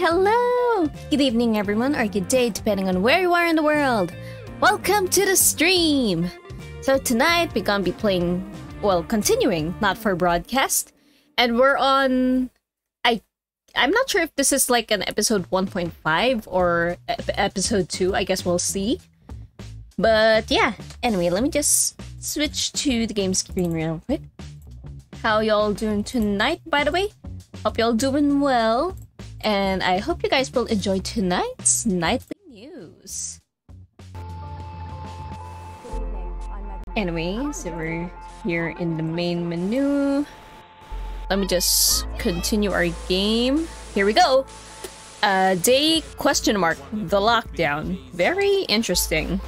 hello! Good evening, everyone, or good day, depending on where you are in the world. Welcome to the stream! So tonight, we're gonna be playing, well, continuing Not For Broadcast. And we're on... I'm not sure if this is like an episode 1.5 or episode 2, I guess we'll see. But yeah, anyway, let me just switch to the game screen real quick. How y'all doing tonight, by the way? Hope y'all doing well. And I hope you guys will enjoy tonight's nightly news. Anyway, so we're here in the main menu. Let me just continue our game. Here we go. Day question mark, the lockdown. Very interesting.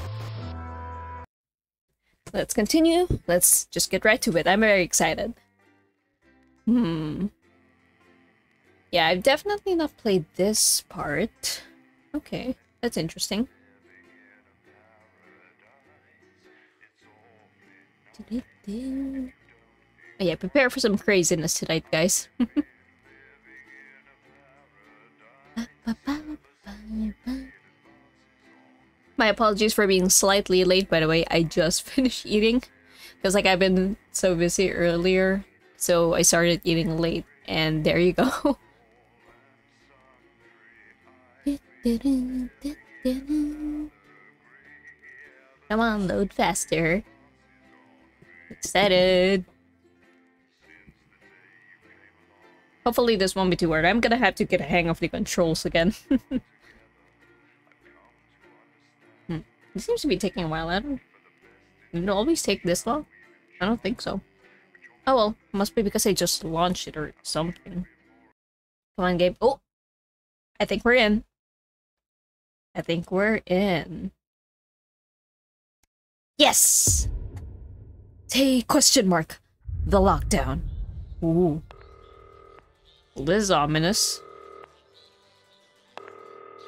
Let's continue. Let's just get right to it. I'm very excited. Yeah, I've definitely not played this part. Okay, that's interesting. Oh yeah, prepare for some craziness tonight, guys. My apologies for being slightly late, by the way. I just finished eating. Because like I've been so busy earlier. So I started eating late. And there you go. Come on, load faster. Excited. Hopefully this won't be too hard. I'm gonna have to get a hang of the controls again. It seems to be taking a while. Did it always take this long? I don't think so. Oh well, must be because I just launched it or something. Come on, Gabe. Oh! I think we're in. I think we're in. Yes! Hey, question mark. The lockdown. Ooh. Well, this is ominous.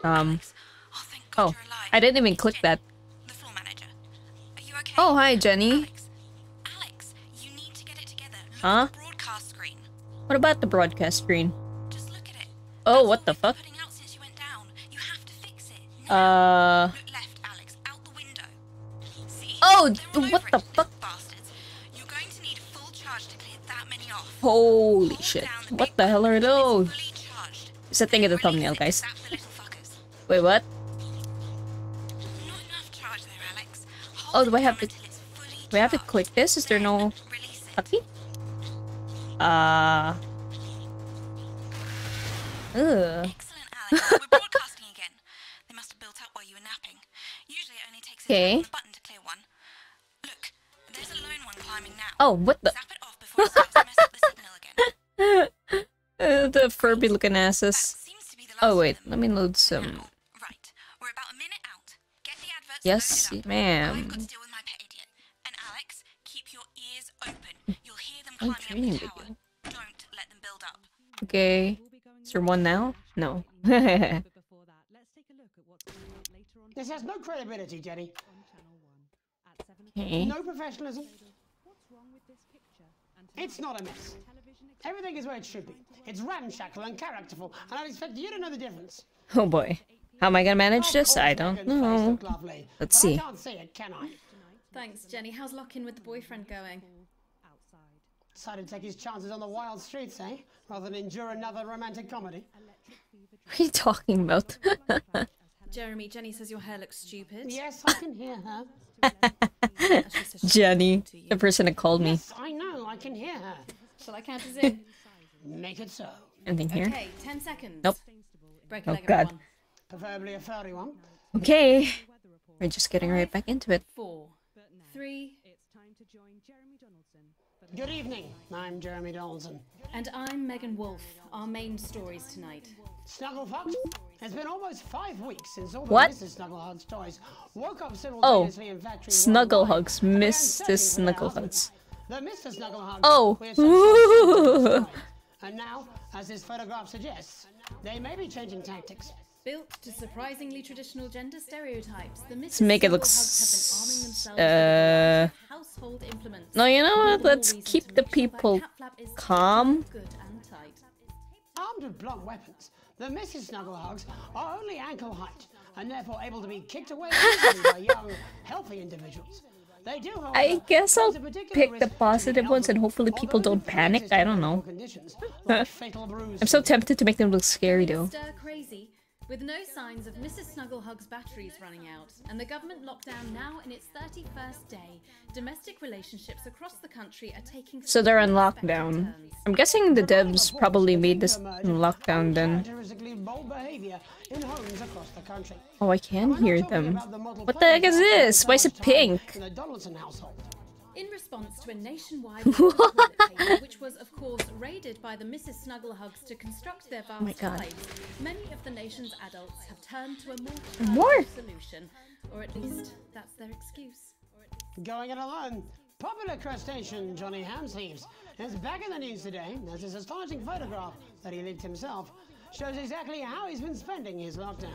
Oh, I didn't even click that. The floor manager. Are you okay? Oh, hi, Jenny. Alex, you need to get it together. Look Huh? at the broadcast screen. What about the broadcast screen? Just look at it. Oh, what the fuck? Putting out since you went down. You have to fix it. Now. Look left, Alex. Out the window. See? Oh, They're all what over the it, fuck? little bastards. You're going to need a full charge to clear that many off. Holy Hold shit. down the What big the hell are button until those? it's fully charged. It's a thing in the Release thumbnail, it, guys. zap the little fuckers. Wait, what? Not enough charge there, Alex. Oh, Hold do the I have camera to... till it's fully Do I have to charged. click this? Is there no... Release it. Hotkey? Ugh. Excellent, Alex. We're broadcasting again. They must have built up while you were napping. Usually it only takes a tap on the button to clear one. Look, there's a lone one climbing now. Oh, what the... Zap it off before it starts to mess up the signal again. The Furby looking That asses. seems to be the last Oh of wait, them. let me load some... Now, right. We're about a minute out. Get the adverts Yes, loaded up. ma'am. I've got to deal with my pet idiot. And Alex, keep your ears open. You'll hear them I'm climbing up training the tower. video. Don't let them build up. Okay. Is there one now? No. This has no credibility, Jenny. Okay. No professionalism. It's not a mess. Everything is where it should be. It's ramshackle and characterful, and I'd expect you to know the difference. Oh boy. How am I gonna manage this? I don't know. Let's see. I can't see it, can I? Thanks, Jenny. How's lock-in with the boyfriend going? Decided to take his chances on the wild streets, eh? Rather than endure another romantic comedy. What are you talking about? Jeremy, Jenny says your hair looks stupid. Yes, I can hear her. She says she's Jenny, to you. the person that called me. Yes, I know, I can hear her. Shall I count us in? Make it so. Anything here? Okay, 10 seconds. Nope. Break a Oh, leg, God. everyone. Preferably a furry one. Okay. We're just getting right back into it. 4, 3, Good evening, I'm Jeremy Donaldson. and I'm Megan Wolf. Our main stories tonight. Snugglefox? It's been almost 5 weeks since all What? the Mrs. Snugglehugs toys woke up simultaneously in factory Snugglehugs, worldwide. Mr. They're searching for their Snugglehugs. husbands. The Mr. Snugglehugs Oh. were essentially destroyed. And now, as this photograph suggests, they may be changing tactics. Built to surprisingly traditional gender stereotypes, the Mrs. make it look Snugglehugs have been arming themselves with household implements. No, you know what? All Let's reason keep to the make sure that people cat flap is calm. good and tight. Armed with blunt weapons, The Mrs. Snugglehugs are only ankle height and therefore able to be kicked away easily by young, healthy individuals. They do, however, I guess I'll pose a particular pick the risk to positive ones and elderly hopefully or people those don't with panic. I don't know. conditions like fatal bruises. I'm so tempted to make them look scary though. Stir crazy, with no signs of Mrs. Snugglehug's batteries running out, and the government lockdown now in its 31st day, domestic relationships across the country are taking So they're on unexpected lockdown. turns. I'm guessing the devs probably made this in lockdown then. Characteristically bold behavior in homes across the country. Oh, I can I'm not hear talking them. about the model What the heck is playground this? that Why is it spent so much time pink? in the Donaldson household. In response to a nationwide toilet paper, which was of course raided by the Mrs. Snugglehugs to construct their vast my God. hives, many of the nation's adults have turned to a More? more solution, or at least that's their excuse. Going it alone. Popular crustacean Johnny Hamsleeves is back in the news today as his astonishing photograph that he leaked himself shows exactly how he's been spending his lockdown.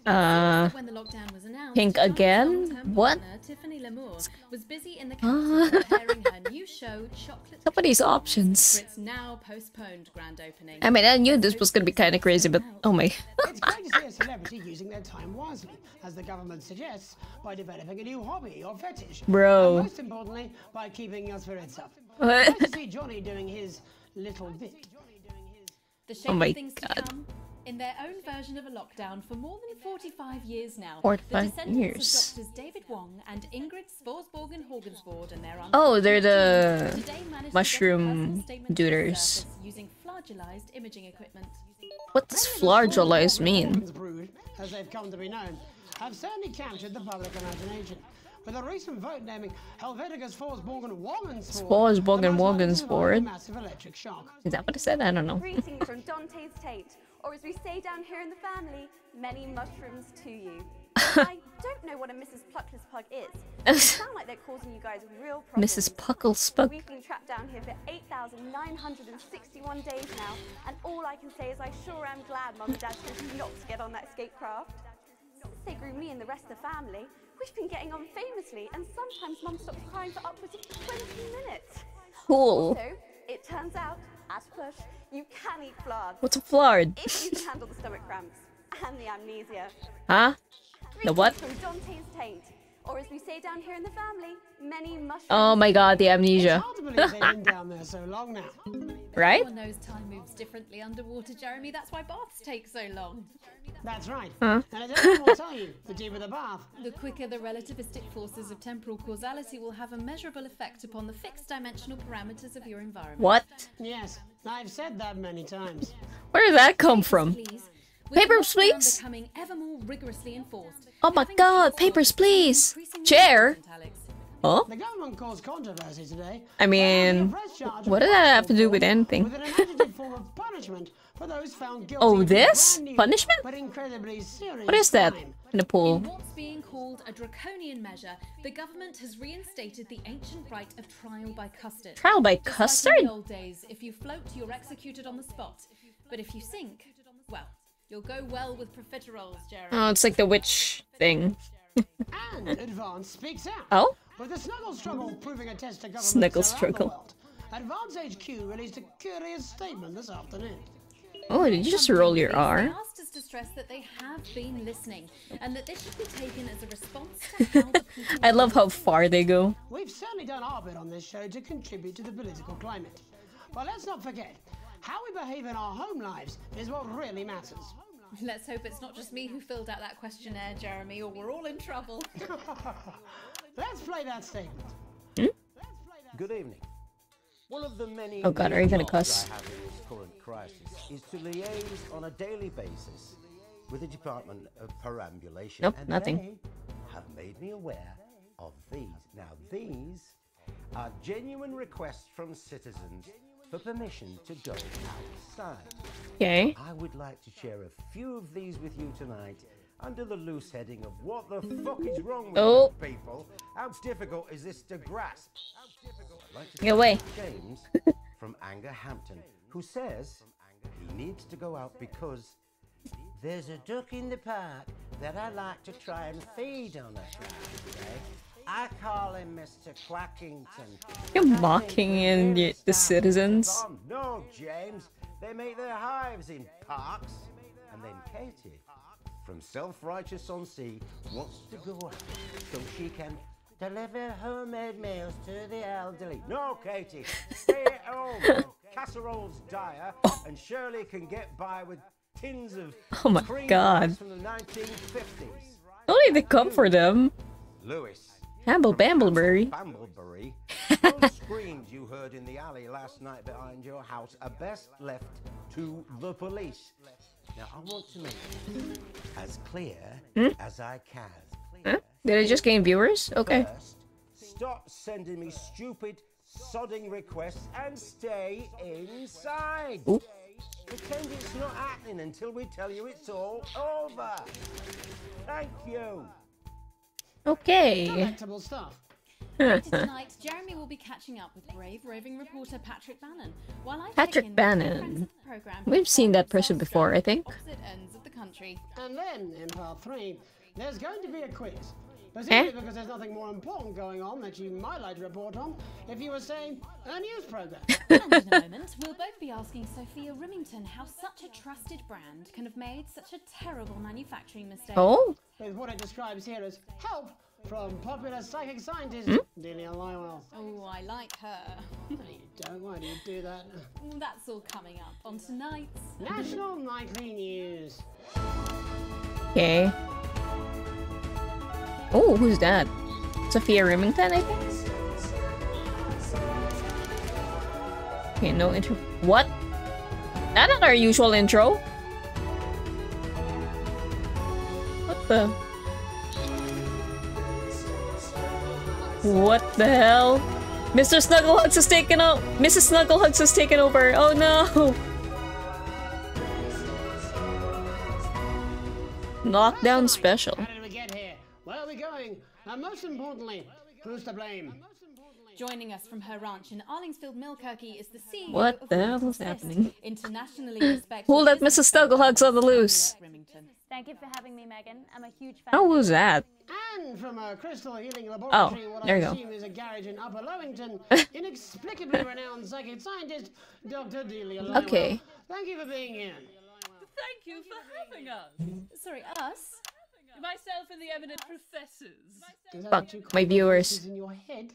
When the lockdown was announced, Pink Johnny's again? long-term What? partner, Tiffany Lamour, was busy in the capital preparing her new show, Chocolate Some of these options. for its now postponed grand opening. I mean, I knew this was gonna be kind of crazy, but oh my. It's great to see a celebrity using their time wisely, as the government suggests, by developing a new hobby or fetish. Bro. And most importantly, by keeping your spirits up. What? Nice to see Johnny doing his little bit. The shape Oh my of things to God. come, in their own version of a lockdown for more than 45 years now. 45 the descendants years. of Doctors David Wong and Ingrid Svorsborgen Horgensvord and their Oh, they're the today managed to get a mushroom personal statement to the duders. surface using flagellized imaging equipment. What does flagellized mean? Horgans brood, as they've come to be known, have certainly captured the public imagination. With a recent vote naming Helvetica's Forsborgen Woggensford. massive electric shock. Is that what I said? I don't know. Greetings from Dante's Tate, or as we say down here in the family, many mushrooms to you. I don't know what a Mrs. Pluckless Pug is. They sound like they're causing you guys real problems. Mrs. Pucklespug. We've been trapped down here for 8,961 days now, and all I can say is I sure am glad Mum and Dad told you not to get on that escape craft. Since they grew me and the rest of the family, we've been getting on famously, and sometimes Mum stops crying for upwards of 20 minutes. Cool. So, it turns out, at push, you can eat flard. What's a flard? If you can handle the stomach cramps and the amnesia. Huh? The what? From Dante's Taint, or as we say down here in the family, many mushrooms. Oh my god, the It's amnesia. hard to believe they've been down there so long now. Right? Everyone knows time moves differently underwater, Jeremy. That's why baths take so long. That's right. Huh? And as everyone will tell you, the deeper the bath. The quicker the relativistic forces of temporal causality will have a measurable effect upon the fixed dimensional parameters of your environment. What? Yes, I've said that many times. Where did that come from? Please. With Papers, the lockdown please? becoming ever more rigorously enforced. Oh my having god, people papers, becoming please! increasingly Chair? important, Alex. Huh? The government caused controversy today. I mean, by announcing a press charge what of did that have to do with with anything? an imaginative form of punishment for those found guilty Oh, of a this? brand new Punishment? but incredibly serious What is that crime. in the In pool? what's being called a draconian measure, the government has reinstated the ancient right of trial by custard. Trial by Just like in custard? the old days, if you float, you're executed on the spot. But if you sink, well, you'll go well with profiteroles, Jeremy. Oh, it's like the witch thing. And Advance speaks out. Oh? With the Snuggle Struggle proving a test to governments Snuggle around Struggle. the world, Advance HQ released a curious statement this afternoon. Oh, did you just roll your They R? asked us to stress that they have been listening, and that this should be taken as a response to how the people I love how far they go. We've certainly done our bit on this show to contribute to the political climate. But let's not forget, how we behave in our home lives is what really matters. Let's hope it's not just me who filled out that questionnaire, Jeremy, or we're all in trouble. Let's play that statement. Good evening. One of the many Oh God, are you gonna jobs cuss? I have in this current crisis is to liaise on a daily basis with the Department of Perambulation. Nope, and nothing. They have made me aware of these. Now, these are genuine requests from citizens for permission to go outside. Okay. I would like to share a few of these with you tonight under the loose heading of what the fuck is wrong with Oh. you people? How difficult is this to grasp? I'd like to Get away. start with James from Angerhampton, who says he needs to go out because there's a duck in the park that I like to try and feed on a Friday. I call him Mr. Quackington. You're mocking in the citizens. No, James. They make their hives in parks. then Katie, from Self-Righteous-on-Sea, wants to go out so she can deliver homemade meals to the elderly. No, Katie, stay at home. Casseroles dire, and Shirley can get by with tins of cream pies from the 1950s. Don't need to come for them. Lewis. Bambleberry. Bambleberry. Those screams you heard in the alley last night behind your house are best left to the police. Now, I want to make it as clear as I can. Huh? Did I just gain viewers? Okay. First, stop sending me stupid, sodding requests and stay inside. Ooh. Pretend it's not happening until we tell you it's all over. Thank you. Okay. Delectable stuff. Tonight, Jeremy will be catching up with brave roving reporter Patrick Bannon. While I Patrick Bannon. We've seen that person before, I think. Opposite ends of the country. And then, in part 3, there's going to be a quiz. Particularly because there's nothing more important going on that you might like to report on if you were, say, a news program. And in a moment, we'll both be asking Sophia Rimington how such a trusted brand can have made such a terrible manufacturing mistake. Oh? With what it describes here as help from popular psychic scientist Delia Lywell. Oh, I like her. No, you don't. Why do you do that? Well, that's all coming up on tonight's National Nightly News. Okay. Oh, who's that? Sophia Remington, I think? Okay, no intro. What? That's not our usual intro. What the? What the hell? Mr. Snugglehugs has taken over. Mrs. Snugglehugs has taken over. Oh no! Knockdown special. How did we get here? Where are we going? And most importantly, who's to blame? Joining us from her ranch in Arlingsfield Millkirky is the CEO What of the Remington hell is Fist, happening? internationally respected. Who let Mrs. Snugglehugs on the loose? Remington. Thank you for having me, Megan. I'm a huge fan. How was that? And from a crystal healing laboratory in what there I you go. assume is a garage in Upper Lowington, inexplicably renowned psychic scientist, Dr. Delia Lywell. Okay. Thank you for being here. Thank you for having us. Sorry, us? Myself and the eminent professors. Is that Fuck what you call my viewers. voices in your head?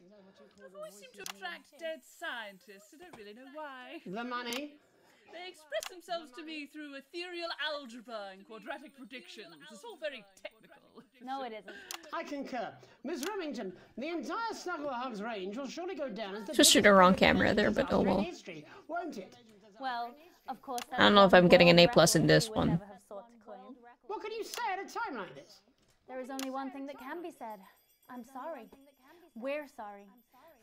I've always seemed to attract dead scientists. I don't really know why. The money? They express themselves to me through ethereal algebra and quadratic predictions. It's all very technical. No, it isn't. I concur. Miss Remington, the entire Snugglehugs range will surely go down as the Just shoot the wrong camera there, but oh well. history, won't it? Well, of course. I don't know if I'm getting an A+ in this one. What can you say at a time like this? There is only one thing that can be said. I'm sorry. We're sorry.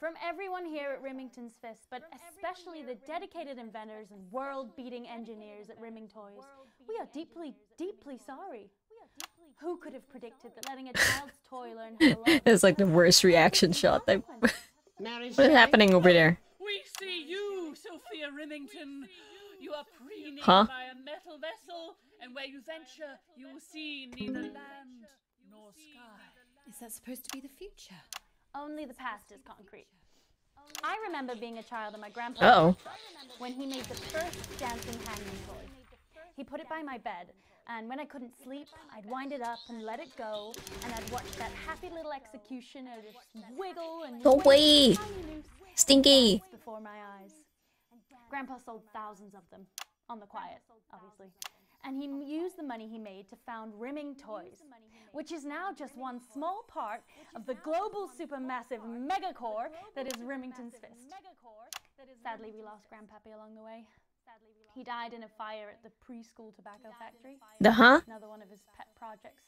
From everyone here at Remington's Fist, but especially the dedicated inventors and world-beating engineers at Rimming Toys, we are deeply, deeply sorry. Who could have predicted that letting a child's toy learn how to love? It's like the worst reaction shot. What is happening over there? We see you, Sophia Remington. You are preening Huh? by a metal vessel, and where you venture, you will see neither land nor sky. Is that supposed to be the future? Only the past is concrete. I remember being a child and my grandpa when he made the first dancing hanging toy. He put it by my bed, and when I couldn't sleep, I'd wind it up and let it go, and I'd watch that happy little executioner just wiggle and Go away! Stinky! before my eyes. Grandpa sold thousands of them, on the quiet, obviously. And he used the money he made to found Rimming Toys, which is now just one small part of the global supermassive megacore that is Remington's Fist. Sadly, we lost Grandpappy along the way. He died in a fire at the preschool tobacco factory. Another one of his pet projects.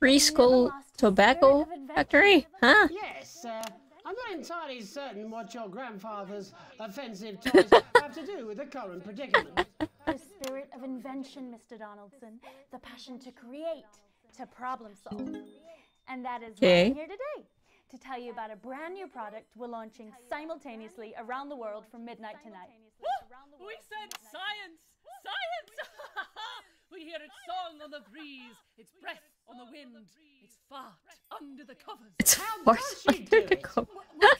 Preschool tobacco factory? Huh? Yes, I'm not entirely certain what your grandfather's offensive toys have to do with the current predicament. The spirit of invention, Mr. Donaldson. The passion to create, to problem solve. And that is why I'm here today, to tell you about a brand new product we're launching simultaneously around the world from midnight tonight. We said science! Science! We hear its song on the breeze, its breath on the wind, its fart under the covers. It's forced under the cover.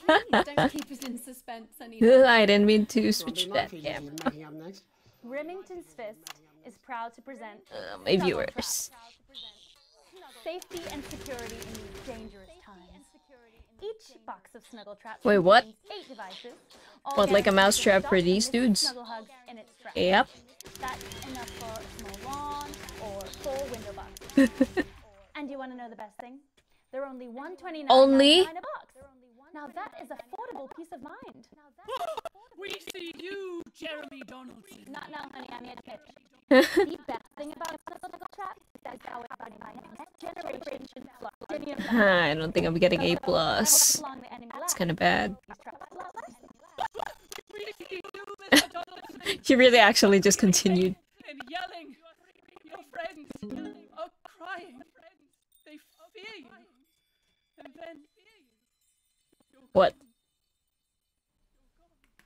Please don't keep us in suspense anymore. I didn't mean to switch that camera. Remington's Fist is proud to present my viewers. Safety and security in these dangerous times. Each box of snuggle traps Wait, what? contains 8 devices. What, like a mousetrap for these Mrs. dudes? Snuggle Hugs in its trap. Yep. That's enough for a small lawn or 4 window boxes. And you want to know the best thing? They're only $129 Only? a box. Now that is affordable peace of mind. We see you, Jeremy Donaldson. Not now, honey. I'm here to pitch. The best thing about a snuggle trap is that it's how it's running by next generation. I don't think I'm getting A+. It's kind of bad. We see you, Mr. Donaldson. He really actually just continued. And yelling. Your friends are crying. They fear you. And then... What?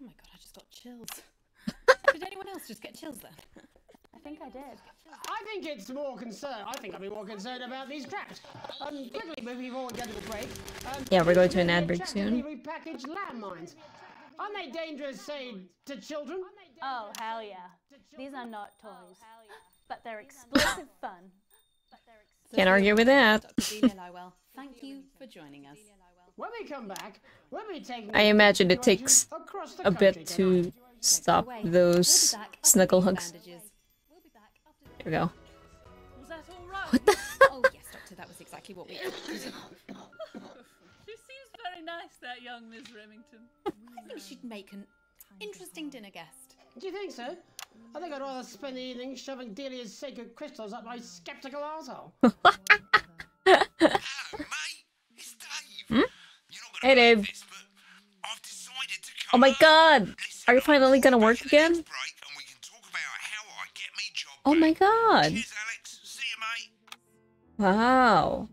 Oh my god, I just got chills. Did anyone else just get chills then? I think I did. I think it's more concerned. I think I'd be more concerned about these traps. Quickly, moving forward, get to the break. Yeah, we're going to an ad break Exactly, soon. repackaged landmines. Aren't they dangerous, say, to children? Oh, hell yeah. These are not toys. But they're explosive fun. Can't argue with that. Dr. Delia Lywell, thank you for joining us. When we come back, we'll be taking I imagine it takes across the a bit country to tonight. stop Away. those We'll be back after snuggle these hugs. bandages. We'll be back after There we go. Was that all right? What the? Oh yes, doctor, that was exactly what we She seems very nice, that young Miss Remington. I think she'd make an interesting dinner guest. Do you think so? I think I'd rather spend the evening shoving Delia's sacred crystals up my skeptical arsehole. Hello, mate. It's Dave. Hey, Dave. This, but I've decided to Oh come my home. god! Listen, Are you finally gonna work back at the again? next break and we can talk about how I get me job Oh my back. god! Cheers, Alex. See you, mate. Wow.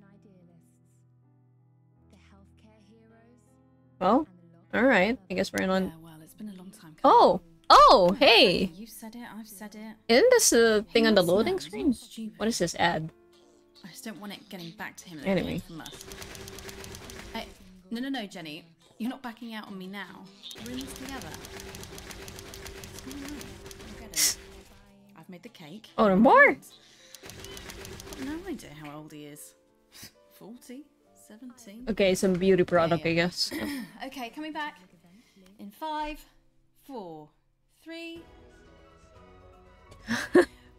Well, alright. I guess we're in on... Yeah, well, it's been a long time coming. Oh! Oh, hey! You said it, I've said it. Isn't this a thing on the He must loading know, screen? he's not stupid. What is this ad? I just don't want it getting back to him that Anyway. it came from us. Hey, no, Jenny. You're not backing out on me now. We're in this together. What's going on? I get it. I've made the cake. Oh, there are more? I've got no idea how old he is. 40? 17? Okay, some beauty product, I guess. Okay, coming back. In 5, 4, 3...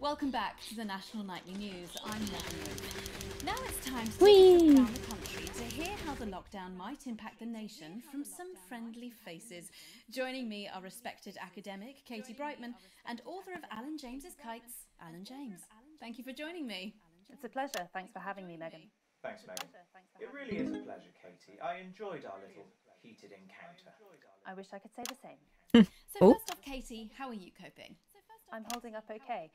Welcome back to the National Nightly News. I'm Megan. Now it's time to take a trip around the country to hear how the lockdown might impact the nation from some friendly faces. Joining me are respected academic Katie Brightman and author of Alan James's Kites, Alan James. Thank you for joining me. It's a pleasure. Thanks for having me, Megan. Thanks, Megan. It really is a pleasure, Katie. I enjoyed our little heated encounter. I wish I could say the same. So Oh. first off, Katie, how are you coping? I'm holding up okay.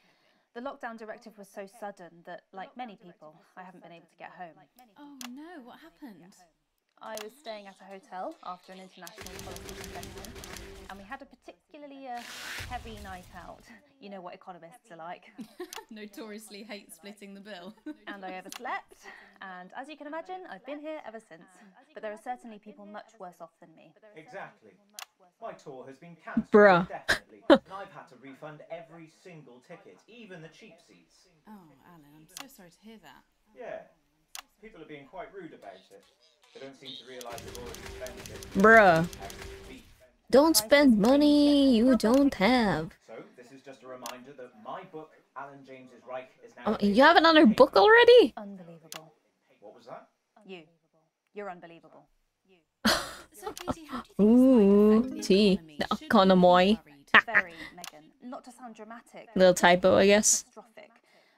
The lockdown directive was so sudden that, like many people, I haven't been able to get home. Oh no, what happened? I was staying at a hotel after an international policy convention, and we had a particularly heavy night out. You know what economists are like. Notoriously hate splitting the bill. And I overslept, and as you can imagine, I've been here ever since. But there are certainly people much worse off than me. Exactly. My tour has been cancelled Bruh. indefinitely, and I've had to refund every single ticket, even the cheap seats. Oh, Alan, I'm so sorry to hear that. Yeah, people are being quite rude about it. They don't seem to realise they've already spent it. Bruh. Beef. Don't spend money you don't have. So, this is just a reminder that my book, Alan James's Reich, is now... Oh, you have another book already? Unbelievable. What was that? You're unbelievable. So, Katie, how do you think this might affect the Tea. economy? The Should we be economy. worried? Very, Megan. Not to sound dramatic. Little typo, I guess. Catastrophic.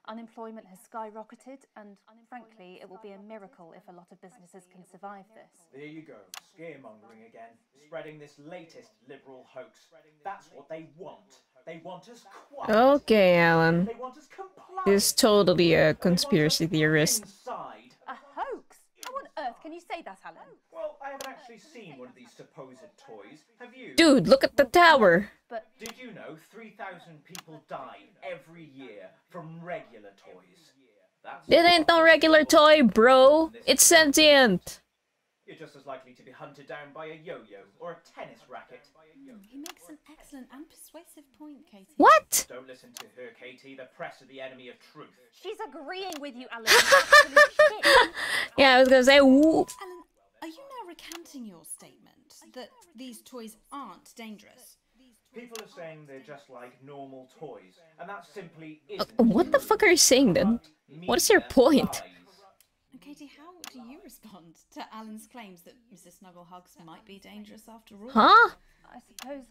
Unemployment has skyrocketed, and frankly, it will be a miracle if a lot of businesses can survive this. There you go, scaremongering again, spreading this latest liberal hoax. That's what they want. They want us quiet. Okay, Alan. They want us compliant. He's totally a conspiracy theorist. Inside. A hoax? How on earth can you say that, Alan? Well, I haven't actually seen one of these supposed toys. Have you? Dude, look at the tower. But Did you know 3,000 people die every year from regular toys? That's It ain't no regular toy, bro. It's sentient. You're just as likely to be hunted down by a yo-yo or a tennis racket. He makes an excellent excellent and persuasive point, Katie. What? Don't listen to her, Katie. The press are the enemy of truth. She's agreeing with you, Alan. Absolute shit. Yeah, I was gonna say, woo. Alan, are you now recanting your statement that these toys aren't dangerous? People are saying they're just like normal toys, and that simply isn't. What the fuck are you saying then? What is your point? And Katie, how do you respond to Alan's claims that Mrs. Snugglehugs might be dangerous after all? Huh? I suppose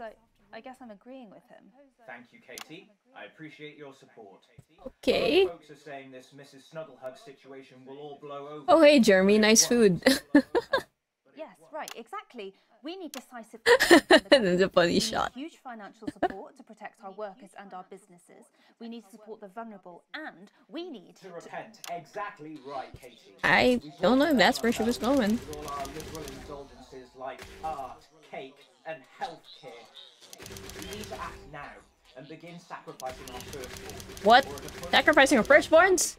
I guess I'm agreeing with him. Thank you, Katie. I appreciate your support. Okay. Folks are saying this Mrs. Snugglehug situation will all blow over. Oh hey Jeremy, nice food. Yes, right, exactly. We need decisive That's a funny shot. huge financial support to protect our workers and our businesses. We need to support the vulnerable, and we need to repent. Exactly right, Katie. I don't know if that's where she was going. With all our liberal indulgences like art, cake, and healthcare, we need to act now and begin sacrificing our firstborn. What? Sacrificing our firstborns?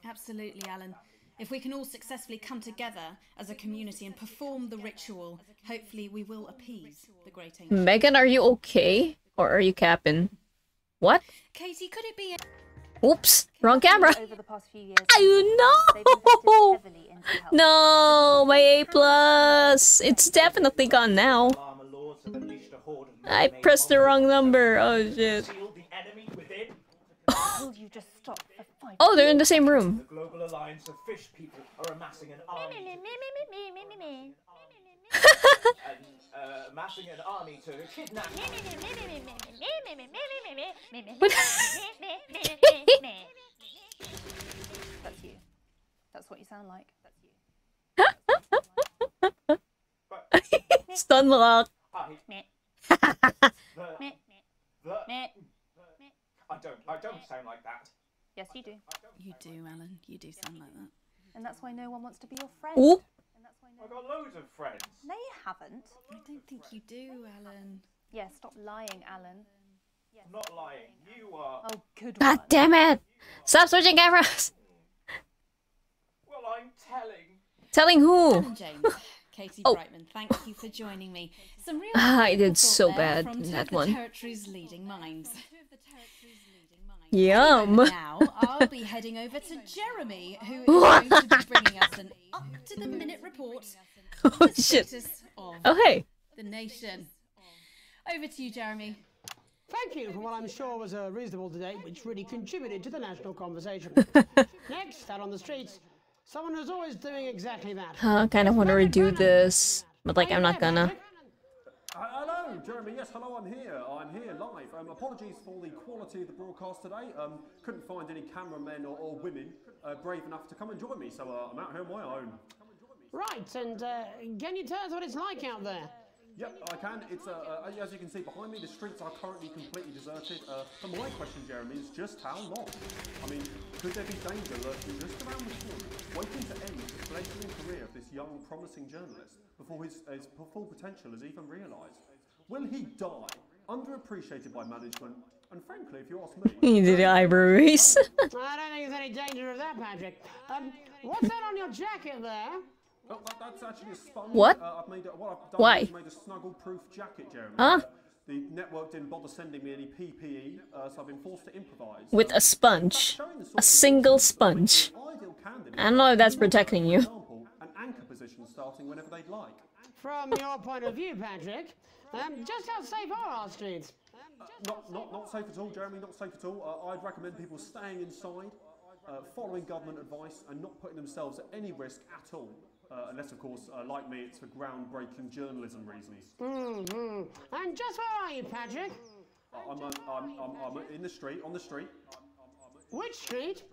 Absolutely, Alan. If we can all successfully come together as a community and perform the ritual, hopefully we will appease the great angel. Megan, are you okay? Or are you capping? What? Katie, could it be Oops, wrong camera. over the past few years. Oh no! No, my A+. It's definitely gone now. I pressed the wrong number. Oh shit. Will you just stop for 5 Oh, they're in the same room. The Global Alliance of Fish People are amassing an army. Amassing an army to kidnap. That's you. That's what you sound like. Stun lock. I don't sound like that. Yes, you do. You do, Alan. You do sound like that. And that's why no one wants to be your friend. Ooh. I've got loads of friends. No, you haven't. I don't think you do, Alan. Yeah, stop lying, Alan. I'm not lying. You are. Oh, good God one. damn it! Stop switching cameras! Well, I'm telling. Telling who? Alan James, Katie Oh. Brightman, thank you for joining me. Some real I did thought so there bad from in two that of the one. territory's leading minds. Yum. Now, I'll be heading over to Jeremy, who is going to be bringing us an up-to-the-minute report Oh on the shit. status of Oh hey. the nation. Over to you, Jeremy. Thank you for what I'm sure was a reasonable debate which really contributed to the national conversation. Next, out on the streets, someone who's always doing exactly that. I kind of want to redo this, but like I'm not gonna. Hello, Jeremy. Yes, hello. I'm here. I'm here live. Apologies for the quality of the broadcast today. Couldn't find any cameramen or women brave enough to come and join me, so I'm out here on my own. Right, and can you tell us what it's like out there? Yep, I can. It's as you can see behind me, the streets are currently completely deserted. But my question, Jeremy, is just how long? I mean, could there be danger lurking just around the corner, waiting to end the fledgling career of this young, promising journalist before his full potential is even realised? Will he die, underappreciated by management, and frankly, if you ask me... You did eyebrow raise. I don't think there's any danger of that, Patrick. What's that on your jacket there? Oh, that's actually a sponge. What? What I've done Why? is made a snuggle-proof jacket, Jeremy. Huh? The network didn't bother sending me any PPE, so I've been forced to improvise. With a sponge. A single sponge. I don't know if that's protecting you. An anchor position starting whenever they'd like. From your point of view, Patrick, just how safe are our streets? Not safe at all, Jeremy, not safe at all. I'd recommend people staying inside, following government advice, and not putting themselves at any risk at all. Unless, of course, like me, it's for groundbreaking journalism reasons. And just where are you, Patrick? I'm in the street, on the street. Which street?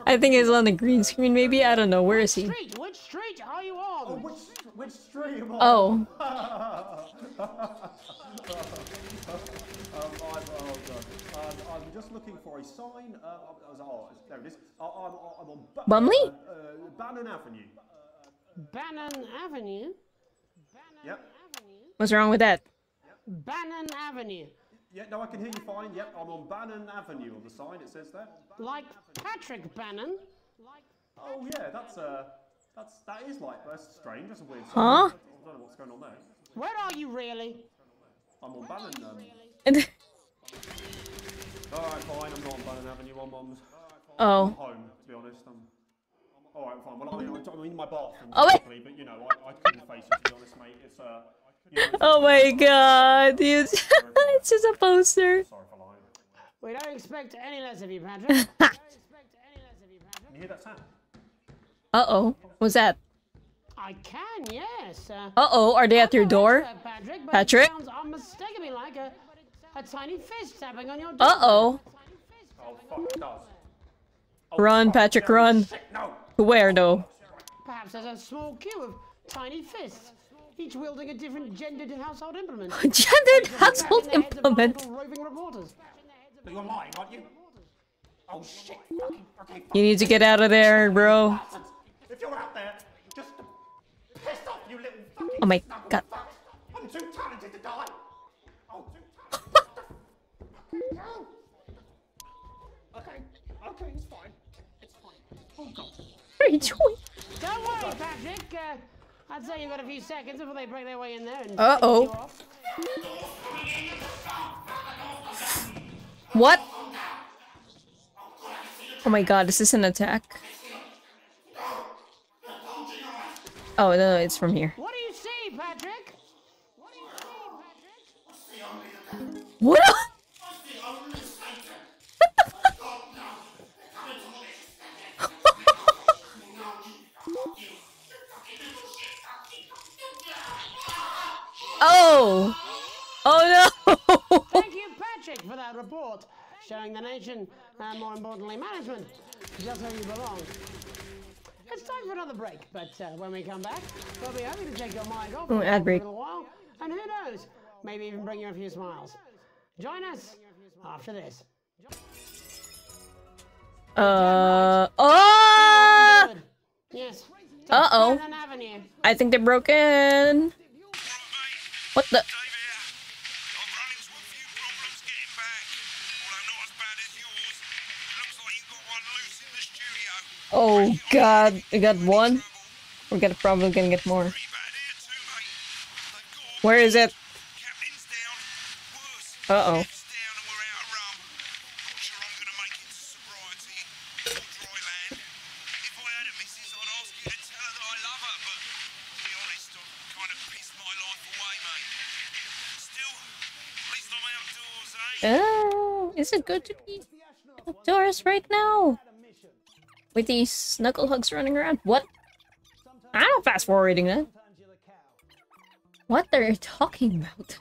I think it's on the green screen, maybe? I don't know. Where is he? Which street are you on? Oh, which street am I on? I'm just looking for a sign. There it is. I'm on Bumley? Bannon Avenue. Bannon Avenue? Yep. What's wrong with that? Bannon Avenue. Yeah, no, I can hear you fine. Yep, I'm on Bannon Avenue on the sign. It says there. Like Patrick Bannon? Oh yeah, that is like that's strange. That's a weird sign. Huh? I don't know what's going on there. Where are you really? I'm on Bannon. And Alright, fine, I'm not on Bannon Avenue, I'm on oh. home, to be honest. Alright, fine. Well, I'm in my bathroom, Oh, wait. but you know, I couldn't face it, to be honest, mate. It's you know, Oh my god, dude. It's just a poster. Sorry for lying. We don't expect any less of you, Patrick. You hear that sound? Uh-oh. What's that? I can, yes. Uh-oh, are they at your door? Patrick? Patrick? It sounds unmistakably like a tiny fist tapping on your door. Uh-oh. Oh, fuck, it does. Run, Patrick, run. No. To where, though? Perhaps there's a small queue of tiny fists, each wielding a different gendered household implement. Gendered household implement? Roving reporters. But you're lying, aren't you? Oh shit. Okay, You need to get out of there, bro. if you're out there, just piss off, you little fucking Oh my god. I'm too talented to die. Oh, too talented. Okay, it's fine. It's fine. Oh god. What are you doing? Don't worry, Patrick. I'd say you've got a few seconds before they break their way in there and Uh-oh. take you off. What? Oh my god, is this an attack? Oh no, it's from here. What do you see, Patrick? What? Oh! Oh no! Thank you, Patrick, for that report, showing the nation, and more importantly, management, just where you belong. It's time for another break, but when we come back, we'll be happy to take your mic off for ad break. a little while, and who knows, maybe even bring you a few smiles. Join us after this. Oh! Yes. Uh-oh. Bannon Avenue. I think they're broken. What the? Oh god, we got one. We're probably gonna get more. Where is it? Uh-oh. Oh, is it good to be outdoors right now? With these snuggle hugs running around? What? I'm not fast forwarding that. What they're talking about?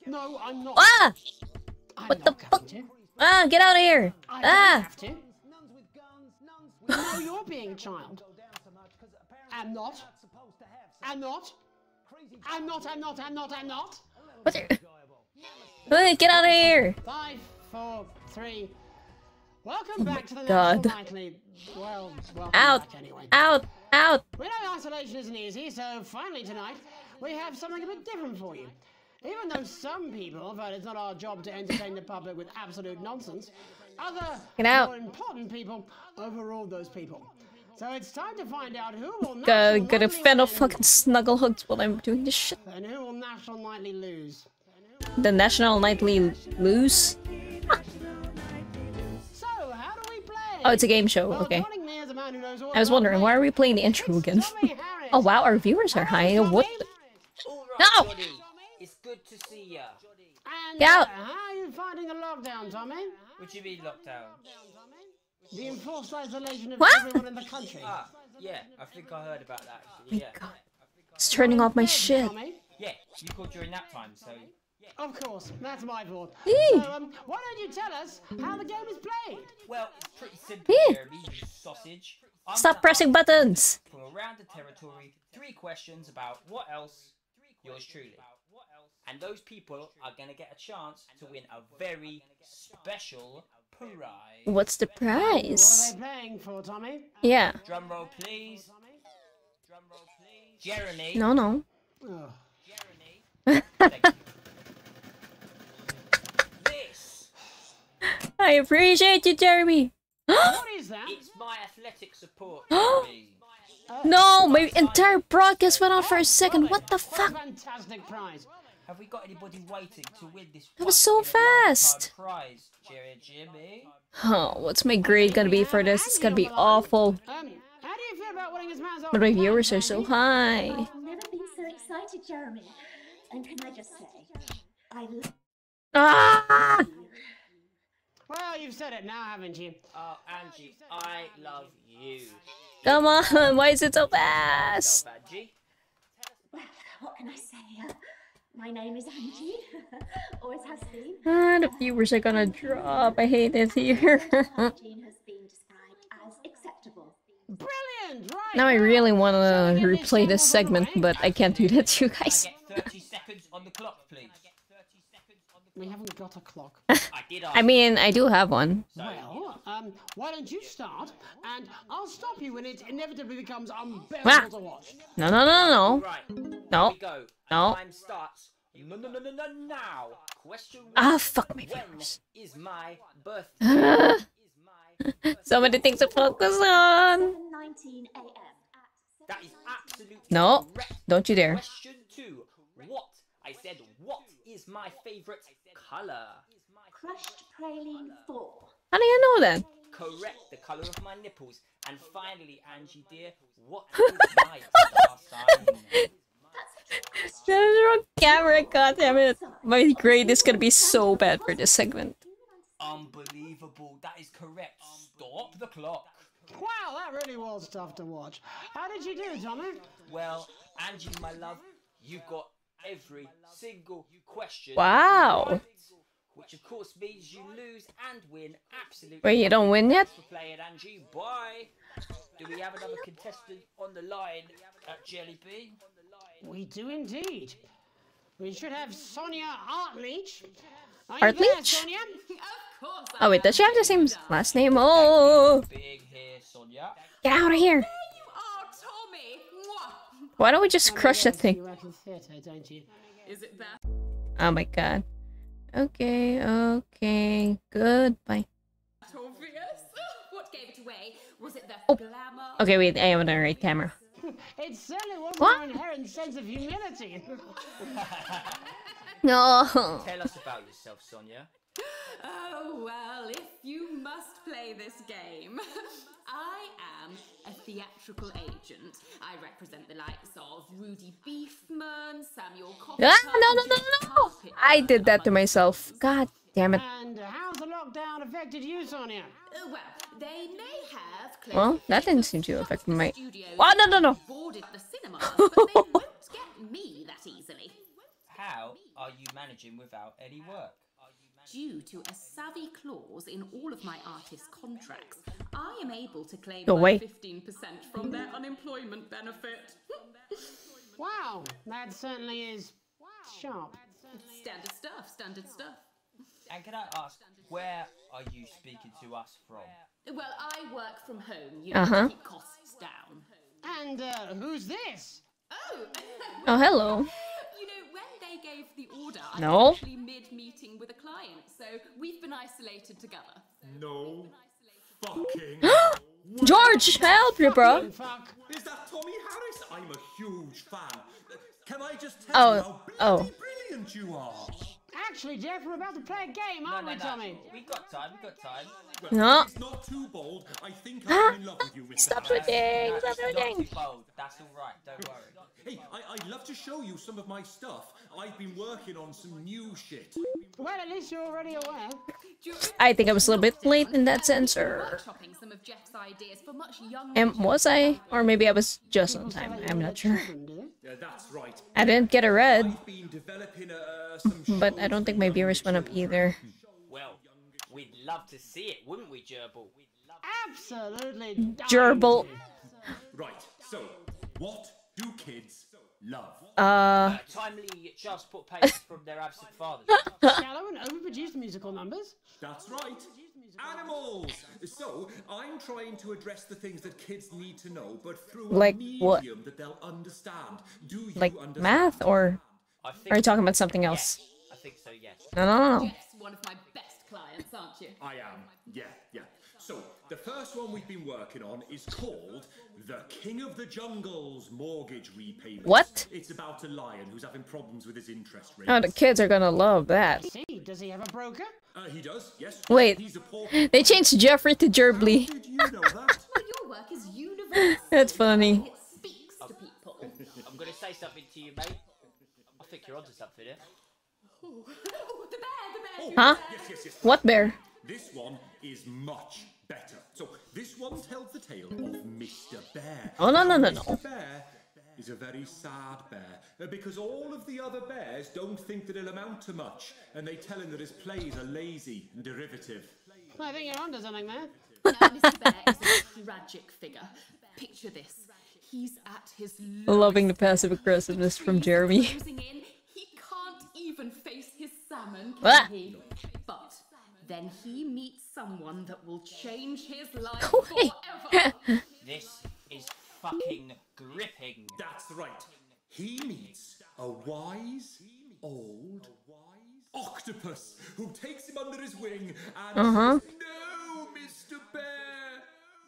No, I'm not. Ah! What the fuck? Ah, get out of here! Ah! Have to. No, you're being a child. I'm not. I'm not. I'm not. I'm not. I'm not. I'm not. What the? Get out of here! 5, 4, 3. Welcome back to the God. National Nightly. Well, welcome Out! back anyway. Out! Out! We know isolation isn't easy, so finally tonight we have something a bit different for you. Even though some people felt it's not our job to entertain the public with absolute nonsense, other more important people overruled those people. So it's time to find out who will Gotta fend off fucking snuggle hugs while I'm doing this shit. and who will National Nightly lose. The National Nightly lose? So how do we play? Oh, it's a game show. Well, Okay. joining me is a man who knows all I was about wondering, why are we playing the intro again? Oh wow, our viewers are high. What the? No! It's good to see ya. And, Get out! how are you finding the lockdown, Tommy? What do you mean lockdown? The enforced isolation of What? everyone in the country. Ah, yeah, I think I heard about that actually. My Yeah. god. It's turning off my shit. Tommy? Yeah, you called during nap time, so. Of course, that's my fault. Eee. So, why don't you tell us how the game is played? Well, it's pretty simple, Yeah. Jeremy, you sausage. I'm Stop gonna pressing ask buttons! From around the territory, 3 questions about what else, yours truly. And those people are gonna get a chance to win a very special prize. What's the What prize? are they playing for, Tommy? Yeah. Drum roll, please. Drum roll, please. Jeremy. No, no. Oh. Jeremy. Thank you. This. I appreciate you, Jeremy. What is that? It's my athletic support, Jeremy. No, my entire broadcast went off for a second. What the fuck? Fantastic prize. Have we got anybody waiting to win this? That was so fast. Prize, Jimmy? Oh, what's my grade gonna be for this? It's gonna be awful. How do you feel about winning his man's But my viewers are so high. I've never been so excited, Jeremy. And can I just say, I love Ah! Well, you've said it now, haven't you? Oh, Angie, I love you. Come on, why is it so fast? Well, what can I say? My name is Angie. Always has been. The viewers are gonna drop. I hate it here. Hygiene has been described as acceptable. Brilliant! Right. Now I really want to replay this segment, but I can't do that to you guys. I get 30 seconds on the clock, please. We haven't got a clock. I mean, I do have one. Well, why don't you start, and I'll stop you when it inevitably becomes unbearable to watch. No, no, no, no. Right. No. Here we go. No. Time starts. No, now. Question one. Ah, fuck me. When is my birthday? So many things to focus on. 19 a.m. That is absolutely No, correct. don't you dare. Question two. What? I said, what is my favorite color? Crushed praline 4. How do you know that? Correct, the color of my nipples. And finally, Angie dear, what is my star sign? That was the wrong camera, goddammit. My grade is gonna be so bad for this segment. Unbelievable, that is correct. Stop the clock. Wow, that really was tough to watch. How did you do, Tommy? Well, Angie, my love, you got every single question. Wow. Right, which of course means you lose and win absolutely. Wait, you don't win yet? For playing, Angie. Bye. Do we have another contestant on the line at Jelly Bean? We do indeed. We should have Sonia Artleach. Artleach? Sonia? Of course. Oh wait, does she have the same last name? Oh, Big hair, Sonia. get out of here! There you are, Tommy. Mwah. Why don't we just crush that thing? You work in theatre, don't you? Is it that? Oh my god. Okay, okay, goodbye. Obvious. What gave it away? Was it the Oh. glamour? Okay, wait, I am on the right camera. It certainly wasn't What? your inherent sense of humility. No. Tell us about yourself, Sonia. Oh, well, if you must play this game, I am a theatrical agent. I represent the likes of Rudy Beefman, Samuel Coffey. Ah, no. I did that to myself. God damn it. And how's the lockdown affected you, Sonia? Well, they may have closed Well, the that didn't theatres, seem to affect the my... studios, Oh, no. boarded the cinemas, but they won't get me that easily. How are you managing without any work? Due to a savvy clause in all of my artist contracts, I am able to claim Go away. 15% from their unemployment benefit. Wow, that certainly is sharp. Standard stuff. And can I ask, where are you speaking to us from? Well, I work from home, you know, to keep costs down. And who's this? Oh! Oh, hello. You know, when they gave the order, I No. was actually mid-meeting with a client, so we've been isolated together. No fucking George, help you, bro. Fuck. Is that Tommy Harris? I'm a huge fan. Can I just tell you how bloody brilliant you are? Actually, Jeff, we're about to play a game, aren't we, Tommy? We got time. Well, No. It's not too bold. I think I'm in love with you, Mr. Stop Harris. tweeting, stop Not tweeting. too bold. That's all right. Don't worry. Hey, I'd love to show you some of my stuff. I've been working on some new shit. Well, at least you're already aware. I think I was a little bit late in that sense, or... Workshopping some of Jeff's ideas for much younger Was I? Or maybe I was just on time. I'm not sure. Yeah, that's right. I didn't get a red, I've been developing some but I don't think my viewers went up either. Well, we'd love to see it, wouldn't we, Gerbil? Absolutely. Gerbil. Right, so, what do kids love? Timely child support payments from their absent fathers. Shallow and overproduced musical numbers. That's right. Animals! So, I'm trying to address the things that kids need to know, but through Like a medium what? that they'll understand. Do you Like understand? math, or I think are you talking about something else? I think so, yes. No. Jeff's one of my best clients, aren't you? I am. Yeah. So, the first one we've been working on is called The King of the Jungle's Mortgage Repayment. What? It's about a lion who's having problems with his interest rate. Oh, the kids are gonna love that. Does he have a broker? He does, yes. Wait, He's a poor... they changed Jeffrey to Gerbly. How did you know that? Well, your work is universal. That's funny. It speaks to people. I'm going to say something to you, mate. I think you're onto something here. Oh, the bear. Huh? Yes. What bear? This one is much better. So, this one tells the tale of Mr. Bear. Oh, no. Mr. Bear is a very sad bear, because all of the other bears don't think that he'll amount to much, and they tell him that his plays are lazy and derivative. I think you're onto something there. Now, Mr. Bear is a tragic figure. Picture this. He's at his Loving the passive aggressiveness from Jeremy. closing in. He can't even face his salmon, Ah. can he? But then he meets someone that will change his life Wait. forever. This is fucking gripping. That's right. He meets a wise old octopus who takes him under his wing and says, "No, Mr. Bear,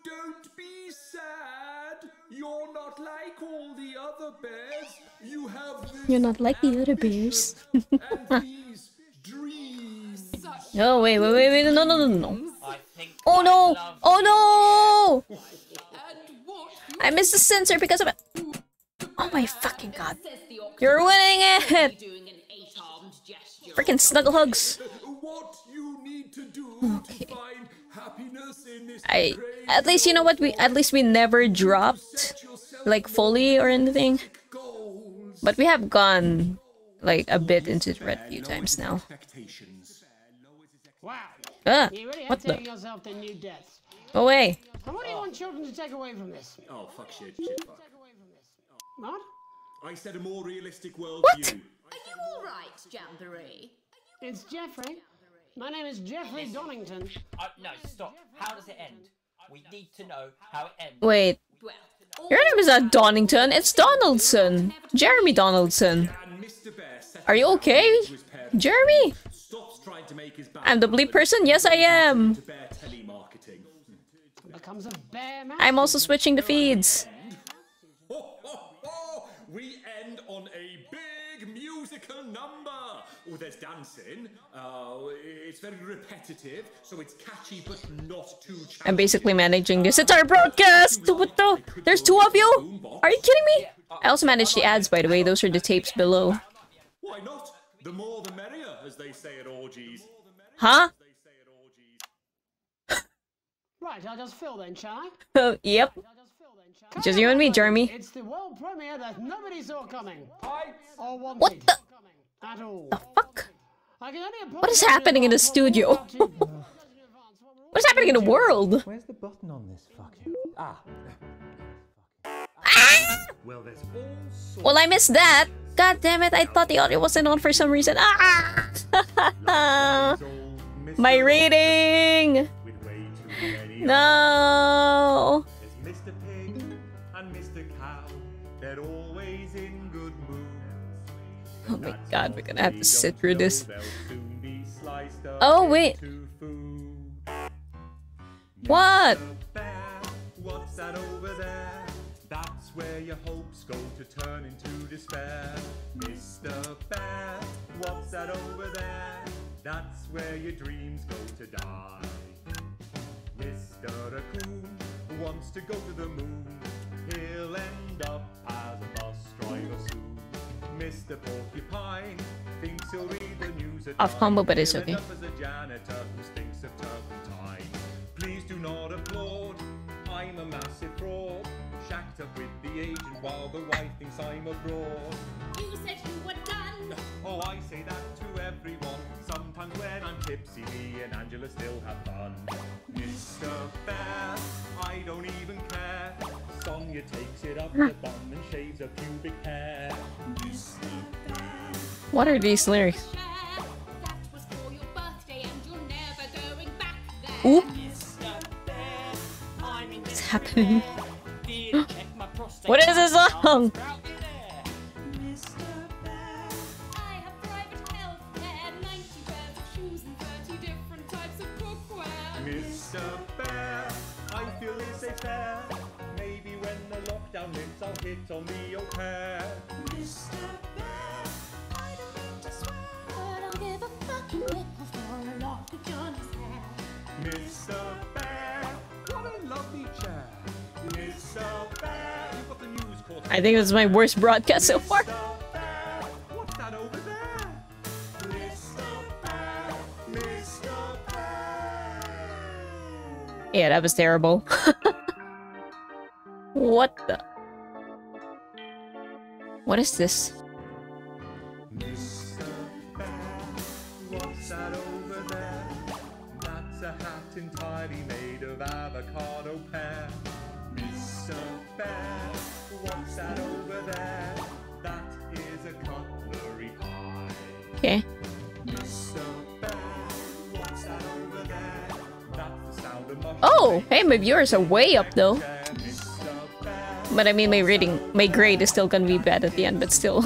don't be sad. You're not like all the other bears. You have this You're not like the other bears." and these dreams." Oh, wait, no. I think Oh no! I love Oh no! I missed the sensor because of it. Oh my fucking god. You're winning it! Freaking snuggle hugs. What you need to do to find happiness in this At least, you know what, at least we never dropped like fully or anything. But we have gone like a bit into the red a few times now. Wow. Ah, You really are what taking the? yourself to new depths. Go away. And what do you want children to take away from this? Oh, fuck shit, fuck. What? I said a more realistic world What? view. Are you all right, Jamboree? It's Jeffrey. My name is Jeffrey Donington. No, stop. How does it end? We need to know how it ends. Wait. Well, Your name is not Donington, it's Donaldson. Jeremy Donaldson. Are you okay, Jeremy? I'm the bleep person? Yes, I am. Becomes a bear man. I'm also switching the feeds. We end on a big musical number. Oh, there's dancing. It's very repetitive, so it's catchy but not too challenging. I'm basically managing this entire broadcast. What the? There's two of you? Are you kidding me? I also manage the ads, by the way. Those are the tapes below. Why not? The more the merrier, as they say at orgies. Huh? Right, I'll just fill then, shall I? Oh, yep. Just you and me, Jeremy. It's the world premiere that nobody saw coming. Or wanted. What the? At all. The fuck? I can only What is happening in the studio? What is happening in the world? Where's the button on this fucking... Ah. Well, there's all sorts. Well, I missed that. God damn it, I thought the audio wasn't on for some reason. Ah! My rating! No! There's Mr. Pig and Mr. Cow. They're always in good moods. Oh my god, we're gonna have to sit through this. They'll soon be sliced up Oh, wait. into food. What? Bear, what's that over there? That's where your hopes go to turn into despair. Mr. Bear, what's that over there? That's where your dreams go to die. Mr. Raccoon wants to go to the moon. He'll end up as a bus driver soon. Mr. Porcupine thinks he'll read the news at Off night. combo, but it's He'll okay. end up as a janitor who thinks of turpentine. Please do not applaud. I'm a massive fraud. Shacked up with the agent while the wife thinks I'm abroad. You said you were done. Oh, I say that to everyone. Sometimes when I'm tipsy, me and Angela still have fun. Mr. Bear, I don't even care. Sonia takes it up the bum and shaves her pubic hair. Mr. Bear. What are these lyrics? That was for your birthday and you're never going back there. Oop. Mr. Bear, I'm in What's happening? Did check my prostate. What is this song? Mr. Bear. I have private health care, 90 pairs of shoes and 30 different types of cookware. Mr. Bear. laissez-faire. Maybe when the lockdown lifts, I'll hit on the au pair. Mr. Bear, I don't mean to swear, but I'll give a fucking whip before a lock of Johnny's hair. Mr. Bear, what a lovely chair. Mr. Bear, you've got the news course. I think it was my worst broadcast so far. What's that over there? Mr. Bear, Mr. Bear. Yeah, that was terrible. What the? What is this? Mr. Bear, what's that over there? That's a hat entirely made of avocado pear. Mr. Bear, what's that over there? That is a cutlery pie. Okay. Mr. Bear, what's that over there? That's the sound of mushroom. Oh, hey, my viewers are way up though. But I mean, my grade is still gonna be bad at the end, but still.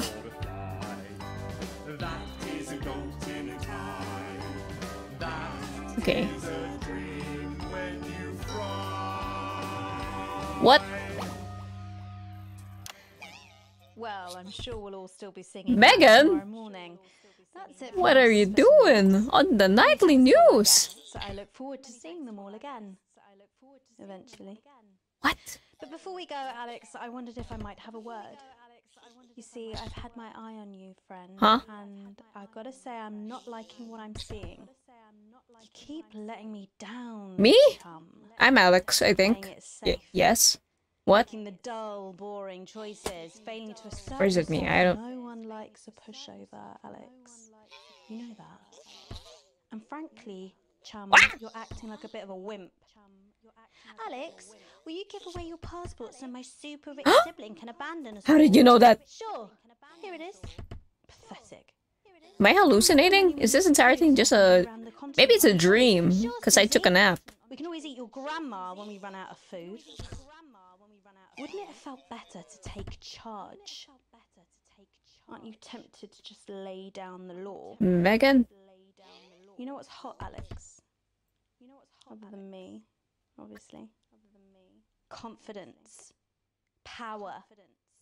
Okay. What? Well, I'm sure we'll all still be singing Megan? tomorrow morning. That's it. What are you doing on the nightly news? So I look forward to seeing them all again. Eventually. What? But before we go, Alex, I wondered if I might have a word. You see, I've had my eye on you, friend. Huh? And I've got to say I'm not liking what I'm seeing. You keep letting me down. Me? Chum. I'm Alex, I think. Playing it safe. Yes. What? Making the dull, boring choices, failing to assert Or is it me? yourself. I don't... No one likes a pushover, Alex. You know that. And frankly, chum, you're acting like a bit of a wimp. Alex, will you give away your passport so my super rich sibling can abandon us? How did you know that? Sure. Here it is. Pathetic. Am I hallucinating? Is this entire thing just a... Maybe it's a dream, because I took a nap. We can always eat your grandma when we run out of food. Wouldn't it have felt better to take charge? Aren't you tempted to just lay down the law? Megan? You know what's hot, Alex? Other than me, obviously. Confidence. Power.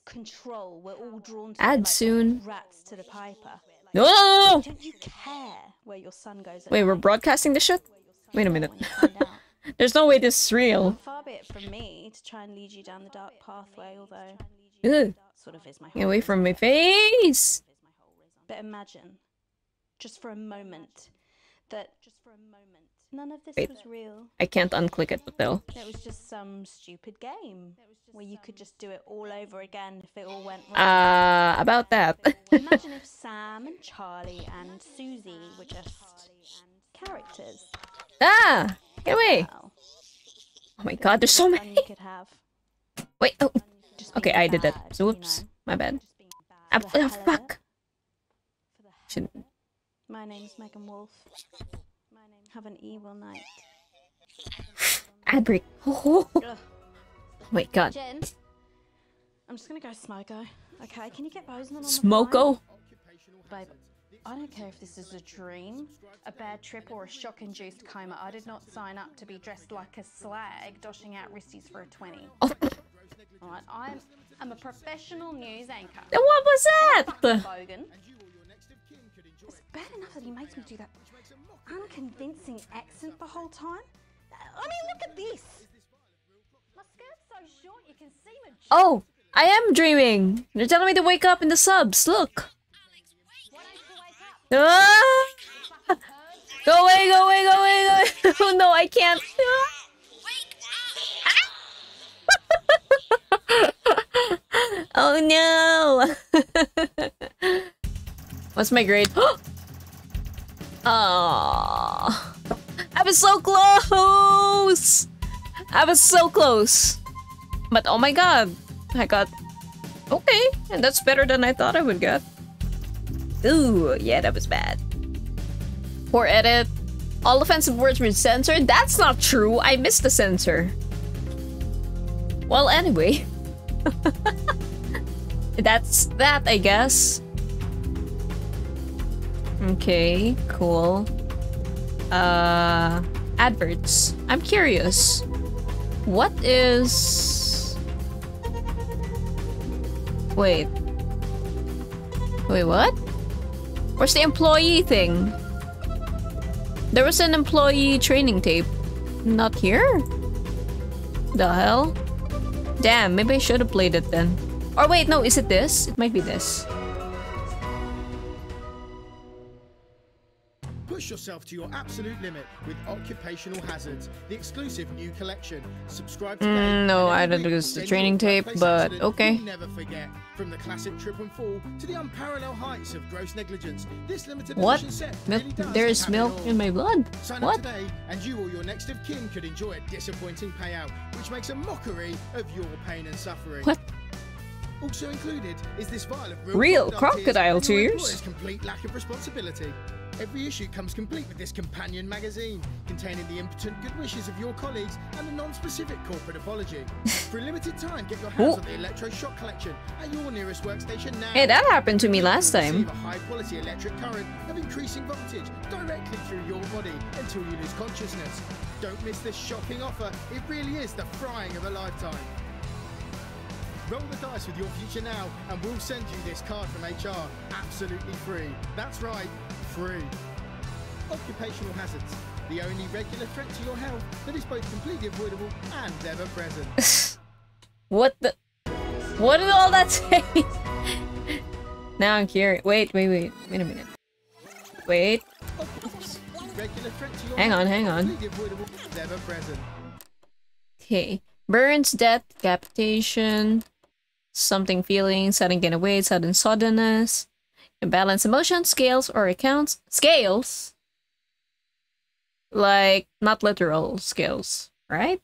Control. We're all drawn to Add like soon. rats to the piper. No! Don't you care where your son goes at Wait, we're night? broadcasting this shit? Wait a minute. There's no way this is real. Far be it from me to try and lead you down the dark pathway, although Ugh. sort of is my Get away from my face! But imagine, just for a moment, that none of this Wait. was real. I can't unclick it, but though. It was just some stupid game where you could just do it all over again if it all went wrong. About that. Imagine if Sam and Charlie and Susie were just characters. Ah! Get away! Oh my god, there's so many! You could have. Wait, oh. Okay, I did that. So, whoops. My bad. Oh, fuck! Shouldn't... My name's Megan Wolf. Have an evil night. Ad break. Oh my god. Jen, I'm just gonna go smoko. Okay, can you get Bozeman on the Smoko? Babe, I don't care if this is a dream, a bad trip, or a shock-induced coma. I did not sign up to be dressed like a slag, doshing out wristies for a 20. Oh. Alright, I'm a professional news anchor. Then what was that? Bogan. It's bad enough that he makes me do that unconvincing accent the whole time. I mean, look at this. My skirt's so short you can see my... Oh! I am dreaming! They're telling me to wake up in the subs, look! Ah! Go away, go away, go away, go away! Oh no, I can't! Oh no! What's my grade? Oh, I was so close! I was so close! But oh my god, I got... Okay, and that's better than I thought I would get. Ooh, yeah, that was bad. Poor edit. All offensive words were censored? That's not true! I missed the censor. Well, anyway. That's that, I guess. Okay, cool. Adverts. I'm curious. What is... Wait. Wait, what? Where's the employee thing? There was an employee training tape. Not here? The hell? Damn, maybe I should have played it then. Or wait, no, is it this? It might be this. Push yourself to your absolute limit with Occupational Hazards, the exclusive new collection. Subscribe today. No, I don't think it's the training tape, but okay. Never forget. From the classic trip and fall to the unparalleled heights of gross negligence, this limited what? edition set Milk? really does There's have it milk all. in my blood. Sign What? up today, and you or your next of kin could enjoy a disappointing payout, which makes a mockery of your pain and suffering. What? Also included is this vial of Real crocodile and your tears? employer's complete lack of responsibility. Every issue comes complete with this companion magazine, containing the impotent good wishes of your colleagues and a non-specific corporate apology. For a limited time, get your hands on the electroshock collection at your nearest workstation now. Hey, that happened to me last time. Receive a high-quality electric current of increasing voltage directly through your body until you lose consciousness. Don't miss this shocking offer. It really is the frying of a lifetime. Roll the dice with your future now, and we'll send you this card from HR, absolutely free. That's right, free. Occupational hazards, the only regular threat to your health that is both completely avoidable and ever present. What the? What did all that say? Now I'm curious. Wait a minute. Wait. Regular threat to your Hang on, health, hang on. completely avoidable and ever present. Okay. Burns, death, decapitation, something feeling, sudden gain of weight, sudden suddenness, imbalance emotion, scales or accounts. Scales? Like, not literal scales, right?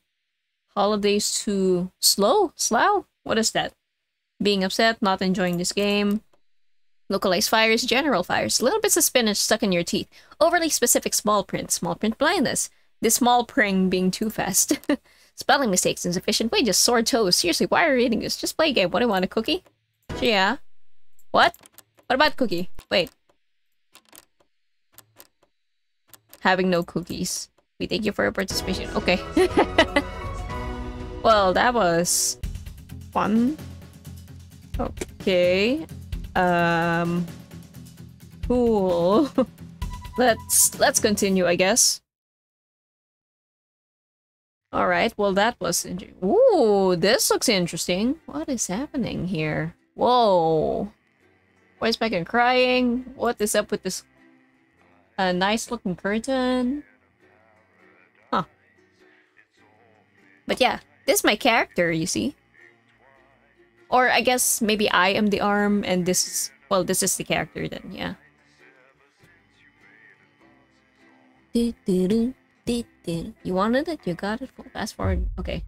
Holidays to slow? What is that? Being upset, not enjoying this game. Localized fires, general fires, little bits of spinach stuck in your teeth. Overly specific small print blindness. This small print being too fast. Spelling mistakes, insufficient wages, sore toes. Seriously, why are you reading this? Just play a game. What do you want, a cookie? Yeah. What? What about cookie? Wait. Having no cookies. We thank you for your participation. Okay. Well, that was fun. Okay. Cool. Let's continue, I guess. Alright, well that was interesting. Ooh, this looks interesting. What is happening here? Whoa. Voice back and crying. What is up with this nice looking curtain? Huh. But yeah, this is my character, you see. Or I guess maybe I am the arm and this is... Well, this is the character then, yeah. You wanted it? You got it? Fast forward. Okay.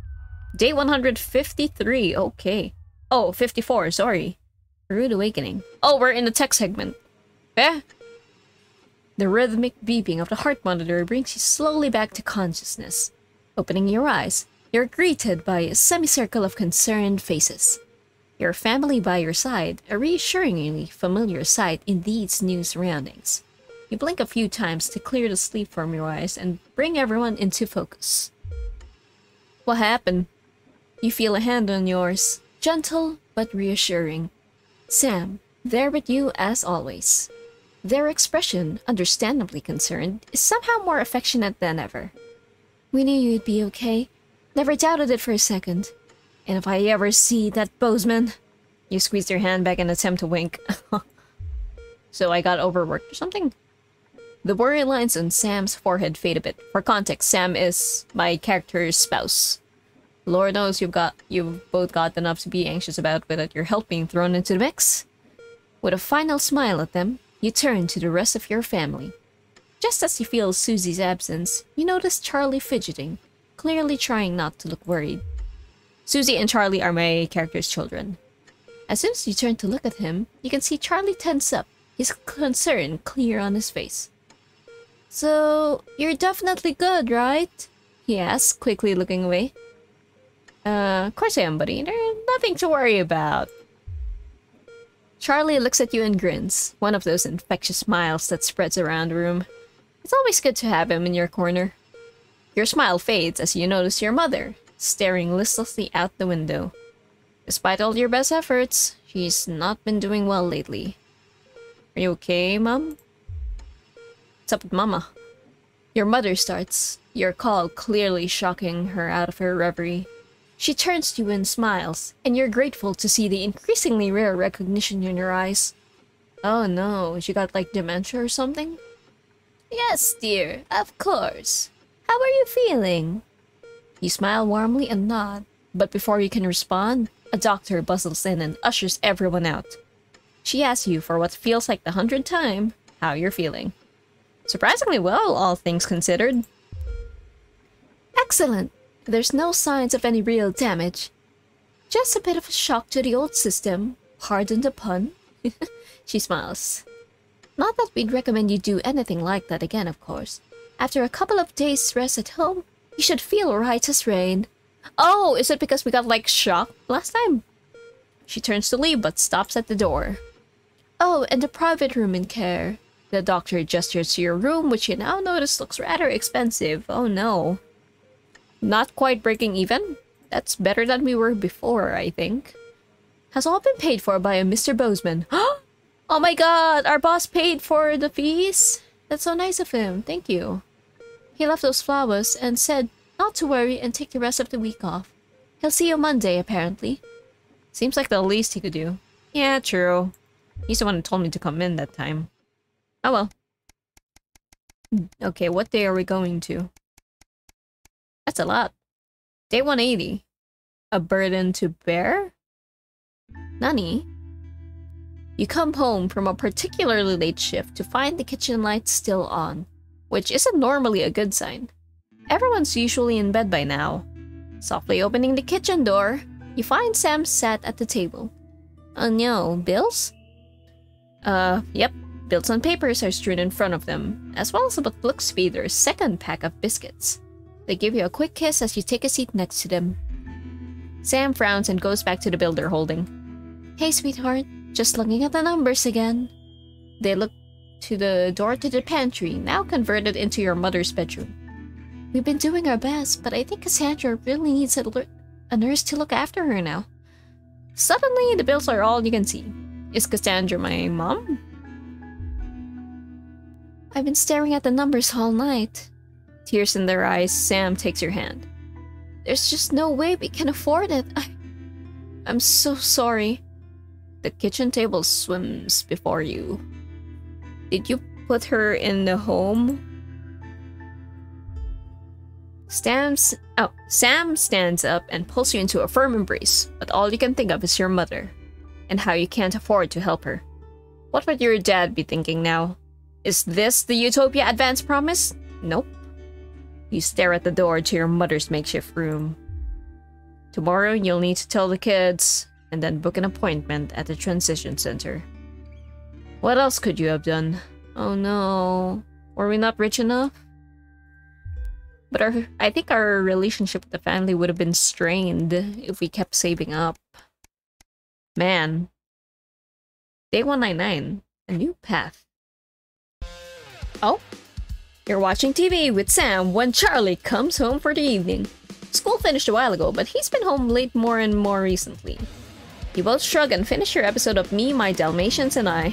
Day 153. Okay. Oh, 54. Sorry. Rude Awakening. Oh, we're in the tech segment. Eh? The rhythmic beeping of the heart monitor brings you slowly back to consciousness. Opening your eyes, you're greeted by a semicircle of concerned faces. Your family by your side, a reassuringly familiar sight in these new surroundings. You blink a few times to clear the sleep from your eyes and bring everyone into focus. What happened? You feel a hand on yours, gentle but reassuring. Sam, there with you as always. Their expression, understandably concerned, is somehow more affectionate than ever. We knew you'd be okay. Never doubted it for a second. And if I ever see that Bozeman... You squeezed your hand back and attempt to wink. So I got overworked or something? The worry lines on Sam's forehead fade a bit. For context, Sam is my character's spouse. Lord knows you've both got enough to be anxious about without your health being thrown into the mix. With a final smile at them, you turn to the rest of your family. Just as you feel Susie's absence, you notice Charlie fidgeting, clearly trying not to look worried. Susie and Charlie are my character's children. As soon as you turn to look at him, you can see Charlie tense up, his concern clear on his face. So, you're definitely good, right? He asks, quickly looking away. Of course I am, buddy. There's nothing to worry about. Charlie looks at you and grins, one of those infectious smiles that spreads around the room. It's always good to have him in your corner. Your smile fades as you notice your mother, staring listlessly out the window. Despite all your best efforts, she's not been doing well lately. Are you okay, Mom? What's up with Mama? Your mother starts, your call clearly shocking her out of her reverie. She turns to you and smiles, and you're grateful to see the increasingly rare recognition in your eyes. Oh no, she got like dementia or something? Yes, dear, of course. How are you feeling? You smile warmly and nod, but before you can respond, a doctor bustles in and ushers everyone out. She asks you for what feels like the 100th time how you're feeling. Surprisingly well, all things considered. Excellent. There's no signs of any real damage. Just a bit of a shock to the old system. Pardon the pun. She smiles. Not that we'd recommend you do anything like that again, of course. After a couple of days' rest at home, you should feel right as rain. Oh, is it because we got, like, shocked last time? She turns to leave, but stops at the door. Oh, and the private room in care. The doctor gestures to your room, which you now notice looks rather expensive. Oh no. Not quite breaking even? That's better than we were before, I think. Has all been paid for by a Mr. Bozeman. Oh my god, our boss paid for the fees? That's so nice of him, thank you. He left those flowers and said not to worry and take the rest of the week off. He'll see you Monday, apparently. Seems like the least he could do. Yeah, true. He's the one who told me to come in that time. Oh well. Okay, what day are we going to? That's a lot. Day 180. A burden to bear? Nani? You come home from a particularly late shift to find the kitchen lights still on, which isn't normally a good sign. Everyone's usually in bed by now. Softly opening the kitchen door, you find Sam sat at the table. Oh no, bills? Yep. Bills and papers are strewn in front of them, as well as what looks to be their second pack of biscuits. They give you a quick kiss as you take a seat next to them. Sam frowns and goes back to the bill they're holding. Hey, sweetheart. Just looking at the numbers again. They look to the door to the pantry, now converted into your mother's bedroom. We've been doing our best, but I think Cassandra really needs a nurse to look after her now. Suddenly, the bills are all you can see. Is Cassandra my mom? I've been staring at the numbers all night. Tears in their eyes, Sam takes your hand. There's just no way we can afford it. I'm so sorry. The kitchen table swims before you. Did you put her in the home? Sam stands up and pulls you into a firm embrace, but all you can think of is your mother, and how you can't afford to help her. What would your dad be thinking now? Is this the Utopia Advance promise? Nope. You stare at the door to your mother's makeshift room. Tomorrow you'll need to tell the kids, and then book an appointment at the transition center. What else could you have done? Oh no. Were we not rich enough? But I think our relationship with the family would have been strained if we kept saving up. Man. Day 199. A new path. Oh? You're watching TV with Sam when Charlie comes home for the evening. School finished a while ago, but he's been home late more and more recently. You both shrug and finish your episode of Me, My Dalmatians, and I.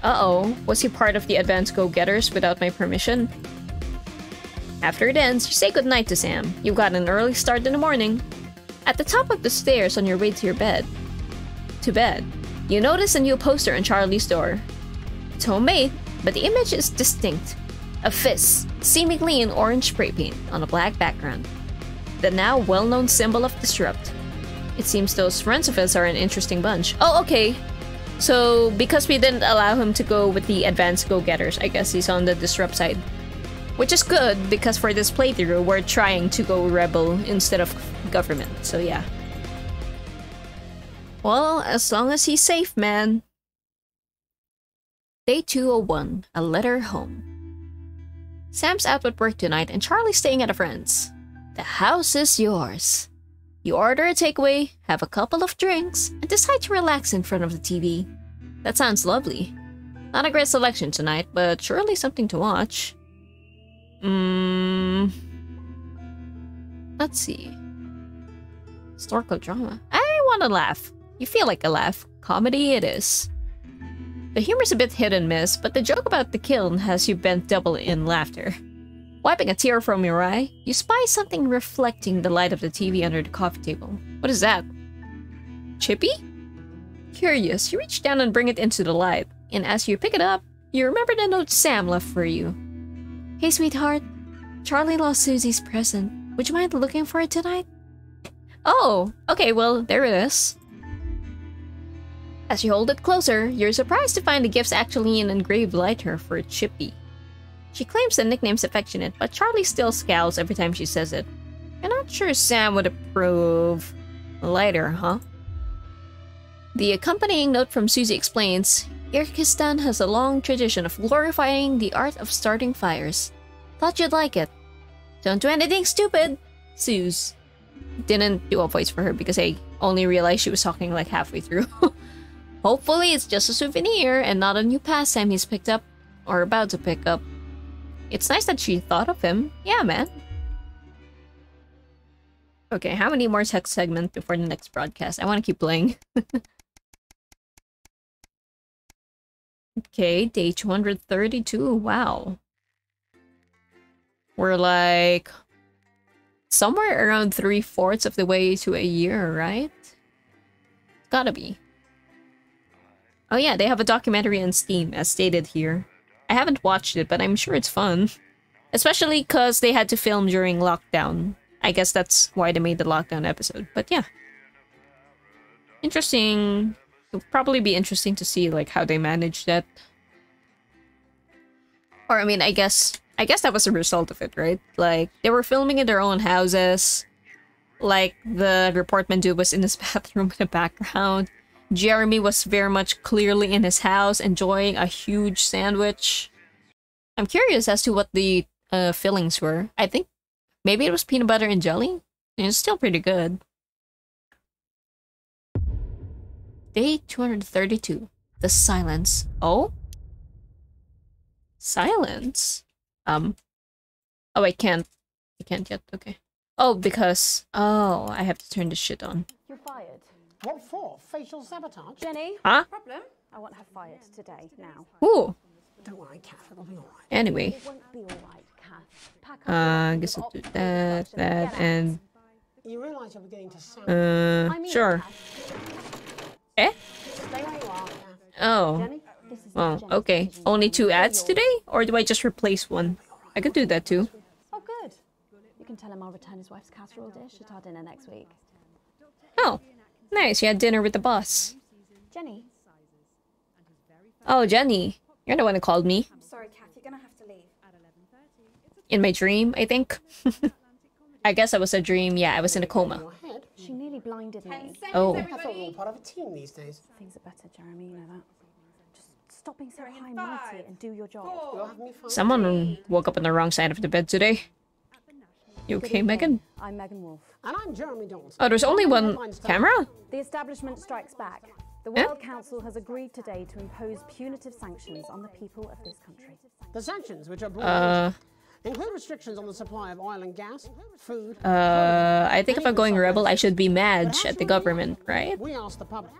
Uh-oh, was he part of the Advanced Go-Getters without my permission? After it ends, you say goodnight to Sam. You've got an early start in the morning. At the top of the stairs on your way to bed, you notice a new poster on Charlie's door. It's homemade, but the image is distinct. A fist, seemingly in orange spray paint, on a black background. The now well-known symbol of Disrupt. It seems those friends of us are an interesting bunch. Oh, okay. So, because we didn't allow him to go with the Advanced Go-Getters, I guess he's on the Disrupt side. Which is good, because for this playthrough, we're trying to go rebel instead of government, so yeah. Well, as long as he's safe, man. Day 201, a letter home. Sam's out at work tonight and Charlie's staying at a friend's. The house is yours. You order a takeaway, have a couple of drinks, and decide to relax in front of the TV. That sounds lovely. Not a great selection tonight, but surely something to watch. Let's see. Historical drama. I want to laugh. You feel like a laugh. Comedy it is. The humor's a bit hit and miss, but the joke about the kiln has you bent double in laughter. Wiping a tear from your eye, you spy something reflecting the light of the TV under the coffee table. What is that? Chippy? Curious, you reach down and bring it into the light, and as you pick it up, you remember the note Sam left for you. Hey sweetheart, Charlie lost Susie's present. Would you mind looking for it tonight? Oh, okay, well, there it is. As you hold it closer, you're surprised to find the gift's actually an engraved lighter for Chippy. She claims the nickname's affectionate, but Charlie still scowls every time she says it. You're not sure Sam would approve. Lighter, huh? The accompanying note from Susie explains, Kyrgyzstan has a long tradition of glorifying the art of starting fires. Thought you'd like it. Don't do anything stupid, Suze. Didn't do a voice for her because I only realized she was talking like halfway through. Hopefully it's just a souvenir and not a new pastime he's picked up or about to pick up. It's nice that she thought of him. Yeah, man. Okay, how many more text segments before the next broadcast? I want to keep playing. Okay, day 232. Wow. We're like somewhere around 3/4 of the way to a year, right? It's gotta be. Oh yeah, they have a documentary on Steam, as stated here. I haven't watched it, but I'm sure it's fun. Especially because they had to film during lockdown. I guess that's why they made the lockdown episode, but yeah. Interesting. It'll probably be interesting to see like how they managed that. Or I mean, I guess that was a result of it, right? Like they were filming in their own houses. Like the reportman dude was in his bathroom in the background. Jeremy was very much clearly in his house enjoying a huge sandwich. I'm curious as to what the fillings were. I think maybe it was peanut butter and jelly. And it's still pretty good. Day 232. The silence. Oh? Silence? Oh, I can't yet. Okay. Oh, because... Oh, I have to turn this shit on. You're fired. What for? Facial sabotage? Jenny? Huh? Problem? I want her fired today, now. Ooh. Don't worry, Kath. It'll be alright. Anyway. It won't be alright, Kath. Pack up I guess I'll do that, and... You realise you're beginning to sound... Sure. Eh? Stay where you are, Kath. Oh. Jenny, this is Well, Jenny. okay. Only 2 ads today? Or do I just replace one? I could do that too. Oh, good. You can tell him I'll return his wife's casserole dish at our dinner next week. Oh. Nice, you had dinner with the boss. Jenny? Oh, Jenny. You're the one who called me. I'm sorry, Kath. You're gonna have to leave. In my dream, I think. I guess it was a dream. Yeah, I was in a coma. She nearly blinded me. Oh. I thought we were part of a team these days. Things are better, Jeremy. You know that. Just stop being so high and mighty and do your job. Someone woke up on the wrong side of the bed today. You okay, Megan? I'm Megan Wolf. And I'm Jeremy Dawson. Oh, there's only one camera? The establishment strikes back. The Eh? World Council has agreed today to impose punitive sanctions on the people of this country. The sanctions, which are brought include restrictions on the supply of oil and gas, food... I think if I'm going rebel, I should be mad at the government, right? We asked the public.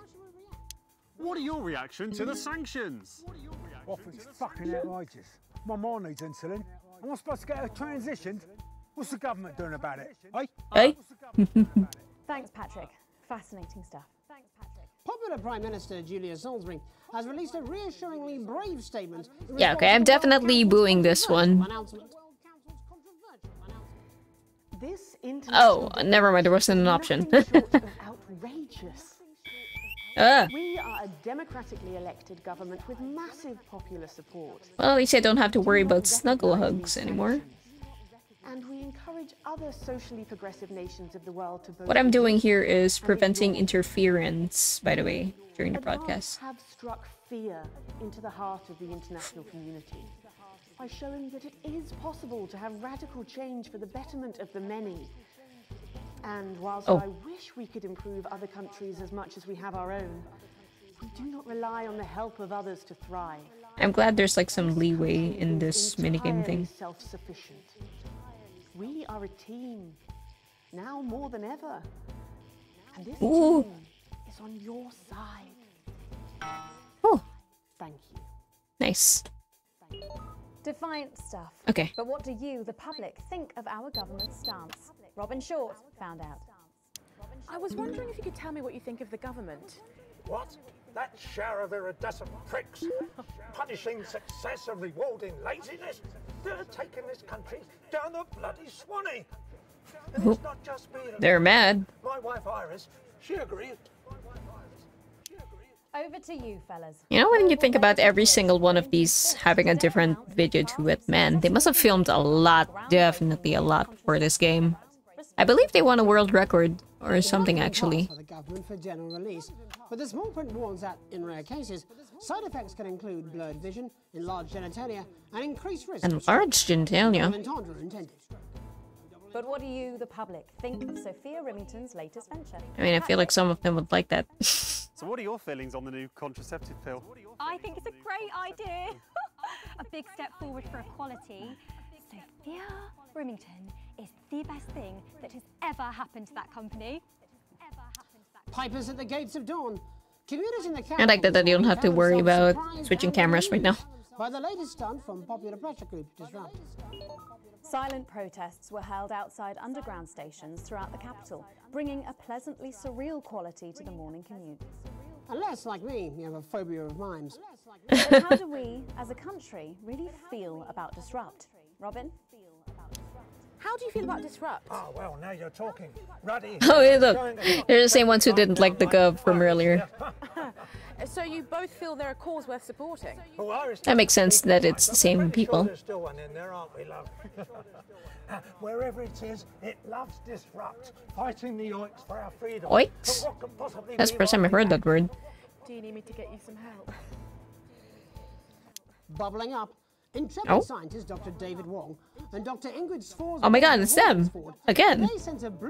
What are your reactions to the sanctions? I think it's fucking outrageous. My mom needs insulin. Am I supposed to get her transitioned? What's the government doing about it? Hey? Thanks, Patrick. Fascinating stuff. Popular Prime Minister Julia Salisbury has released a reassuringly brave statement. Yeah, okay, I'm definitely booing this one. Oh, never mind, there wasn't an option. Outrageous. Ah. We are a democratically elected government with massive popular support. Well, at least I don't have to worry about snuggle hugs anymore. And we encourage other socially progressive nations of the world to vote. What I'm doing here is preventing interference, by the way, during the broadcast. Have struck fear into the heart of the international community by showing that it is possible to have radical change for the betterment of the many. And whilst I wish we could improve other countries as much as we have our own, we do not rely on the help of others to thrive. I'm glad there's like some leeway in this minigame thing. Self-sufficient. We are a team, now more than ever. And this Ooh. team is on your side. Oh. Thank you. Nice. Defiant stuff. Okay. But what do you, the public, think of our government's stance? Robin Short found out. I was wondering if you could tell me what you think of the government. What? That shower of iridescent pricks? Punishing success and rewarding laziness? They're taking this country down the bloody Swanee. And it's not just me. They're mad. My wife Iris, she agreed. Over to you, fellas. You know, when you think about every single one of these having a different video to it, man, they must have filmed a lot, definitely a lot for this game. I believe they won a world record or something, actually. For the government for general release, but the small print warns that, in rare cases, side effects can include blurred vision, enlarged genitalia, and increased risk. Enlarged genitalia. Entendre intended. But what do you, the public, think of Sophia Remington's latest venture? I mean, I feel like some of them would like that. So what are your feelings on the new contraceptive pill? I think it's a great idea. A big step forward for equality. Sophia Remington is the best thing that has ever happened to that company. Pipers at the gates of dawn. Commuters in the I like that you don't have to worry about switching cameras right now. By the latest stunt from popular pressure group Disrupt. Silent protests were held outside underground stations throughout the capital, bringing a pleasantly surreal quality to the morning commute. Unless, like me, you have a phobia of mimes. But how do we, as a country, really feel about Disrupt? Robin? How do you feel about Disrupt? Oh, well, now you're talking. Ruddy. Oh, hey, look. They're the same ones who didn't like the gov from earlier. So you both feel they're a cause worth supporting? That makes sense that it's the same people. There's still one in there, aren't we, love? Wherever it is, it loves Disrupt, fighting the oiks for our freedom. Oiks? That's the first time I heard that word. Do you need me to get you some help? Bubbling up, intrepid scientist Dr. David Wong and Dr. Ingrid Sforza. Oh my god, it's them! Again!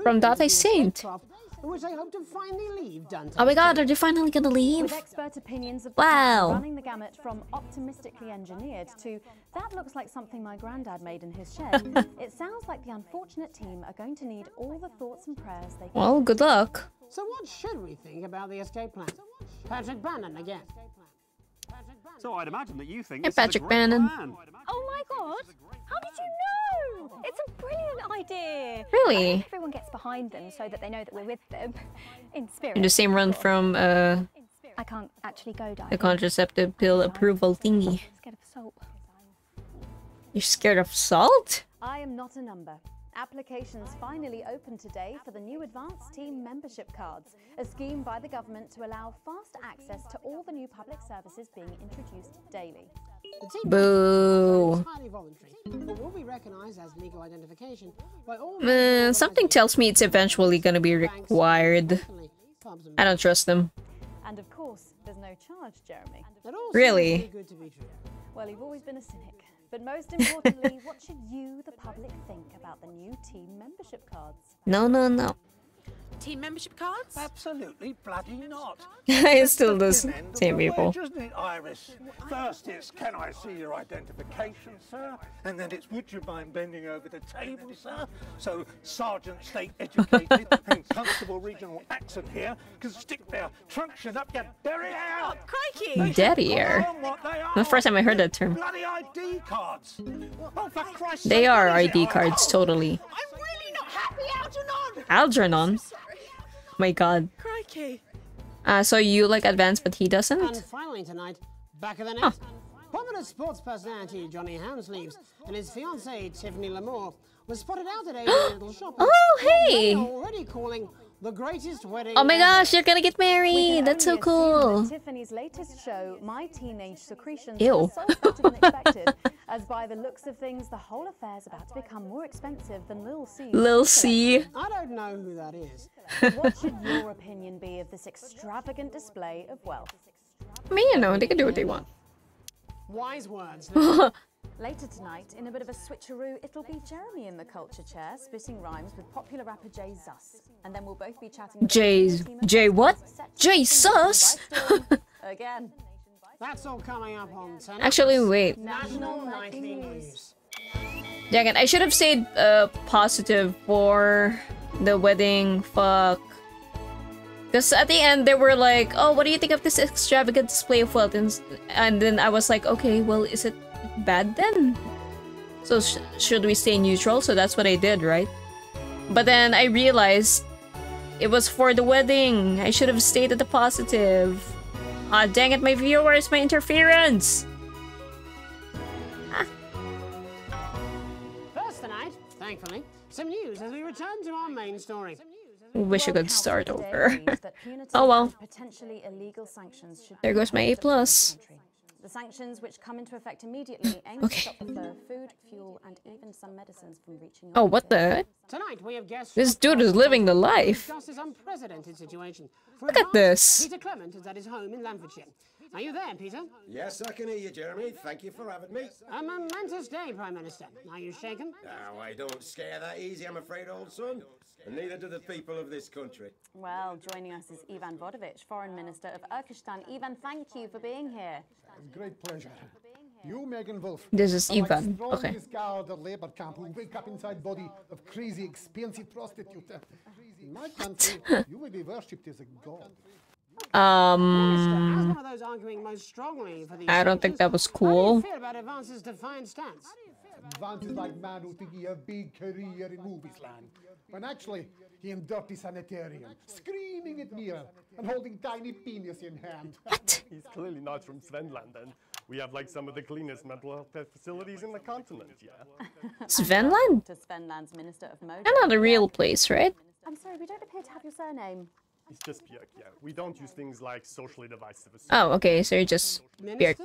From Data Saint! In which they hope to finally leave Dante. Oh my god, are they finally gonna leave? With expert opinions of Wow. running the gamut from optimistically engineered to that looks like something my granddad made in his shed, it sounds like the unfortunate team are going to need all the thoughts and prayers they can. Well, good luck. So what should we think about the escape plan? Patrick Bannon again. So I'd imagine that you think Hey, this is a Patrick great Bannon. plan. Oh my god! How did you know? It's a brilliant idea. Really? I hope everyone gets behind them so that they know that we're with them in spirit. In the same run from I can't actually go diving. the contraceptive pill approval thingy. Scared of salt. You're scared of salt? I am not a number. Applications finally opened today for the new Advanced Team membership cards, a scheme by the government to allow fast access to all the new public services being introduced daily. The team Boo. is highly voluntary, but will be recognized as legal identification by all. Something tells me it's eventually gonna be required. I don't trust them. And of course, there's no charge, Jeremy. Really? Good to be true. Well, you've always been a cynic. But most importantly, what should you, the public, think about the new team membership cards? No, no, no. Team membership cards? Absolutely bloody not. It's still the same people. Isn't it, Iris? First it's, can I see your identification, sir? And then it's, would you mind bending over the table, sir? So Sergeant State Educated and Constable Regional Accent here can stick their truncheon up your derriere. Oh, crikey! Derriere? The first time I heard that term. Bloody ID cards. Oh, for Christ's They sake, are what is ID it? cards, totally. I'm really not happy, Algernon. Algernon? My god. Crikey. So you like advanced, but he And doesn't? finally tonight, back of the net, popular sports personality Johnny Hamsleeves and his fiancée Tiffany Lamour was spotted out today in a little shop. Oh, hey! Already calling the greatest wedding. Oh my gosh, they're gonna get We can married! That's so only assume cool! that Tiffany's latest show, My Teenage Secretions, Ew. was sold better than expected, as by the looks of things, the whole affair's about to become more expensive than Lil C's. Lil C. I don't know who that is. What should your opinion be of this extravagant display of wealth? I mean, you know, they can do what they want. Wise words. Later tonight, in a bit of a switcheroo, it'll be Jeremy in the culture chair, spitting rhymes with popular rapper Jay Zus. And then we'll both be chatting... Jay what? Jay Sus? Again. That's all coming up on tonight. Actually, wait. National Nightly News. Dang it, I should have said positive for the wedding. Fuck. Because at the end they were like, "Oh, what do you think of this extravagant display of wealth?" And then I was like, "Okay, well, is it bad then? So should we stay neutral?" So that's what I did, right? But then I realized it was for the wedding. I should have stayed at the positive. Ah, dang it, my viewers, my interference. First tonight, thankfully, some news as we return to our main story. Wish I could start over. Oh well. Potentially illegal sanctions should There goes my A+. The sanctions, which come into effect immediately, aim to stop the flow of food, fuel, and even some medicines from reaching. Oh, what the? Tonight we have guests. This dude is living the life. Discuss this unprecedented situation. For Look at this. Peter Clement is at his home in Lanfordshire. Are you there, Peter? Yes, I can hear you, Jeremy. Thank you for having me. A momentous day, Prime Minister. Are you shaken? Oh, I don't scare that easy, I'm afraid, old son. And neither do the people of this country. Well, joining us is Ivan Vodovich, Foreign Minister of Urkistan. Ivan, thank you for being here. Great pleasure. You, Megan Wolf. This is Ivan. Like Okay. guard of labor camp who wake up inside body of crazy, expensive prostitute. In my country, you will be worshipped as a god. As one of those arguing most strongly for these I don't think that was How do you cool. feel about Advance's defiant stance? Advance is like man who think he have big career in movies land, when actually he in dirty sanitarium, screaming at mirror and holding tiny penis in hand. What? He's clearly not from Svenland, and we have like some of the cleanest mental health facilities in the continent, yeah. Svenland? To Svenland's Minister of Motor. That's not a real place, right? I'm sorry, we don't appear to have your surname. It's just Björk, yeah. We don't use things like socially divisive. Oh, okay, so you're just Björk.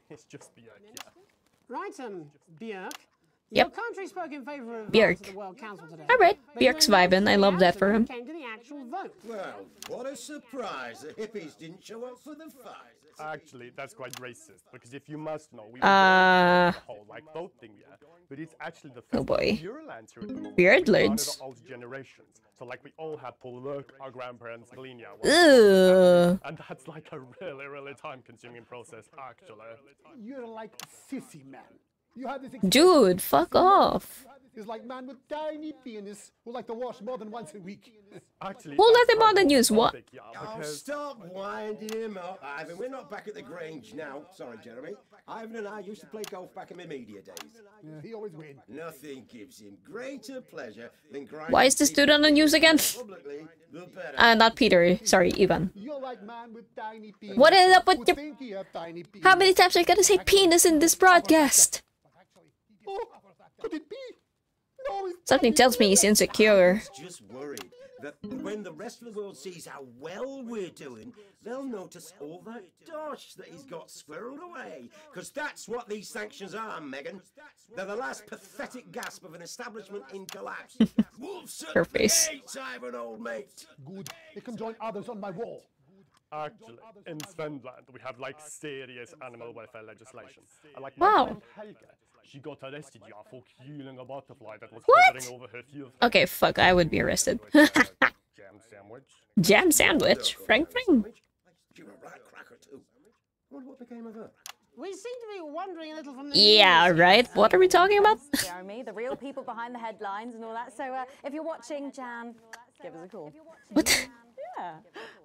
It's just Björk, yeah. Right, Björk. Yep. Your country spoke in favor of Björk. the World Council today. Alright, But Björk's you're not vibing. I love that for him. came to the actual vote. Well, what a surprise. The hippies didn't show up for the fight. Actually, that's quite racist, because if you must know, we Uh, the whole like vote thing, yeah. But it's actually the Oh boy. Euroland here at the moment. Beard We started lords. all generations. So like we all had Paul Lurk, our grandparents, Galinia. Ugh. And that's like a really, really time-consuming process, actually. You're like a sissy man. You have this Dude, fuck off. He's like man with tiny penis who like to wash more than once a week. Actually, Who let him on the news? What? Oh, stop winding him up, Ivan. We're not back at the Grange now. Sorry, Jeremy. Ivan and I used to play golf back in my media days. Yeah, he always wins. Nothing gives him greater pleasure than grinding Why is this dude on the news again? publicly, the better. Not Peter. Sorry, Ivan. You're like man with tiny penis. What is up with who your... think he have tiny penis. How many times are you gonna say penis in this broadcast? Oh, could it be? No, it's Something tells me he's insecure. Just worried that when the rest of the world sees how well we're doing, they'll notice all that dosh that he's got squirreled away. Because that's what these sanctions are, Megan. They're the last pathetic gasp of an establishment in collapse. Wolves at Her the face. gates, Ivan, old mate. good. They can join others on my wall. Actually, in Svenland, we have like serious animal welfare legislation. And, like, Wow. my friend Helga, she got arrested, yeah, for killing a butterfly that was What? hovering over her field. Okay, fuck, I would be arrested. Jam sandwich. Jam sandwich? Frank Fring? You're a right cracker, too. I wonder what became of her. We seem to be wandering a little from the Yeah, news. right? What are we talking about? Jeremy, the real people behind the headlines and all that. So if you're watching, Jan, give us a call. What? Yeah.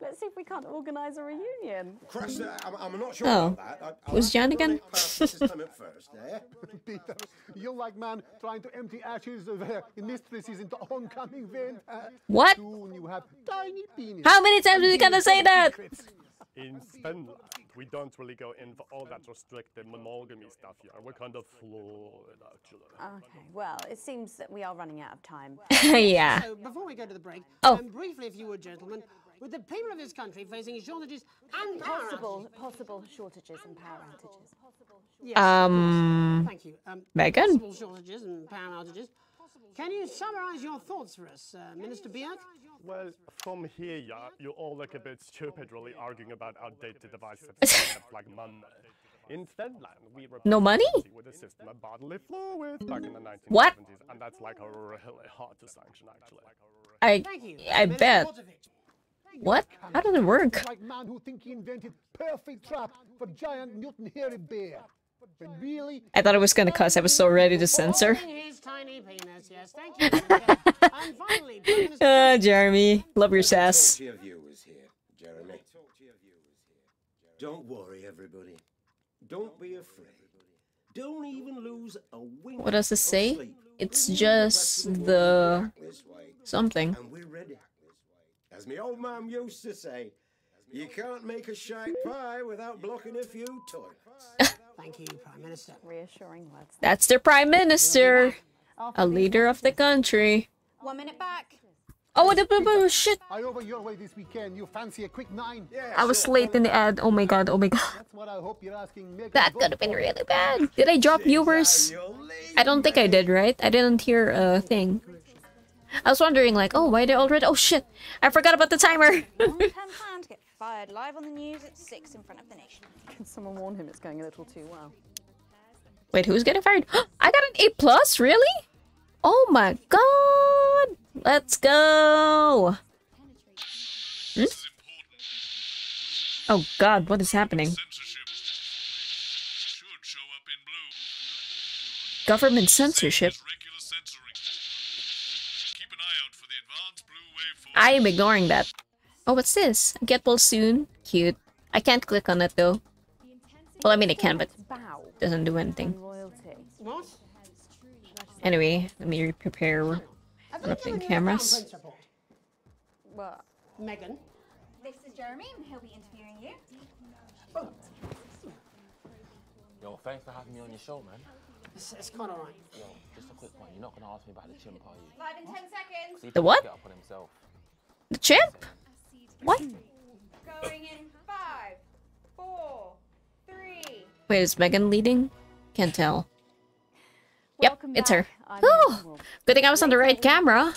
Let's see if we can't organise a reunion. Christ, I'm not sure Oh. about that. Who's Jan again? Mrs. Clement first, eh? Peter, you're like man trying to empty ashes of mistresses into oncoming vent. What? Soon you have tiny penis. How many times are you gonna say that? In Svenland, we don't really go in for all that restricted monogamy stuff here. We're kind of fluid, actually. Okay, well, it seems that we are running out of time. Yeah. So, before we go to the break, Oh. briefly, if you would, gentlemen, with the people of this country facing shortages and power Possible shortages and power outages. Yes, thank you. Megan? Possible shortages and power outages. Can you summarise your thoughts for us, Minister Björk? Well, from here, yeah, you all look a bit stupid really arguing about outdated devices that like money. In Finland, we No money? with a system of bodily fluids back in the 1970s, What? and that's like a really hard to sanction, actually. I bet. What? How does it work? Like man who think he invented perfect trap for giant mutant hairy bear. But really, I thought it was gonna cuss. I was so ready to censor. His tiny penis, yes, thank you. And finally, Prime Minister, Jeremy. Love your sass. Talk to your viewers. Don't worry, everybody. Don't be afraid. Don't even lose a wink. What does it of say? sleep. It's just the something. And we're ready. As my old man used to say, you can't make a shite pie without blocking a few toilets. Thank you, Prime Minister. Reassuring words. That's their Prime Minister. A leader of the country. 1 minute back. Oh, what shit! I over your way this weekend. You fancy a quick 9? Yeah, I was late in the ad. Oh my god, oh my god. That's what I hope you're asking me. That could have been really bad. Did I drop viewers? I don't think I did, right? I didn't hear a thing. I was wondering, like, oh, why they already? Oh shit! I forgot about the timer. Long-term plan to get fired live on the news at 6 in front of the nation. Can someone warn him it's going a little too well? Wait, who's getting fired? I got an A+, really? Oh my god! Let's go! Hmm? Oh god, what is happening? Government censorship? I am ignoring that. Oh, what's this? Get well soon. Cute. I can't click on it though. Well, I mean I can, but it doesn't do anything. What? Anyway, let me prepare flipping cameras. What? Megan? This is Jeremy, and he'll be interviewing you. Oh. Yo, thanks for having me on your show, man. It's quite alright. Yo, just a quick one. You're not gonna ask me about the chimp, are you? Live in 10 seconds. See if The he can what? Get up on himself. The chimp? What? Going in 5, 4, 3. Wait, is Megan leading? Can't tell. Yep, it's her. Oh, good thing I was on the right camera.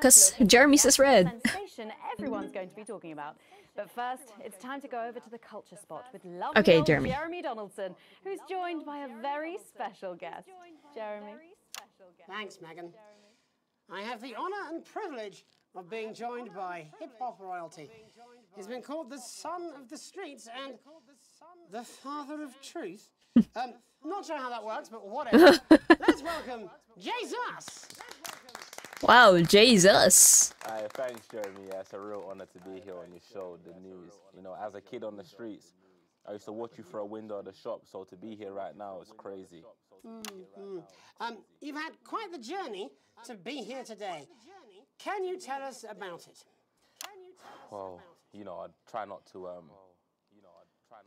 Because Jeremy's is red. Sensation everyone's going to be talking about. But first, it's time to go over to the culture spot with lovely Okay, old Jeremy. Jeremy Donaldson, who's joined by a very special guest. Jeremy. Thanks, Megan. I have the honour and privilege of being joined by hip-hop royalty. He's been called the son of the streets and the father of truth. Not sure how that works, but whatever. Let's welcome Jesus! Wow, Jesus. Thanks, Jeremy. Yeah, it's a real honor to be here on your show, The News. You know, as a kid on the streets, I used to watch you through a window of the shop, so to be here right now is crazy. You've had quite the journey to be here today. Can you tell us about it? Well, you know, I try not to,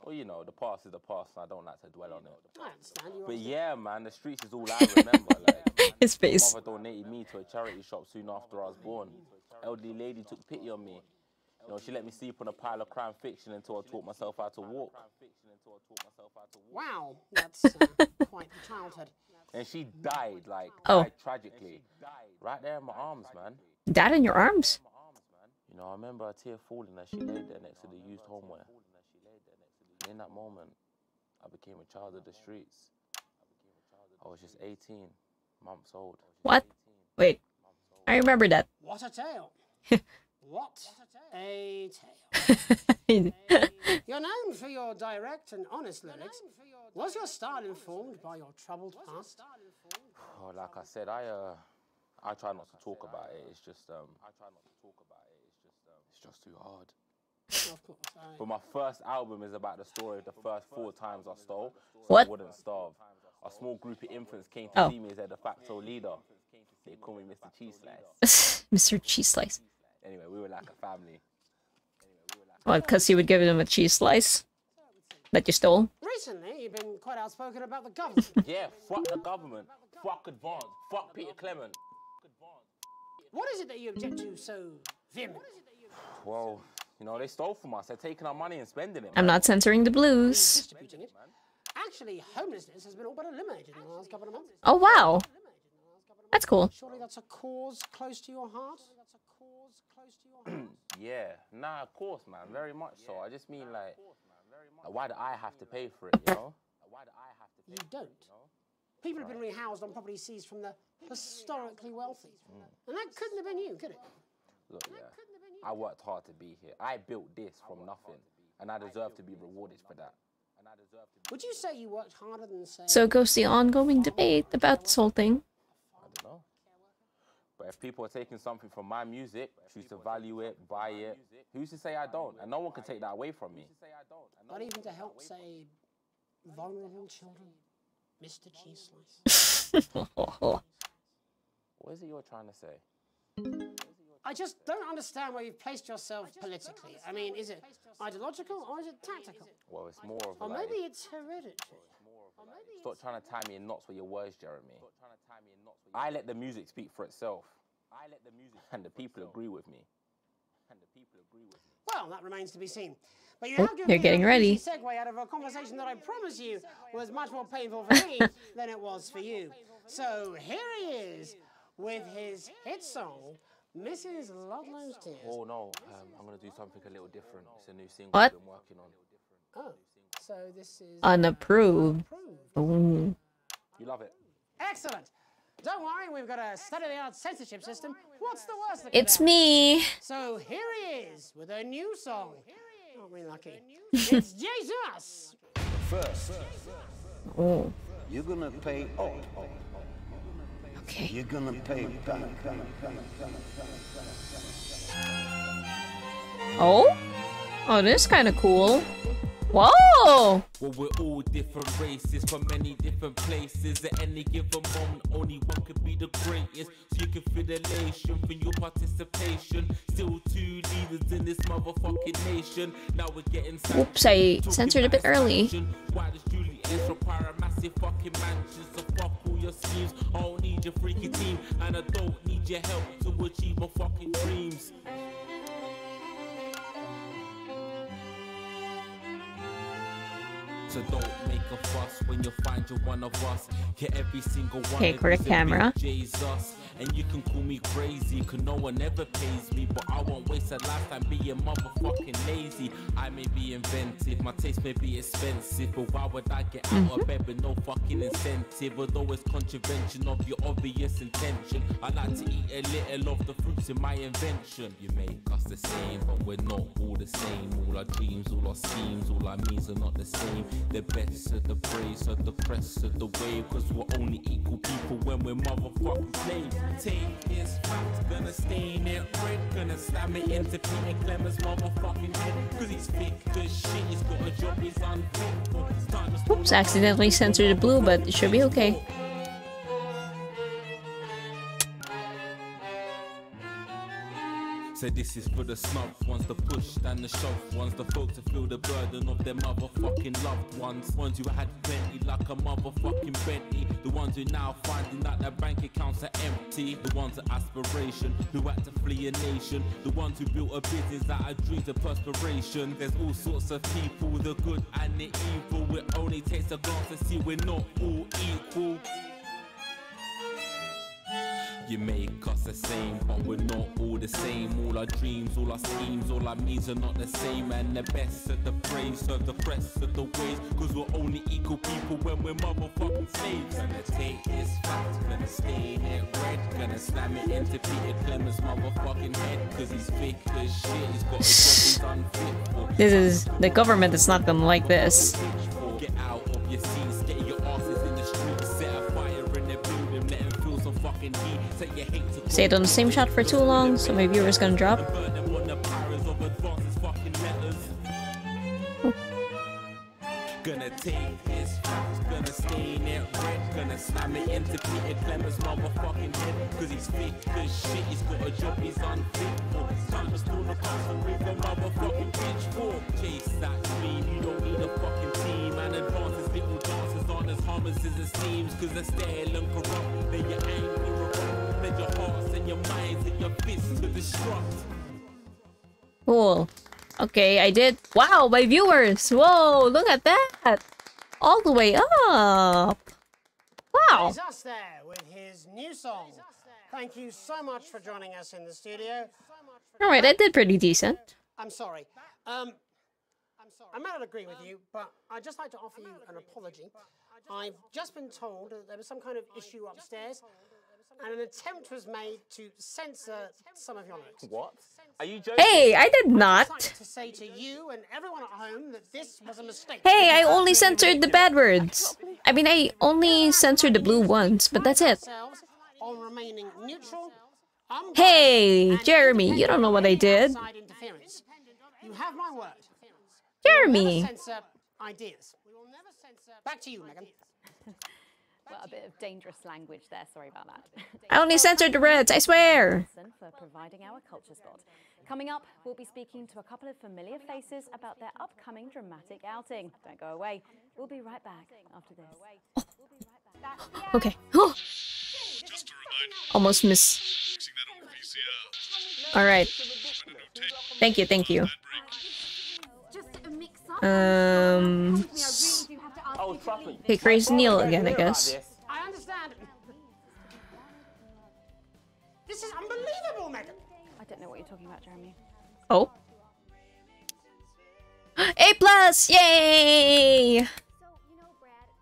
well, you know, the past is the past, and I don't like to dwell on it. I understand. But yeah, man, the streets is all I remember. Like, his face. My mother donated me to a charity shop soon after I was born. Elderly lady took pity on me. You know, she let me sleep on a pile of crime fiction until I taught myself how to walk. Wow, that's quite the childhood. And she died, like, Oh. died tragically. Right there in my arms, man. Dad in your arms? You know, I remember a tear falling as she laid there next to the used homeware. In that moment, I became a child of the streets. I was just 18 months old. What? Wait, I remember that. What a tale. What a tale. You're known for your direct and honest lyrics. Was your style informed by your troubled past? Oh, like I said, I try not to talk about it. It's just it's just too hard. Of course. But my first album is about the story of the first 4 times I stole, so What? I wouldn't starve. A small group of infants came to see me as their de facto leader. They call me Mr. Cheese Slice. Mr. Cheese Slice. Anyway, we were like a family. What, because you would give them a cheese slice that you stole? Recently, you've been quite outspoken about the government. Yeah, fuck the government. Fuck Advance. Fuck Peter Clement. What is it that you object to so vehemently? Well, you know, they stole from us. They're taking our money and spending it. I'm not censoring the blues. Distributing it. Actually, homelessness has been all but eliminated in the last couple of months. Oh, wow. That's cool. Surely that's a cause close to your heart? Yeah, nah, of course, man. Very much so. I just mean, like, why do I have to pay for it, you know? You don't. People have been rehoused on property seized from the historically wealthy. And that couldn't have been you, could it? Look, yeah, I worked hard to be here. I built this from nothing, and I deserve to be rewarded for that. Would you say you worked harder than, say... So goes the ongoing debate about this whole thing. I don't know. But if people are taking something from my music, choose to value it, buy it, who's to say I don't? And no one can take that away from me. Not even to help, say, vulnerable children. Mr. Cheese Slice. What is it you're trying to say? I just don't understand where you've placed yourself politically. I mean, is it ideological or is it tactical? Well, it's more of Or like... maybe it's hereditary. Stop trying to tie me in knots with your words, Jeremy. I let the music speak for itself. And the people agree with me. Well, that remains to be seen. But you Oh, have given they're me getting a ready. segue out of a conversation that I promise you was much more painful for me than it was for you. So here he is with his hit song, Mrs. Ludlow's Tears. Oh no, I'm gonna do something a little different. It's a new single What? I've been working on. Oh, so this is Unapproved. Ooh. You love it? Excellent. Don't worry, we've got a state-of-the-art censorship system. What's the worst that could It's happen? me. So here he is with a new song. Aren't we lucky? It's Jesus. First, Oh. you're gonna pay up. Okay. You're gonna pay back. Oh? Oh, this is kind of cool. Whoa! Well, we're all different races from many different places. At any given moment, only one could be the greatest. So you can feel the elation from your participation. Still two leaders in this motherfucking nation. Now we're getting... Oops, I censored a bit early. Why does Julius require a massive fucking mansion? So fuck all your schemes. I don't need your freaky team, and I don't need your help to achieve my fucking dreams. So don't make a fuss when you find you're one of us. Get every single one. Okay, correct camera. Jesus. And you can call me crazy, cause no one ever pays me. But I won't waste a lifetime being motherfucking lazy. I may be inventive, my taste may be expensive, but why would I get out of bed with no fucking incentive? Although it's contravention of your obvious intention, I like to eat a little of the fruits in my invention. You make us the same, but we're not all the same. All our dreams, all our schemes, all our means are not the same. The best of the praise of the crest of the wave, cause we're only equal people when we're motherfucking slaves. Take this fact, gonna stain it red, gonna slam it into Peter Clemens' motherfucking head, cause he's thick as shit, he's got a job he's unfit for. Oops, accidentally censored the blue, but it should be okay. So this is for the snubs, ones the push and the shove, ones the folks to feel the burden of their motherfucking loved ones, ones who had plenty like a motherfucking Bentley, the ones who now finding that their bank accounts are empty, the ones of aspiration who had to flee a nation, the ones who built a business out of dreams of perspiration. There's all sorts of people, the good and the evil. It only takes a glance to see we're not all equal. You make us the same, but we're not all the same. All our dreams, all our schemes, all our means are not the same. And the best of the praise serve the rest of the ways, cause we're only equal people when we're motherfucking slaves. Gonna take this fact, gonna stain it red, gonna slam it into Peter Clemens' motherfucking head, cause he's thick as shit, he's got a job he's unfit for. This is... the government is not gonna like this. Get out of your seats, get your asses in the street, set a fire in the building, let them feel some fucking heat. Say you hate to Stayed on the same shot for too long, so my viewer's gonna drop. Gonna take this fact, gonna stain it red, gonna slam it into Peter Clemens' motherfucking head, cause he's thick as shit, he's got a job he's unfit for. Time to steal the castle with a motherfucking pitchfork. Chase that dream, you don't need a fucking team, and advances little dances aren't as harmless as it seems, cause they're stale and corrupt, then you're angry and then your hearts and your minds and your fists to destruct. Cool. Okay, I did. Wow, my viewers! Whoa, look at that! All the way up! Wow! He's us there with his new song. Thank you so much for joining us in the studio. Alright, I did pretty decent. I'm sorry. I may not agree with you, but I'd just like to offer you an apology. I've just been told that there was some kind of issue upstairs, and an attempt was made to censor some of your notes. What? Are you joking? Hey, I did not! I'd like to say to you and everyone at home that this was a mistake. Hey, I only censored the bad words. I mean, I only censored the blue ones, but that's it. On remaining neutral Hey, Jeremy, you don't know what I did. You have my word. Jeremy. Censor ideas. Back to you, Megan. Well, a bit of dangerous language there. Sorry about that. I only censored the Reds, I swear. For providing our culture spot. Coming up, we'll be speaking to a couple of familiar faces about their upcoming dramatic outing. Don't go away. We'll be right back after this. Okay. Almost miss. Alright. Thank you, thank you. Okay, Crazy Neil again, I guess. I understand. This is unbelievable, Megan. I don't know what you're talking about, Jeremy. Oh. A+! Yay!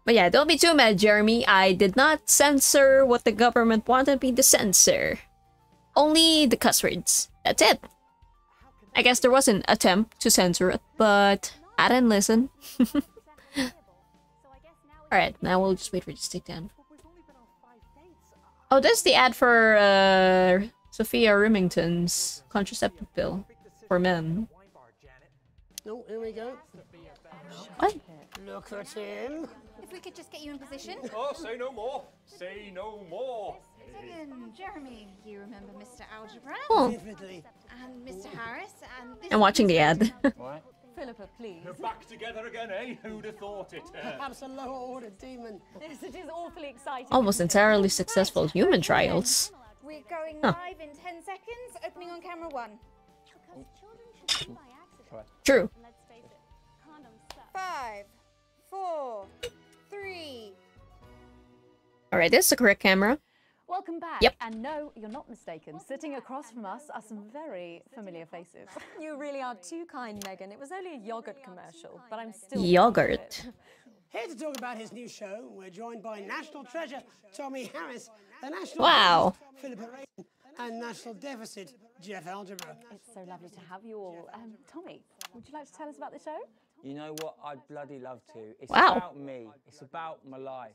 But yeah, don't be too mad, Jeremy. I did not censor what the government wanted me to censor. Only the cuss words. That's it. I guess there was an attempt to censor it, but I didn't listen. Alright, now we'll just wait for it to take down. Oh, this is the ad for Sophia Remington's contraceptive pill for men. Oh, here we go. What? Look at him. If we could just get you in position. Oh, say no more. Say no more. Jeremy, you remember Mr. Algebra? Oh. And Mr. Harris, and this I'm watching the ad. What? Philippa, please. You're back together again, eh? Who'd have thought it? Perhaps a lower order demon. Yes, it is awfully exciting. Almost entirely successful human trials. We're going Huh. live in 10 seconds, opening on camera 1. True. 5, 4, 3. Alright, this is the correct camera. Welcome back. Yep. And no, you're not mistaken. Sitting across from us are some very familiar faces. You really are too kind, Megan. It was only a yogurt commercial, but I'm still... Yogurt. Here to talk about his new show, we're joined by National Treasure Tommy Harris, the National Wow. Deficit, Philippa Rayton, and National Deficit Jeff Algebra. It's so lovely to have you all. Tommy, would you like to tell us about the show? You know what? I'd bloody love to. It's Wow. about me. It's about my life.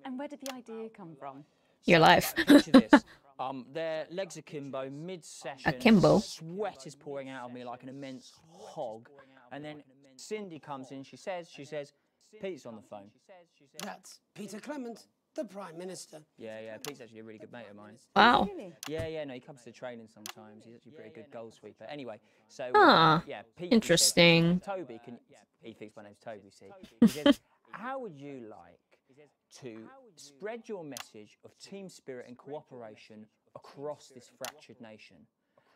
And where did the idea come from? Your life. Picture this. Their legs akimbo, mid-session. Akimbo. Sweat is pouring out of me like an immense hog. And then Cindy comes in. She says, Pete's on the phone. That's Peter Clement, the Prime Minister. Yeah, Pete's actually a really good mate of mine. Wow. Yeah, no, he comes to training sometimes. He's actually a pretty good goal sweeper. Anyway, so Ah, yeah, Pete interesting. says, Toby, he thinks my name's Toby, see? He says, how would you like to spread your message of team spirit and cooperation across this fractured nation?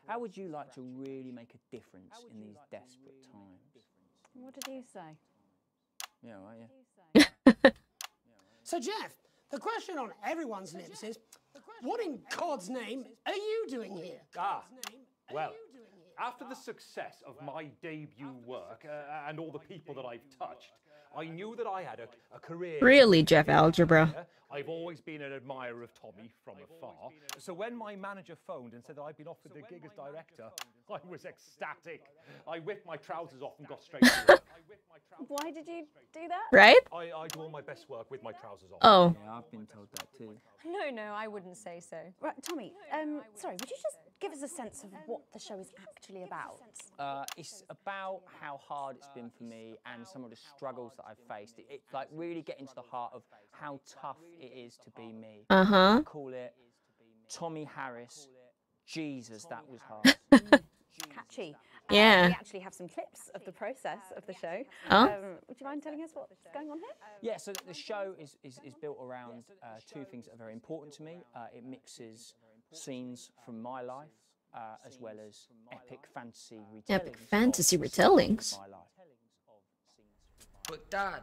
How would you like to really make a difference in these desperate times? What did you say? Yeah, right, yeah. So, Jeff, the question on everyone's lips is, what in God's name are you doing here? Well, after the success of my debut work and all the people that I've touched, I knew that I had a career. Really, Jeff Algebra. I've always been an admirer of Tommy from afar. So when my manager phoned and said that I'd been offered the gig as director, I was ecstatic. I whipped my trousers off and got straight to work. Why did you do that? Right? I do all my best work with my trousers off. Oh. Yeah, I've been told that too. No, I wouldn't say so. Right, Tommy, sorry, would you just give us a sense of what the show is actually about? It's about how hard it's been for me and some of the struggles that I've faced. It's like really getting to the heart of how tough it is to be me. Uh-huh. I call it Tommy Harris. Jesus, that was hard. Catchy. Yeah. We actually have some clips of the process of the show. Oh. Would you mind telling us what's going on here? Yeah, so the show is built around two things that are very important to me. It mixes scenes from my life as well as epic fantasy retellings. Epic fantasy retellings. But Dad,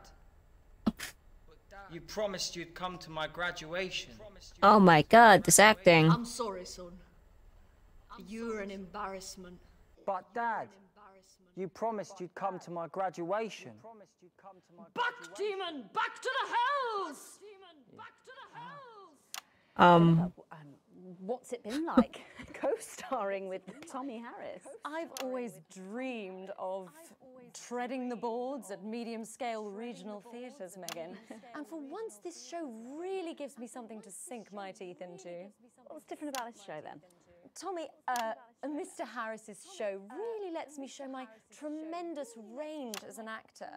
you promised you'd come to my graduation. Oh my god, this acting. I'm sorry, son. You're an embarrassment. But Dad, you promised you'd come to my graduation. Back, demon! Back to the hells! What's it been like co-starring with Tommy Harris? I've always dreamed of treading the boards at medium-scale regional theatres, Megan. And for once, this show really gives me something to sink my teeth into. What's different about this show, then? Tommy, Mr. Harris's show really lets me show my tremendous range as an actor.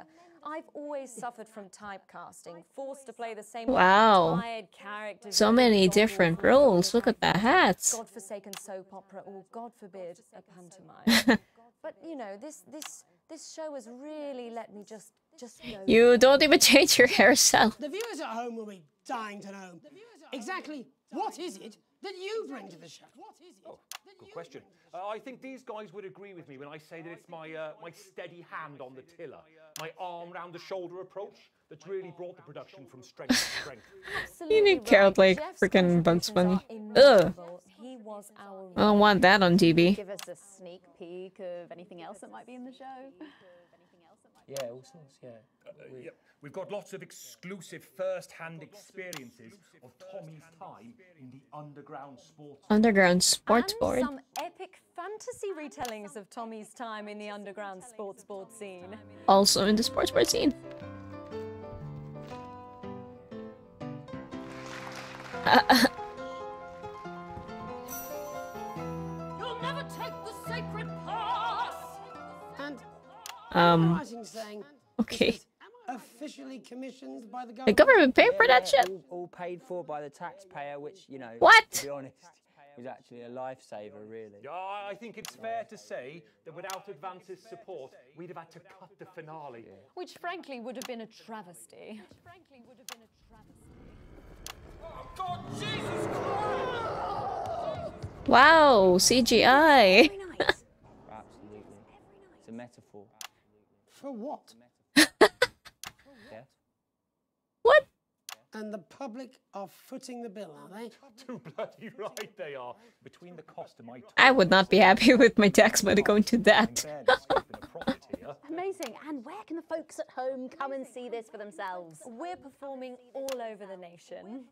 I've always suffered from typecasting, forced to play the same tired characters. So many different roles. Look at the hats. Godforsaken soap opera, or God forbid, a pantomime. But you know, this show has really let me just know. You don't even change your hairstyle. The viewers at home will be dying to know exactly what is it that you bring to the show. Oh, good question. I think these guys would agree with me when I say that it's my steady hand on the tiller, my arm round the shoulder approach that's really brought the production from strength to strength. You need carrot like freaking Bugs Bunny. Ugh. He was our I don't want that on TV. Give us a sneak peek of anything else that might be in the show. Yeah, all sorts, yeah. Yeah. We've got lots of exclusive first-hand experiences of Tommy's time in the underground sports board. Some epic fantasy retellings of Tommy's time in the underground sports board scene. Also in the sports board scene. You'll never take the sacred pass. And okay. officially commissioned by the government. The government paid for that shit? All paid for by the taxpayer, which, you know, What? to be honest, was actually a lifesaver, really. Yeah, I think it's fair to say that without Advance's support, we'd have had to cut the finale. Which frankly would have been a travesty. Oh, God, Jesus Christ! Wow, CGI. Absolutely. It's a metaphor. For what? Yeah. What? And the public are footing the bill, are they? Too bloody right they are. Between the cost of my I would not be happy with my tax money going to that. Amazing. And where can the folks at home come and see this for themselves? We're performing all over the nation.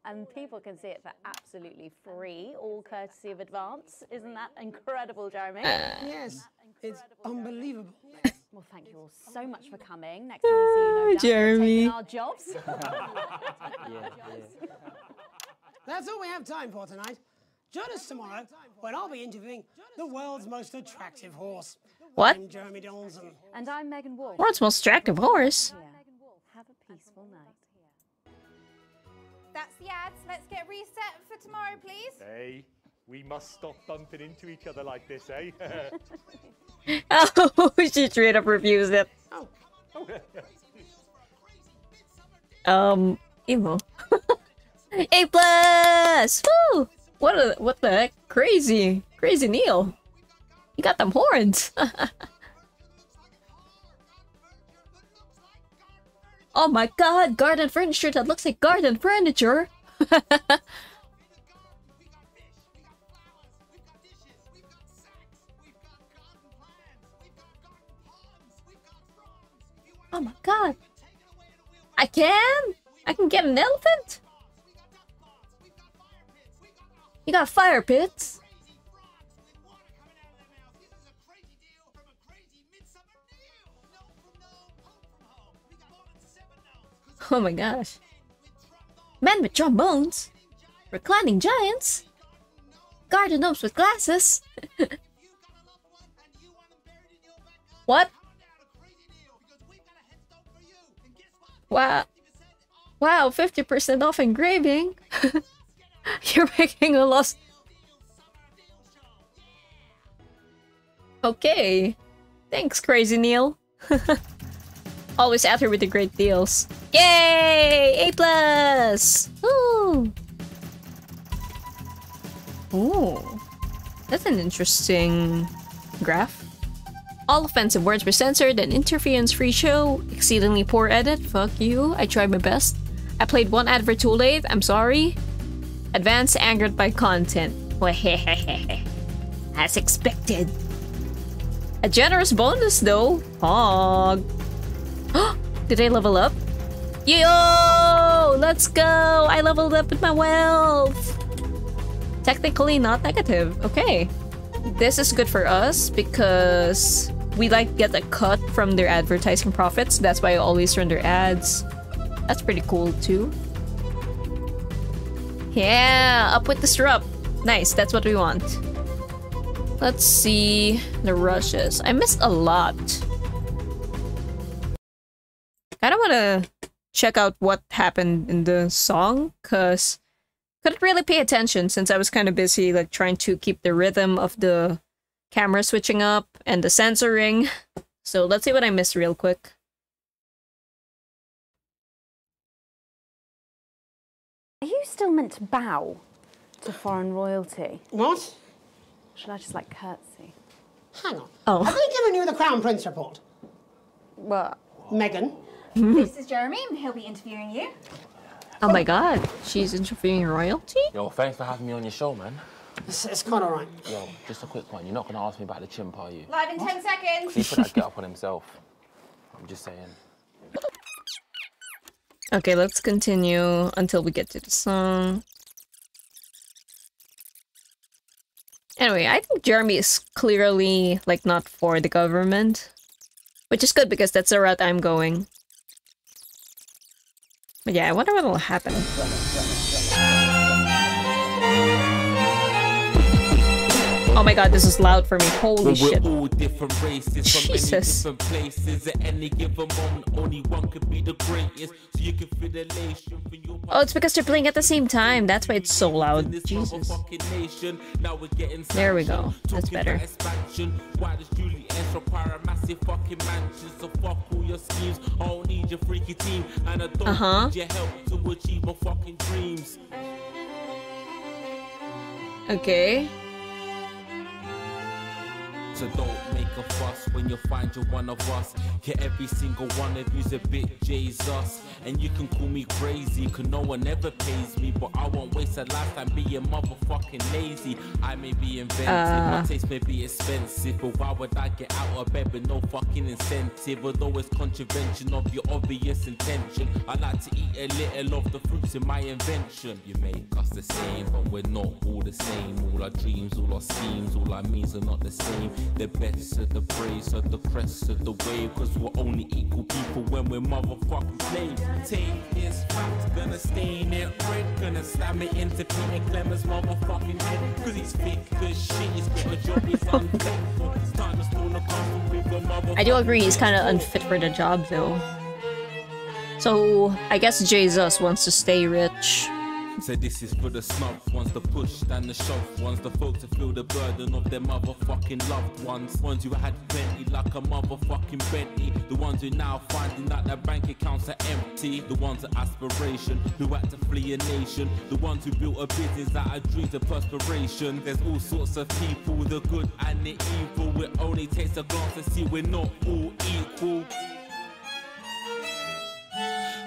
And people can see it for absolutely free, all courtesy of Advance. Isn't that incredible, Jeremy? Yes, it's unbelievable. Well, thank you all so much for coming. Next time we see you, no doubt, Jeremy. we're taking our jobs. That's all we have time for tonight. Join us tomorrow when I'll be interviewing the world's most attractive horse. What? I'm Jeremy Donaldson. And I'm Megan Wolf. World's most attractive horse. Have a peaceful night. That's the ads. Let's get reset for tomorrow, please. Hey, we must stop bumping into each other like this, eh? Oh, she straight up refused it. Emo. A+! Woo! What the heck? Crazy Neil. You got them horns. Oh my god, garden furniture that looks like garden furniture. Oh my god. I can get an elephant? You got fire pits? Oh my gosh. Men with trombones? Reclining giants? Garden gnomes with glasses? What? Wow. Wow, 50% off engraving. You're making a loss. Okay. Thanks, Crazy Neil. Always out here with the great deals. Yay! A+! Ooh! Ooh. That's an interesting graph. All offensive words were censored, an interference-free show, exceedingly poor edit, fuck you, I tried my best. I played one advert too late, I'm sorry. Advance angered by content. As expected. A generous bonus though. Hog. Did I level up? Yo! Let's go! I leveled up with my wealth! Technically not negative. Okay. This is good for us because we like get a cut from their advertising profits. That's why I always run their ads. That's pretty cool too. Yeah, up with the strut. Nice, that's what we want. Let's see the rushes. I missed a lot. I don't want to check out what happened in the song, cause couldn't really pay attention since I was kind of busy like trying to keep the rhythm of the camera switching up and the censoring. So let's see what I missed real quick. Are you still meant to bow to foreign royalty? What? Should I just like curtsy? Hang on. Oh. Have they given you the Crown Prince report? What? Meghan? This is Jeremy, and he'll be interviewing you. Oh my god, she's interviewing royalty? Yo, thanks for having me on your show, man. It's quite alright. Yo, just a quick one. You're not going to ask me about the chimp, are you? Live in 10 seconds. He put that get up on himself. I'm just saying. Okay, let's continue until we get to the song. Anyway, I think Jeremy is clearly, like, not for the government. Which is good, because that's the route I'm going. But yeah, I wonder what will happen. Oh my god, this is loud for me. Holy shit. We're all different races from many Jesus. different places. At any given moment, only one could be the greatest. So you can feel the elation from your Oh, it's because they're playing at the same time. That's why it's so loud. Jesus. nation. Now we're getting There we go. That's better. expansion. Why does Julie S require a massive fucking mansion? So fuck all your schemes. I don't need your freaky team. And I don't need your help to achieve my fucking dreams. Okay. So don't make a fuss when you find you're one of us. Yeah, every single one of you's a bit Jesus. And you can call me crazy, cause no one ever pays me. But I won't waste a lifetime being motherfucking lazy. I may be inventive, my taste may be expensive. But why would I get out of bed with no fucking incentive? Although it's contravention of your obvious intention. I like to eat a little of the fruits in my invention. You make us the same, but we're not all the same. All our dreams, all our schemes, all our means are not the same. The best of the praise of the crest of the wave. Cause we're only equal people when we're motherfucking slaves. Take this fact, gonna stain it red. Gonna slam it into Peter Clemens' motherfucking head. Cause he's thick as shit, he's got a job, he's unthankful. It's time to stone a castle with a motherfucking. I do agree, he's kind of unfit for the job though. So, I guess Jesus wants to stay rich. So this is for the snuff ones, the push and the shove ones, the folks that feel the burden of their motherfucking loved ones who had plenty like a motherfucking Bentley, the ones who now finding that their bank accounts are empty, the ones of aspiration who had to flee a nation, the ones who built a business out of dreams of perspiration. There's all sorts of people, the good and the evil. It only takes a glance to see we're not all equal.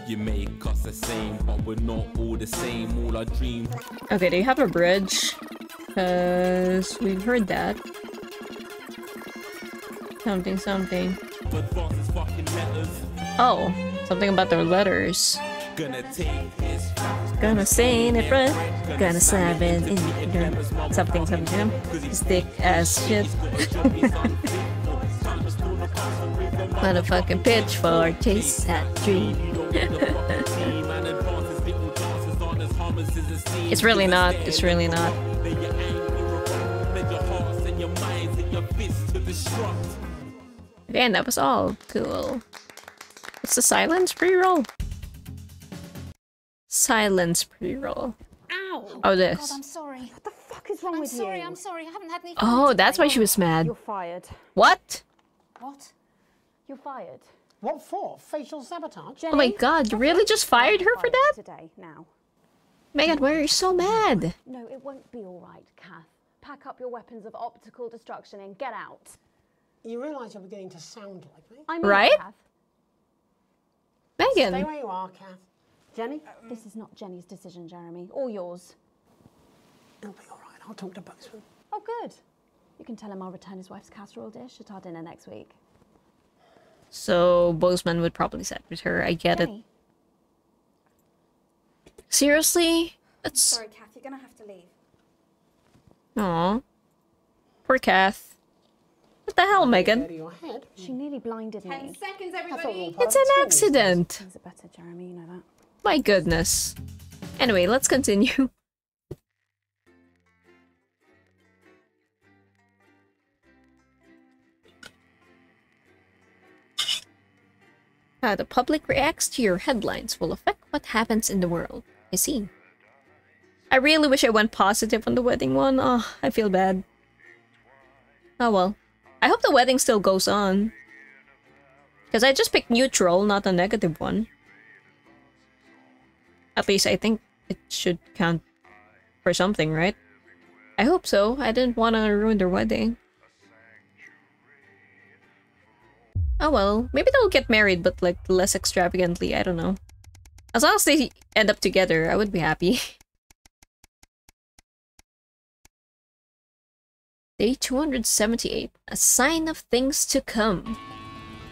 You make us the same, but we're not all the same. All our dreams. Okay, do you have a bridge? Cause we've heard that. Something. Oh, something about their letters. Gonna take this. Gonna stay in the front. Gonna slam it in the something. Stick as shit. Motherfucking pitchfork, chase that dream. It's really not. It's really not. Again, that was all cool. What's the silence pre-roll? Silence pre-roll. Ow! Oh, this. God, I'm sorry. What the fuck is wrong with you? I'm sorry. I haven't had any. Oh, that's why she was mad. You're fired. What? What? You're fired. What for? Facial sabotage? Oh my god, you really just fired her for that? Today, now. Megan, why are you so mad? No, it won't be all right, Kath. Pack up your weapons of optical destruction and get out. You realise you're beginning to sound like me? I'm right? Kath. Megan. Stay where you are, Kath. Jenny? This is not Jenny's decision, Jeremy, or yours. It'll be all right. I'll talk to Bozeman. Oh, good. You can tell him I'll return his wife's casserole dish at our dinner next week. So Bozeman would probably side with her. I get Jenny. it. Seriously? That's... Sorry, Kath. You're gonna have to leave. Aw. Poor Kath. What the hell, Megan? She nearly blinded me. 10 seconds, everybody. It's an accident. Things are better, Jeremy. You know that. My goodness. Anyway, let's continue. How the public reacts to your headlines will affect what happens in the world. I see. I really wish I went positive on the wedding one. Oh, I feel bad. Oh well. I hope the wedding still goes on. Because I just picked neutral, not a negative one. At least I think it should count for something, right? I hope so. I didn't want to ruin their wedding. Oh well, maybe they'll get married, but like less extravagantly, I don't know. As long as they end up together, I would be happy. Day 278. A sign of things to come.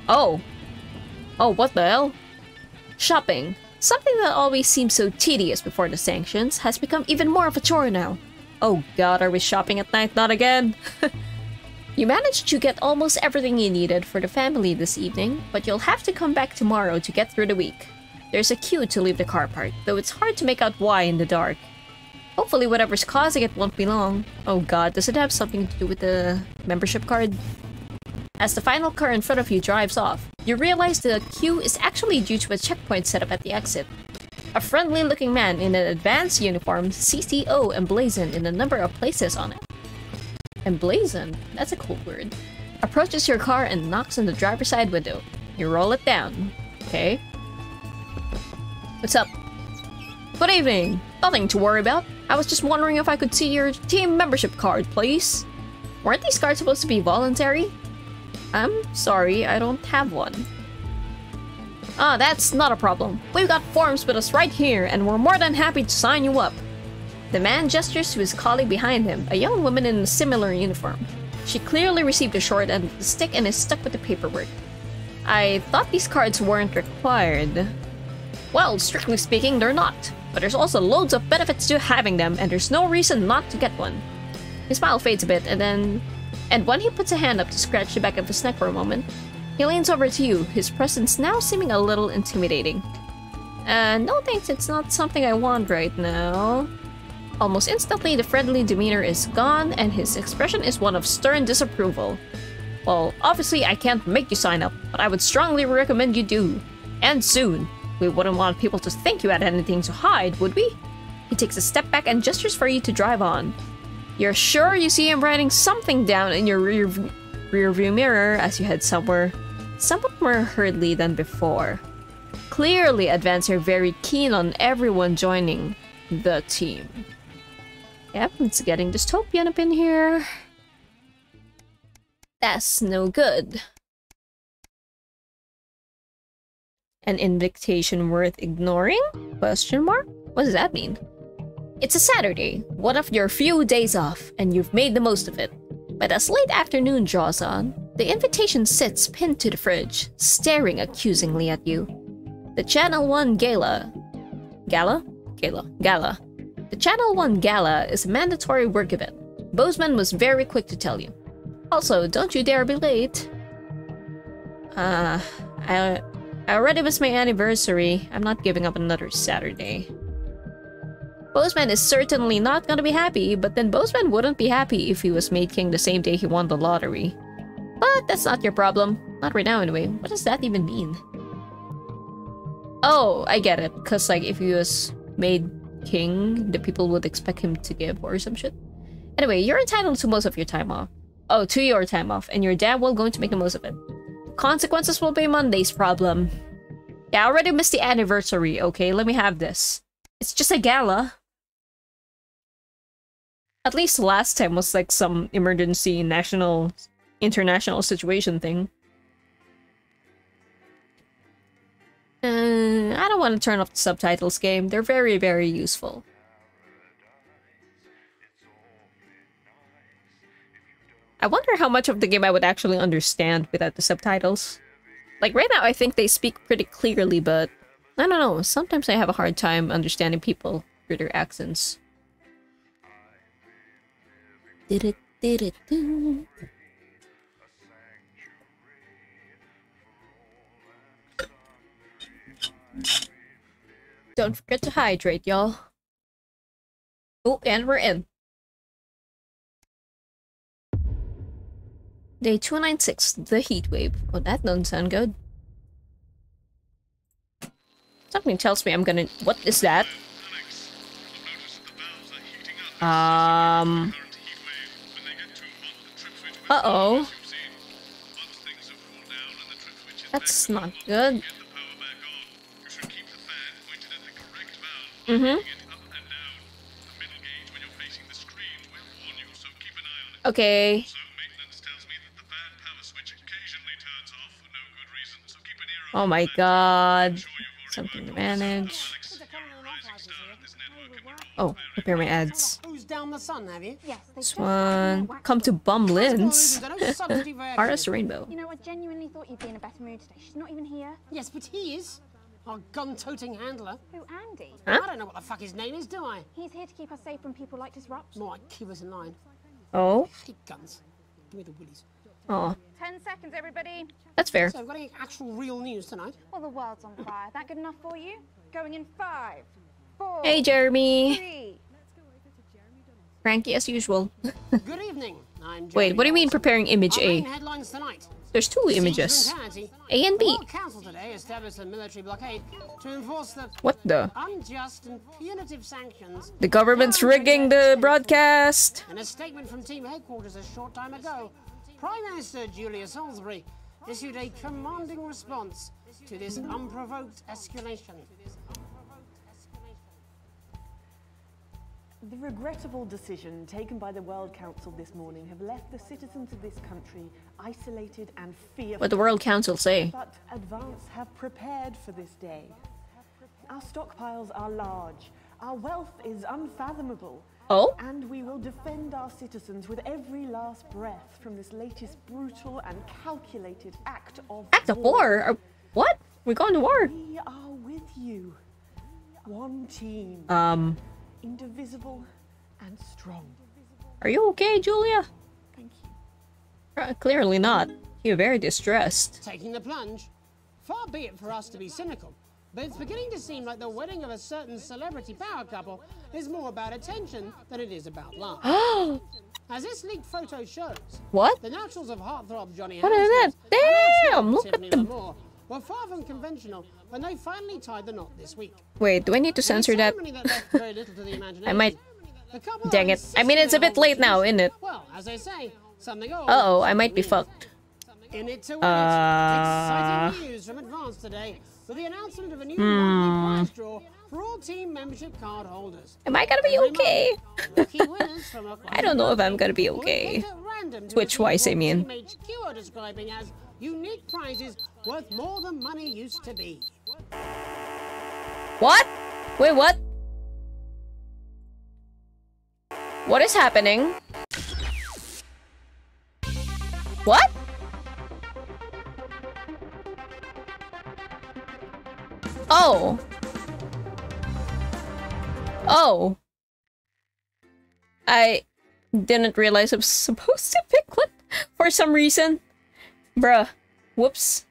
Oh. Oh, what the hell? Shopping. Something that always seemed so tedious before the sanctions has become even more of a chore now. Oh god, are we shopping at night? Not again! You managed to get almost everything you needed for the family this evening, but you'll have to come back tomorrow to get through the week. There's a queue to leave the car park, though it's hard to make out why in the dark. Hopefully whatever's causing it won't be long. Oh god, does it have something to do with the membership card? As the final car in front of you drives off, you realize the queue is actually due to a checkpoint set up at the exit. A friendly-looking man in an advanced uniform, CCO emblazoned in a number of places on it. Emblazoned? That's a cool word. Approaches your car and knocks on the driver's side window. You roll it down. Okay. What's up? Good evening. Nothing to worry about. I was just wondering if I could see your team membership card, please. Weren't these cards supposed to be voluntary? I'm sorry, I don't have one. Ah, that's not a problem. We've got forms with us right here, and we're more than happy to sign you up. The man gestures to his colleague behind him, a young woman in a similar uniform. She clearly received a short end of the stick and is stuck with the paperwork. I thought these cards weren't required. Well, strictly speaking, they're not. But there's also loads of benefits to having them, and there's no reason not to get one. His smile fades a bit, and when he puts a hand up to scratch the back of his neck for a moment, he leans over to you, his presence now seeming a little intimidating. No thanks, it's not something I want right now. Almost instantly, the friendly demeanor is gone, and his expression is one of stern disapproval. Well, obviously I can't make you sign up, but I would strongly recommend you do. And soon. We wouldn't want people to think you had anything to hide, would we? He takes a step back and gestures for you to drive on. You're sure you see him writing something down in your rearview mirror as you head somewhere somewhat more hurriedly than before. Clearly, Advance are very keen on everyone joining the team. Yep, it's getting dystopian up in here. That's no good. An invitation worth ignoring? Question mark? What does that mean? It's a Saturday, one of your few days off, and you've made the most of it. But as late afternoon draws on, the invitation sits pinned to the fridge, staring accusingly at you. The Channel 1 Gala. Gala? Gala. The Channel 1 Gala is a mandatory work event. Bozeman was very quick to tell you. Also, don't you dare be late. I already missed my anniversary. I'm not giving up another Saturday. Bozeman is certainly not gonna be happy, but then Bozeman wouldn't be happy if he was made king the same day he won the lottery. But that's not your problem. Not right now anyway. What does that even mean? Oh, I get it. Cause like if he was made king, the people would expect him to give or some shit. Anyway, you're entitled to most of your time off. Oh, to your time off, and you're damn well going to make the most of it. Consequences will be Monday's problem. Yeah, I already missed the anniversary, okay? Let me have this. It's just a gala. At least last time was like some emergency international situation thing. I don't want to turn off the subtitles game. They're very, very useful. I wonder how much of the game I would actually understand without the subtitles. Like right now I think they speak pretty clearly, but I don't know, sometimes I have a hard time understanding people through their accents. Don't forget to hydrate, y'all. Oh, and we're in. Day 296, the heat wave. Oh, that doesn't sound good. Something tells me I'm gonna... What is that? Uh-oh. That's not good. Mm-hmm. Okay. Oh my god. Something to manage. Oh, prepare my ads. Who's down the sun, have you? Yes, This one. Come to bum Lynn's. RS Rainbow. You know, I genuinely thought you'd be in a better mood today. She's not even here. Yes, but he is. Our gun-toting handler. Who, Andy? Huh? I don't know what the fuck his name is, do I? He's here to keep us safe from people like Disrupt. More like keep us in line. Oh. I hate guns. Give me the willies. Oh. 10 seconds, everybody. That's fair. So we've got any actual real news tonight? Well, the world's on fire. That good enough for you? Going in 5, 4. Hey, Jeremy. 3. Cranky as usual. Good evening. I'm Jeremy. Wait, what do you mean preparing image Our main A? headlines tonight. There's 2 images. A and B. The World Council today established a military blockade to enforce the What the? unjust and punitive sanctions. The government's rigging the broadcast. In a statement from team headquarters a short time ago, Prime Minister Julia Salisbury issued a commanding response to this unprovoked escalation. The regrettable decision taken by the World Council this morning have left the citizens of this country isolated and fearful. What the World Council say? But Advance have prepared for this day. Our stockpiles are large, our wealth is unfathomable. Oh? And we will defend our citizens with every last breath from this latest brutal and calculated act of war? What? We're going to war. We are with you. One team. Indivisible and strong. Are you okay, Julia? Thank you. Clearly not. You're very distressed. Taking the plunge. Far be it for us to be cynical, but it's beginning to seem like the wedding of a certain celebrity power couple is more about attention than it is about love. As this leaked photo shows, what? The naturals of heartthrob Johnny What is that? Damn! Look at them. Were far from conventional when they finally tied the knot this week. Wait, do I need to censor that? I might. Dang it. I mean, it's a bit late now, isn't it? Well, as they say, something Uh-oh, I might be fucked. In it to win it. Exciting news from Advance today with the announcement of a new monthly prize draw for all team membership card holders. Am I gonna be okay? I don't know if I'm gonna be okay. Twitch-wise, I mean. HQ are describing as unique prizes worth more than money used to be. What? Wait, what? What is happening? What? Oh. Oh. I didn't realize I was supposed to pick one for some reason. Bruh. Whoops.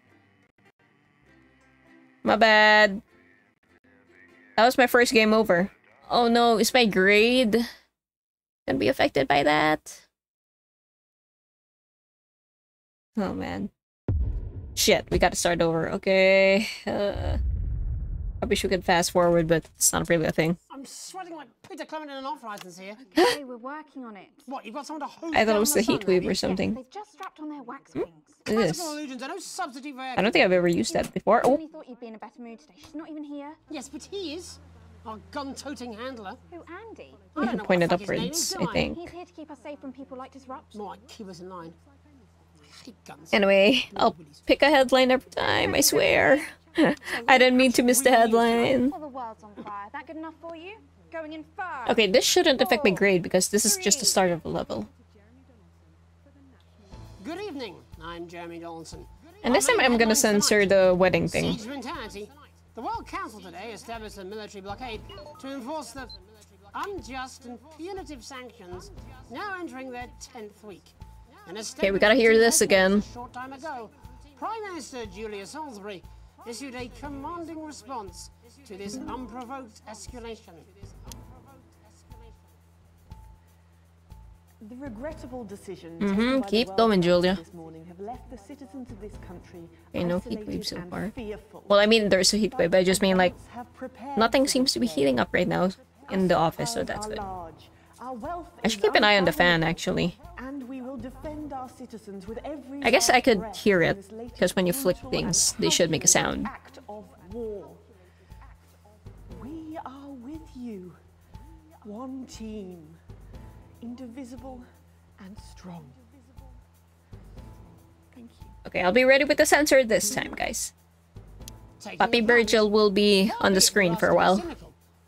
My bad. That was my first game over. Oh no, is my grade gonna be affected by that? Oh man. Shit, we gotta start over. Okay. I wish we could fast forward, but it's not really a thing. I'm sweating like Peter Clement in an off-license here. Okay, we're working on it. What, you've got someone to hose I thought it down was the heat wave or Yes, something. they've just strapped on their wax wings. What is this? Classical illusions are no substitute for air I don't think I've ever used that before. I Oh, really thought you'd be in a better mood today. She's not even here. Yes, but he is. Our gun-toting handler. Who, Andy? you can point it upwards, I think. He's here to keep us safe from people like Disrupt. More like keep us in line. I hate guns. Anyway, I'll pick a headline every time, I swear. I didn't mean to miss the headline. Well, the world's on fire. That good enough for you? Going in 5. Okay, this shouldn't affect my grade because this is just the start of the level. Good evening. I'm Jeremy Donaldson. And this time I'm gonna censor the wedding thing. Siege mentality. The World Council today established a military blockade to enforce the unjust and punitive sanctions now entering their 10th week. Okay, we gotta hear this again. A short time ago, Prime Minister Julia Salisbury issued a commanding response to this unprovoked escalation. The regrettable decision taken by Keep the going, World Julia. Council this morning have left the citizens of this country Okay, no heat isolated wave so and far. fearful. Well, I mean, there's a heat wave. I just mean, like, nothing seems to be heating up right now in the office, so that's good. I should keep an eye on the fan, actually. And we will defend our citizens with every I guess I could breath hear in it, this latest because when you flick brutal things, and they should make a sound. act of war. We are with you. One team. Indivisible and strong. Thank you. Okay, I'll be ready with the sensor this time, guys. Papi Virgil will be on the screen for a while.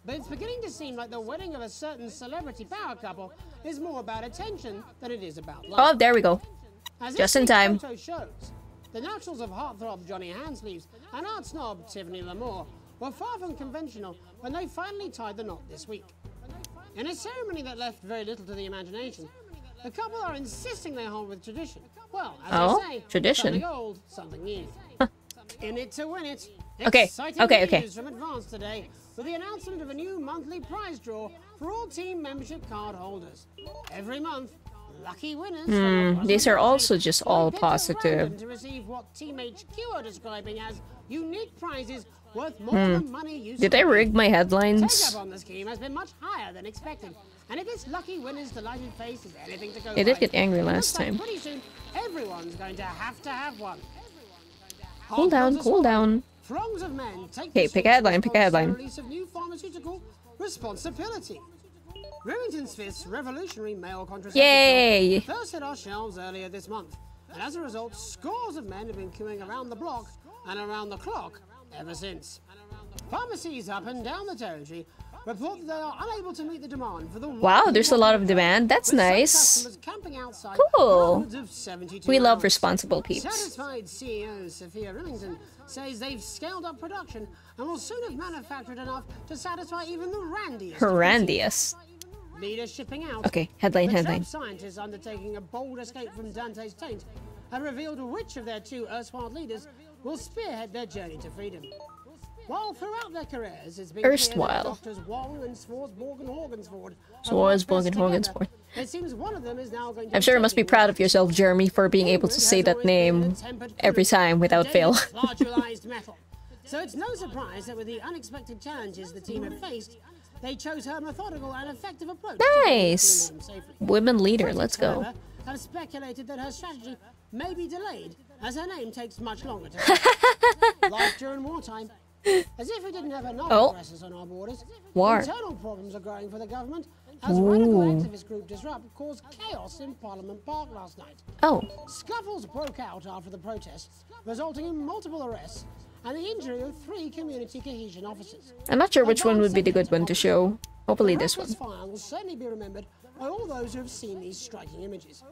But it's beginning to seem like the wedding of a certain celebrity power couple is more about attention than it is about love. Oh, there we go. As Just this in time. photo shows, the naturals of heartthrob Johnny Handsleeves and art snob Tiffany Lamour were far from conventional when they finally tied the knot this week. In a ceremony that left very little to the imagination, the couple are insisting they hold with tradition. Well, as they say, tradition. something old, something new. In it to win it. Okay, Exciting okay. news from Advance today with the announcement of a new monthly prize draw for all team membership card holders. Every month, lucky winners. These are also just all positive. To receive what Team HQ are describing as unique prizes worth more than money you Did I rig my headlines? Take up on the scheme has been much higher than expected, and if this lucky winner's delighted face is anything to go I did by, get angry it looks looks like time. pretty soon everyone's going to have one. Cool down, cool down. Throngs of men take Okay, pick a headline, pick a headline. release of new pharmaceutical responsibility. Remington's Fifth's revolutionary male contraceptive Yay! pill first hit our shelves earlier this month, and as a result, scores of men have been queuing around the block and around the clock ever since. Pharmacies up and down the territory report that they are unable to meet the demand for the Wow, there's a lot of demand. That's nice. Cool. We love responsible peeps. Satisfied CEO Sophia Remington says they've scaled up production and will soon have manufactured enough to satisfy even the randiest. Horrendous. Leaders shipping out. Okay, headline, The headline. Trump scientists undertaking a bold escape from Dante's taint have revealed which of their two erstwhile leaders will spearhead their journey to freedom. While throughout their careers, it's been Erstwhile. clear that Doctors Wong and Swarsborg and Horgensford Swarsborg and Horgensford. It seems one of them is now going to I'm sure you must be proud of yourself, Jeremy, for being able to say that name every time without fail. Largalized metal. So it's no surprise that with the unexpected challenges the team have faced, they chose her methodical and effective approach. Nice. To get the team safely. Women leader, let's go. However, have speculated that her strategy may be delayed as her name takes much longer to life during wartime. As if we didn't have enough aggressors on our borders, War. internal problems are growing for the government as radical activist group Disrupt caused chaos in Parliament Park last night. Oh. Scuffles broke out after the protests, resulting in multiple arrests and the injury of 3 community cohesion officers. I'm not sure which one would be the good one to show. Hopefully this one. This file will certainly be remembered by all those who have seen these striking images.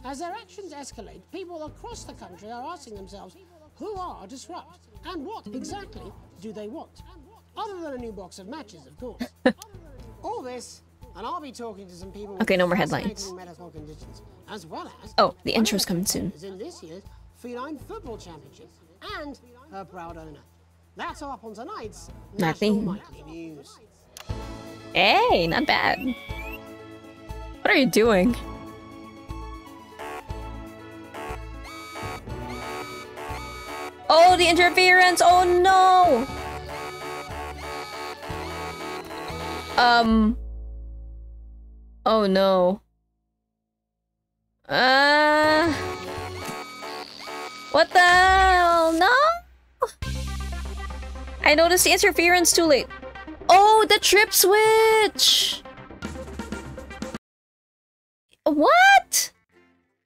As their actions escalate, people across the country are asking themselves, who are Disrupt? And what exactly do they want? Other than a new box of matches, of course. All this, and I'll be talking to some people with Okay, no more fascinating headlines. medical conditions, as well as Oh, the intro's coming soon. in this year's Feline Football Championship, and her proud owner. That's all up on tonight's Nothing. National Nightly News. Hey, not bad. What are you doing? Oh, the interference! Oh no! Oh no. What the hell? No! I noticed the interference too late. Oh, the trip switch! What?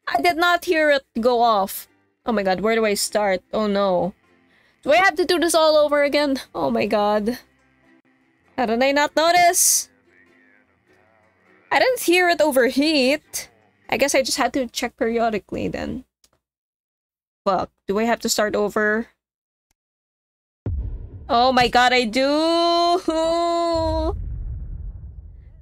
I did not hear it go off. Oh my god, where do I start? Oh no. Do I have to do this all over again? Oh my god. How did I not notice? I didn't hear it overheat. I guess I just had to check periodically then. Fuck. Do I have to start over? Oh my god, I do!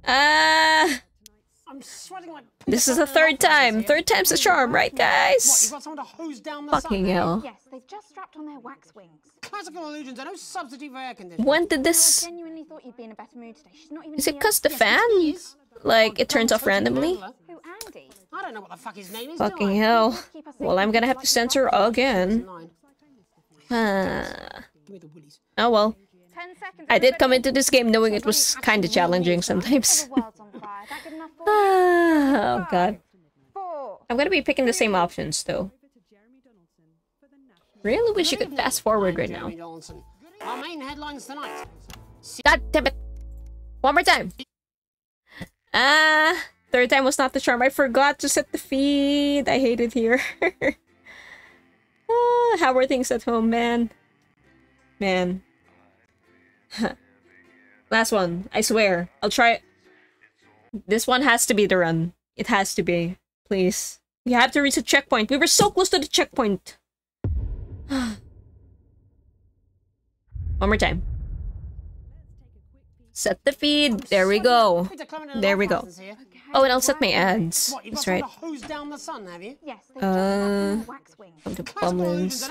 I'm sweating like This is the third time. Third time's the charm, right, guys? What, you got someone to hose down the Fucking sun? hell. Yes, they've just strapped on their wax wings. Classical illusions are no substitute for air conditioning. When did this... I genuinely thought you'd be in a better mood today. She's not even Is it here. cause the fan? Like, it turns off randomly? Who, Andy? I don't know what the fuck his name is. Fucking hell. Well, I'm gonna have to censor again. Oh well. 10 seconds. I did come into this game knowing it was kinda challenging sometimes. Oh god. I'm gonna be picking the same options though. Really wish you could fast forward right now. Our main headlines tonight. God damn it. One more time. Third time was not the charm. I forgot to set the feed. I hate it here. How are things at home, man? Man. Last one. I swear. I'll try it. This one has to be the run. It has to be. Please. We have to reach a checkpoint. We were so close to the checkpoint. One more time. Set the feed. There we go. There we go. Oh, and I'll set my ads. That's right. Hose down the sun, have you? Yes. Come to Bumlins.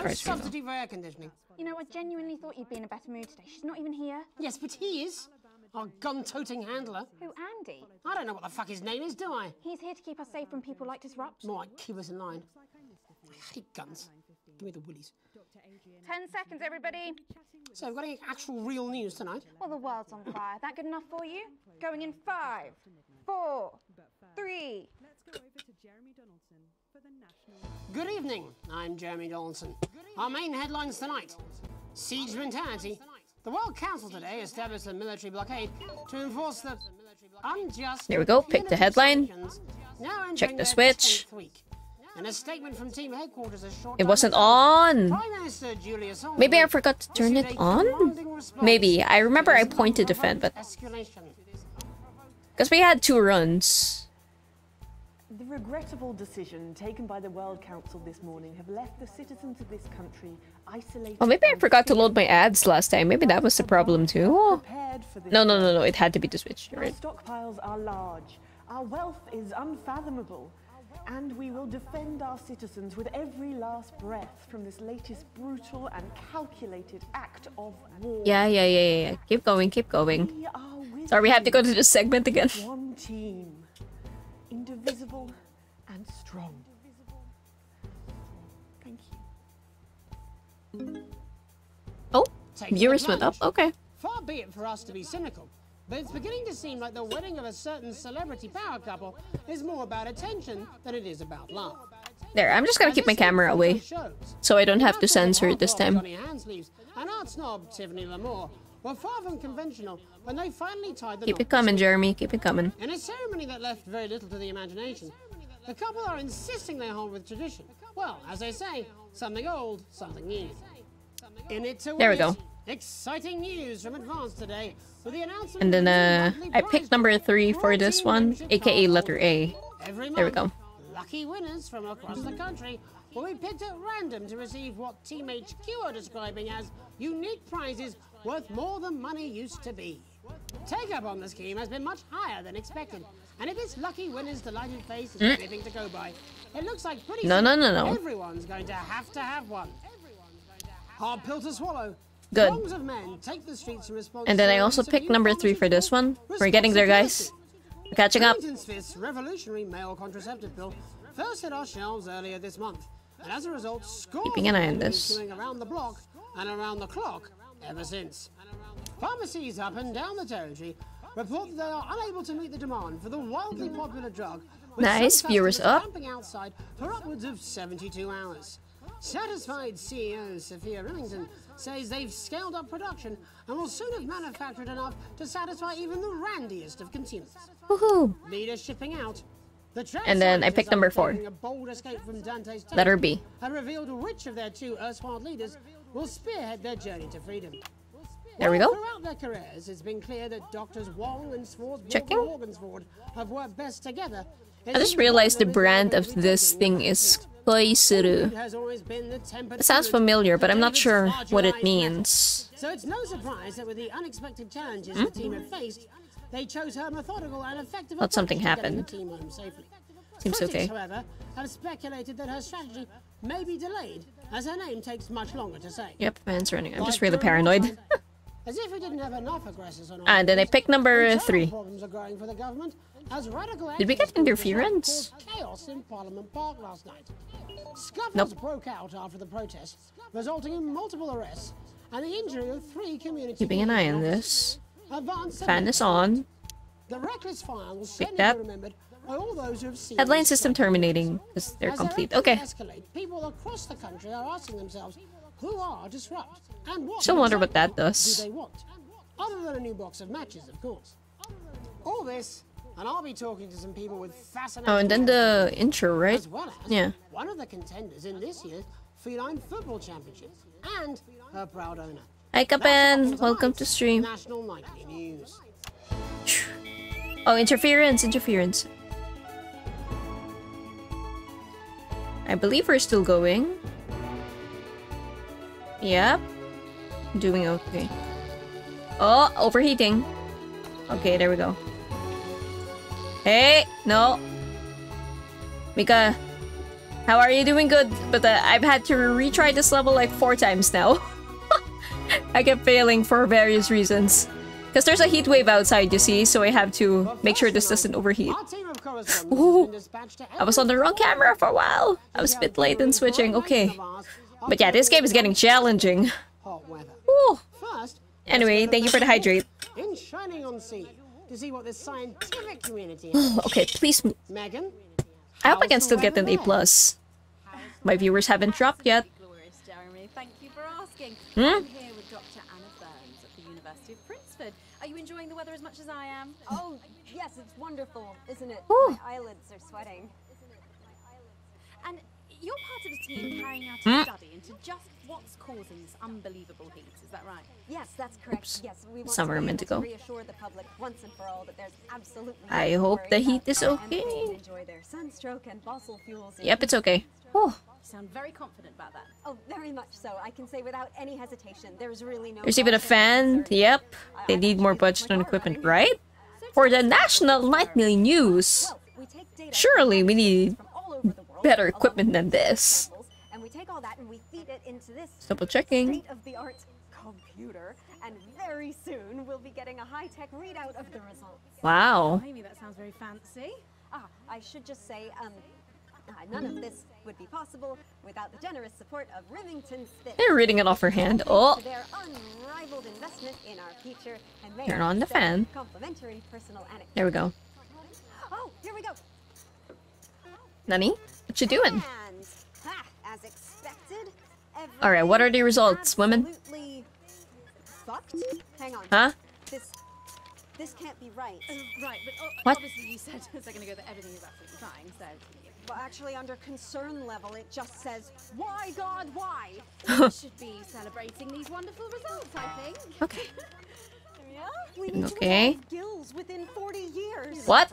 You know, I genuinely thought you'd be in a better mood today. She's not even here. Yes, but he is. Our gun-toting handler. Who, Andy? I don't know what the fuck his name is, do I? He's here to keep us safe from people like Disrupt. More like keep us in line. I hate guns. Give me the willies. 10 seconds, everybody. So, we've got any actual real news tonight? Well, the world's on fire. That good enough for you? Going in 5, 4, 3. Good evening. I'm Jeremy Donaldson. Our main headlines tonight. Siege mentality. The World Council today established a military blockade to enforce the unjust... There we go. Pick the headline. Check the switch. And a statement from team headquarters a short It wasn't on. Julia Maybe I forgot to turn it on? Maybe. I remember I pointed the fan, but... Because we had 2 runs. The regrettable decision taken by the World Council this morning have left the citizens of this country isolated. Oh, maybe I forgot to load my ads last time. Maybe that was the problem too. Oh. No. It had to be the Switch. Right. Our stockpiles are large. Our wealth is unfathomable. And we will defend our citizens with every last breath from this latest brutal and calculated act of war. Yeah. Keep going. Sorry, we have to go to this segment again. One team. Indivisible and strong. Thank you. Oh, viewers went up. Okay. Far be it for us to be cynical, but it's beginning to seem like the wedding of a certain celebrity power couple is more about attention than it is about love. There, I'm just gonna keep my camera away, so I don't have to censor it this time. And art snob Tiffany Lamore were far from conventional when they finally tied the Keep it coming, Jeremy. Keep it coming. In a ceremony that left very little to the imagination, the couple are insisting they hold with tradition. Well, as they say, something old, something new. In it to There we go. Exciting news from Advance today with the announcement. And then I picked number 3 for this one, aka letter A. There we go. Lucky winners from across the country will be picked at random to receive what Team HQ are describing as unique prizes worth more than money used to be. Take-up on the scheme has been much higher than expected, and if this lucky winner's delighted face is anything to go by, it looks like pretty soon everyone's going to have one. Hard pill to swallow. Good. Of men take the streets in response And then I also picked number 3 for this one. We're getting there, guys. We're catching up. Smith's revolutionary male contraceptive pill first hit our shelves earlier this month, and as a result, scores Keeping an eye on this. around the block and around the clock ever since. Pharmacies up and down the territory report that they are unable to meet the demand for the wildly popular drug. Nice, viewers up. Camping outside for upwards of 72 hours. Satisfied CEO Sophia Remington says they've scaled up production and will soon have manufactured enough to satisfy even the randiest of consumers. Woohoo! Leaders shipping out. And then I picked number 4. A bold escape from Dante's Letter B. Have revealed which of their 2 erstwhile leaders will spearhead their journey to freedom. There we go. Throughout their careers, it's been clear that Doctors Wong and Checking. Morgansford have worked best together. I just realized the brand of this thing is Koisuru. It sounds familiar, but I'm not sure what it means. So it's no surprise that with the unexpected challenges the team have faced, they chose her methodical and effective Thought something approach to getting happened. the team home safely. Seems Critics, okay. however, have speculated that her strategy may be delayed, as her name takes much longer to say. Yep, man's running. I'm just really paranoid. As if we didn't have enough aggressors on our And then I picked number 3. problems are growing for the government, as radical Did we get interference? caused chaos in Parliament Park last night. Scuffles broke out after the protests, resulting in multiple arrests and the injury of 3 community Keeping an eye on this. Advanced Fan is on. The reckless fire will Pick certainly that. be remembered by all those who have seen Headline this system tragedy. terminating because they're As complete. their Okay. actions escalate, people across the country are asking themselves, who are Disrupt? And what Still wonder what that do does. they want? Other than a new box of matches, of course. All this, and I'll be talking to some people with fascinating Oh, and then the intro, right? as well as Yeah. one of the contenders in this year's Feline Football Championship and her proud owner. Hi, Kapan. Welcome to stream. National Nightly News. Oh, interference, interference. I believe we're still going. Yep. Doing okay. Oh, overheating. Okay, there we go. Hey, no. Mika, how are you doing? Good, but I've had to retry this level like 4 times now. I kept failing for various reasons. Because there's a heat wave outside, you see, so I have to make sure this doesn't overheat. Ooh, I was on the wrong camera for a while. I was a bit late in switching, okay. But yeah, this game is getting challenging. Ooh. Anyway, thank you for the hydrate. In Shining on Sea to see what this scientific community Okay, please. Megan, I hope I can still get an A+. My viewers haven't dropped yet. Jeremy, thank you for asking. Hmm? I'm here with Dr. Anna Burns at the University of Princeton. Are you enjoying the weather as much as I am? Oh, yes, it's wonderful, isn't it? Ooh. My eyelids are sweating. And you're part of a team carrying out Hmm? a study into just what's causing this unbelievable heat, is that right? Yes, that's correct. Oops. Yes, we want Somewhere to be meant to able go. reassure the public once and for all that there's absolutely I no hope worry the about heat is it, and they okay. can enjoy their sunstroke and fossil fuels. Yep, it's okay. Oh, You sound very confident about that. Oh, very much so. I can say without any hesitation, there's really no. there's even a fan. Yep. They need more budget on equipment, right? For the National Nightly News. Surely we need better equipment than this. And we take all that and we feed it into this Double checking. state-of-the-art computer, and very soon we'll be getting a high-tech readout of the results. Wow. Maybe that sounds very fancy. I should just say, none of this would be possible without the generous support of Rivington Smith. They're reading it off her hand. Oh, To their unrivaled investment in our future, and they Turn are on the so fan. complimentary personal anecdotes. there we go. Oh, here we go. Nani? What you doing? And as expected, Alright, what are the results, women? absolutely fucked. Hang on. Huh? This can't be right. Right, but What? obviously you said a second ago that everything is absolutely fine, so... Well, actually, under concern level, it just says, "Why, God, why?" We should be celebrating these wonderful results, I think. Okay. Yeah? We need Okay. to have gills within 40 years. What?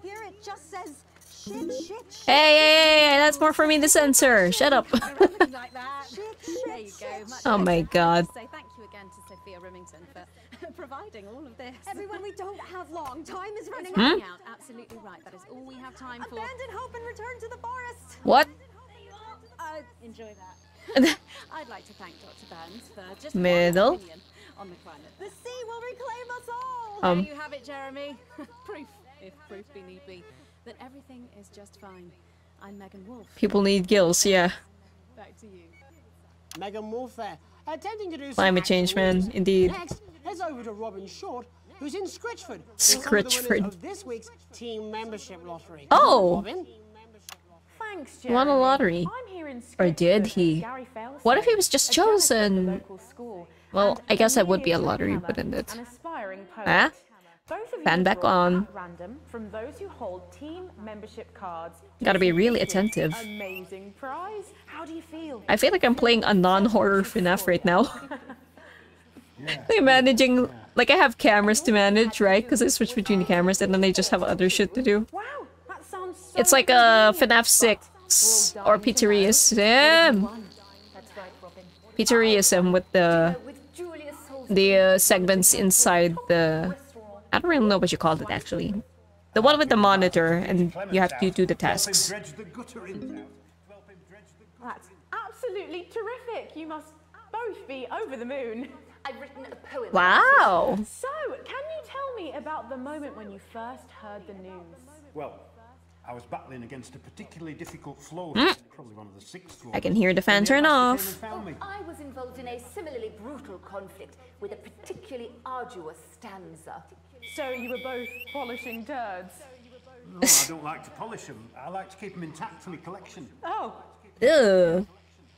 Here it just says, shit. Hey, that's more for me to censor. Shut up. Like that. There you go. Much Oh my better. God. So thank you again to Sophia Remington for providing all of this. Everyone, we don't have long. Time is running Hmm? out. Absolutely right. That is all we have time for. Abandon hope and return to the forest. What? Enjoy that. I'd like to thank Dr. Burns for just Middle. one opinion on the climate. The sea will reclaim us all. There you have it, Jeremy. Proof, if proof be need be, that everything is just fine. I'm Megan Wolf. People need gills, yeah. Back to you. Megan Wolf there, attempting to do some Climate change, man. actual Indeed. Next, heads over to Robin Short, who's in Scritchford. Scritchford. Of this week's team membership lottery. Oh. Robin? Thanks, He won a lottery. I'm here in Or did Scritchford he? with Gary Faerwald, What if he was just a janitor at the chosen? local school, Well, and I guess that would Amelia be a lottery, Hammer, wouldn't it? an aspiring poet. Huh? Both of you Fan are back drawn on. at random from those who hold team membership cards. Gotta be really attentive. Amazing prize. How do you feel? I feel like I'm playing a non-horror FNAF right now. Like managing, like I have cameras to manage, right? Because I switch between the cameras and then I just have other shit to do. Wow, that sounds so It's like a FNAF 6 or Pizzeria Sim. That's right, Robin. Pizzeria Sim with the segments inside the... I don't really know what you call it actually. The one with the monitor and you have to do the tasks. That's absolutely terrific. You must both be over the moon. I've written a poem. Wow. So, can you tell me about the moment when you first heard the news? Well, I was battling against a particularly difficult floor, probably one of the 6th floors. I can hear the fan turn off. I was involved in a similarly brutal conflict with a particularly arduous stanza. So you were both polishing turds? No, I don't like to polish them. I like to keep them in tactfully collection. Oh. Ew.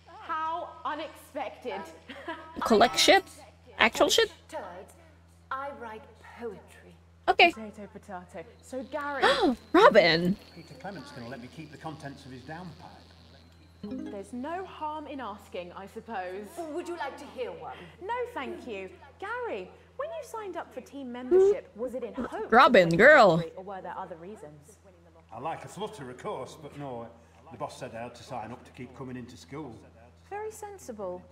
How unexpected. Collect shit? Actual shit? Turds, I write poetry. Okay. Potato, potato. So Gary. Robin. Peter Clement's going to let me keep the contents of his downpipe. There's no harm in asking, I suppose. Would you like to hear one? No, thank you. Gary, when you signed up for team membership, was it in hope? Robin, girl. Or were there other reasons? I like a flutter, of course, but no, the boss said I had to sign up to keep coming into school. Very sensible.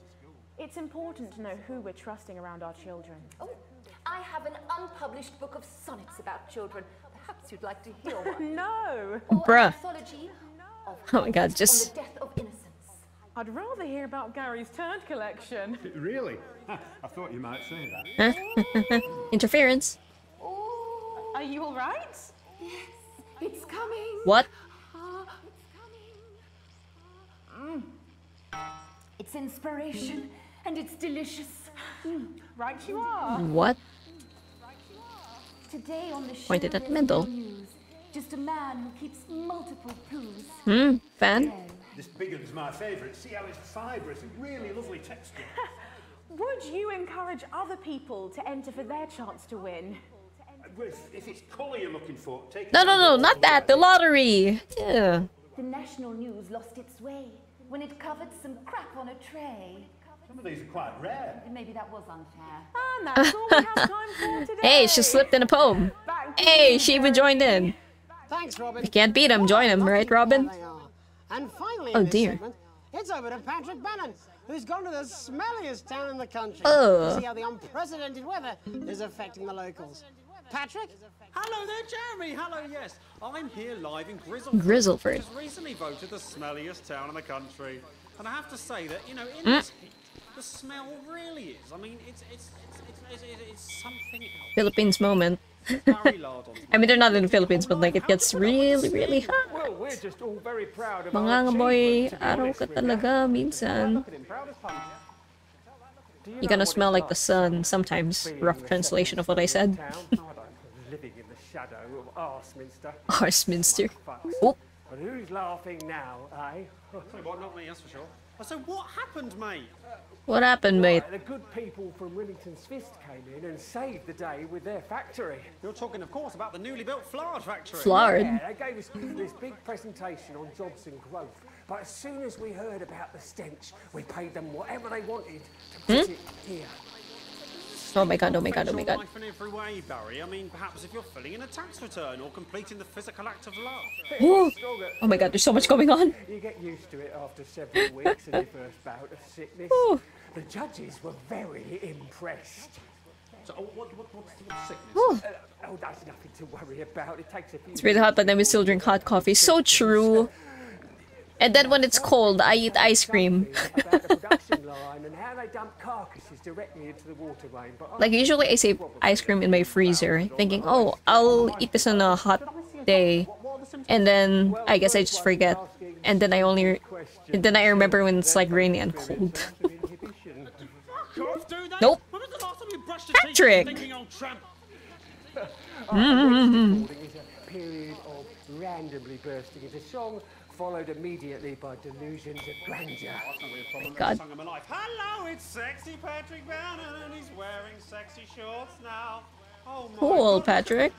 It's important to know who we're trusting around our children. Oh, I have an unpublished book of sonnets about children. Perhaps you'd like to hear one. No. Bruh. Anthology of Oh my god, on just... the death of innocence. I'd rather hear about Gary's turd collection. Really? I thought you might say that. Interference. Are you all right? Yes, it's coming. What? It's inspiration and it's delicious. Right you are. What? Today on the show, Pointed at there's middle. no news. Just a man who keeps multiple poos. Fan? This big one's my favourite. See how it's fibrous and really lovely texture. Would you encourage other people to enter for their chance to win? If it's colour you're looking for, take it. No, not that. The lottery. Yeah. The national news lost its way when it covered some crap on a tray. Some of these are quite rare. Maybe that was unfair. And that's all we have time for today. Hey, she slipped in a poem. Hey, she even joined in. Thanks, Robin. You can't beat him, join him, right, Robin? And finally, Oh, in this dear. segment, it's over to Patrick Bannon, who's gone to the smelliest town in the country Oh. to see how the unprecedented weather is affecting the locals. Patrick? Hello there, Jeremy. Hello, yes. I'm here live in Grizzleford. which was recently voted the smelliest town in the country. And I have to say that, you know, in this heat, the smell really is. I mean, it's something else. Philippines moment. Very loud on I mean, they're not in the Philippines, but like, it gets really, really hot. Well, we're just all very proud of Mangangaboy, araw ka talaga minsan. You're gonna smell like the sun sometimes. Rough translation of what I said. Living in the shadow of Arsminster. Arsminster. Oh. But who's laughing now, eh? Well, not me, that's for sure. So what happened, mate? What happened, mate? The good people from Remington's Fist came in and saved the day with their factory. You're talking, of course, about the newly built Flard factory. Flard? Yeah, they gave us this big presentation on jobs and growth. But as soon as we heard about the stench, we paid them whatever they wanted to put it here. Oh my god, oh my god, oh my god. Life in every way, Barry. I mean, perhaps if you're filling in a tax return or completing the physical act of love. Oh my god, there's so much going on. You get used to it after several weeks of your first bout of sickness. The judges were very impressed. So, what's sickness? Oh. Oh, that's nothing to worry about. It takes a few. It's really hot, but then we still drink hot coffee. So true. And then when it's cold, I eat ice cream. About the production line and how they dump carcasses directly into the water main. But Like, usually I save ice cream in my freezer, thinking, oh, I'll eat this on a hot day. And then I guess I just forget. And then I remember when it's like rainy and cold. Nope. Patrick! Period of randomly bursting into song, followed immediately by delusions of grandeur. God. Hello, it's sexy Patrick Bannon, and he's wearing sexy shorts now. Oh my Cool, God. Patrick.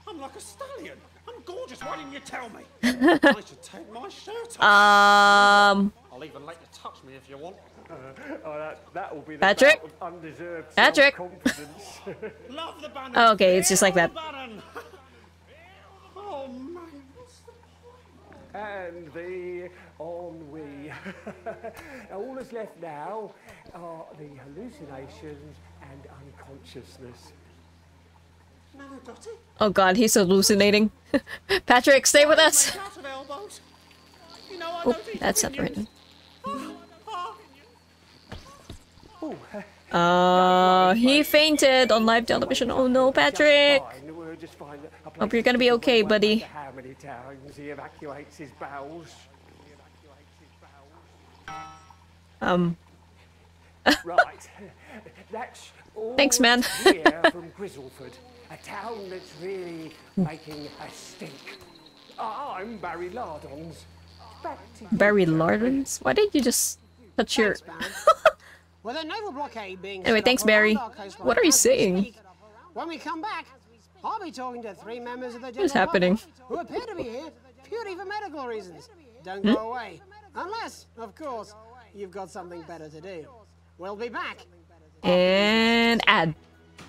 I'm like a stallion. I'm gorgeous. Why didn't you tell me? I should take my shirt off. I'll even let you touch me if you want. That will be the Patrick? bout of undeserved Patrick? self-confidence. Love the Bannon. Oh, okay, it's just like that. Oh man. And the ennui. All that's left now are the hallucinations and unconsciousness. Oh god, he's hallucinating. Patrick, stay with us. You know, I Oh, don't eat that's onions. separated. He fainted on live television. Oh no, Patrick. Hope you're gonna be okay, buddy. How many times he evacuates his bowels? Right. That's all Thanks, man. here from Grizzleford, a town that's really making a stink. I'm Barry Lardons. Barry Lardons? Why didn't you just touch your... With a naval blockade being Anyway, thanks, Barry. What are you saying? When we come back, I'll be talking to 3 members of the What is general happening? public who appear to be here purely for medical reasons. Don't go away. Unless, of course, you've got something better to do. We'll be back. And add.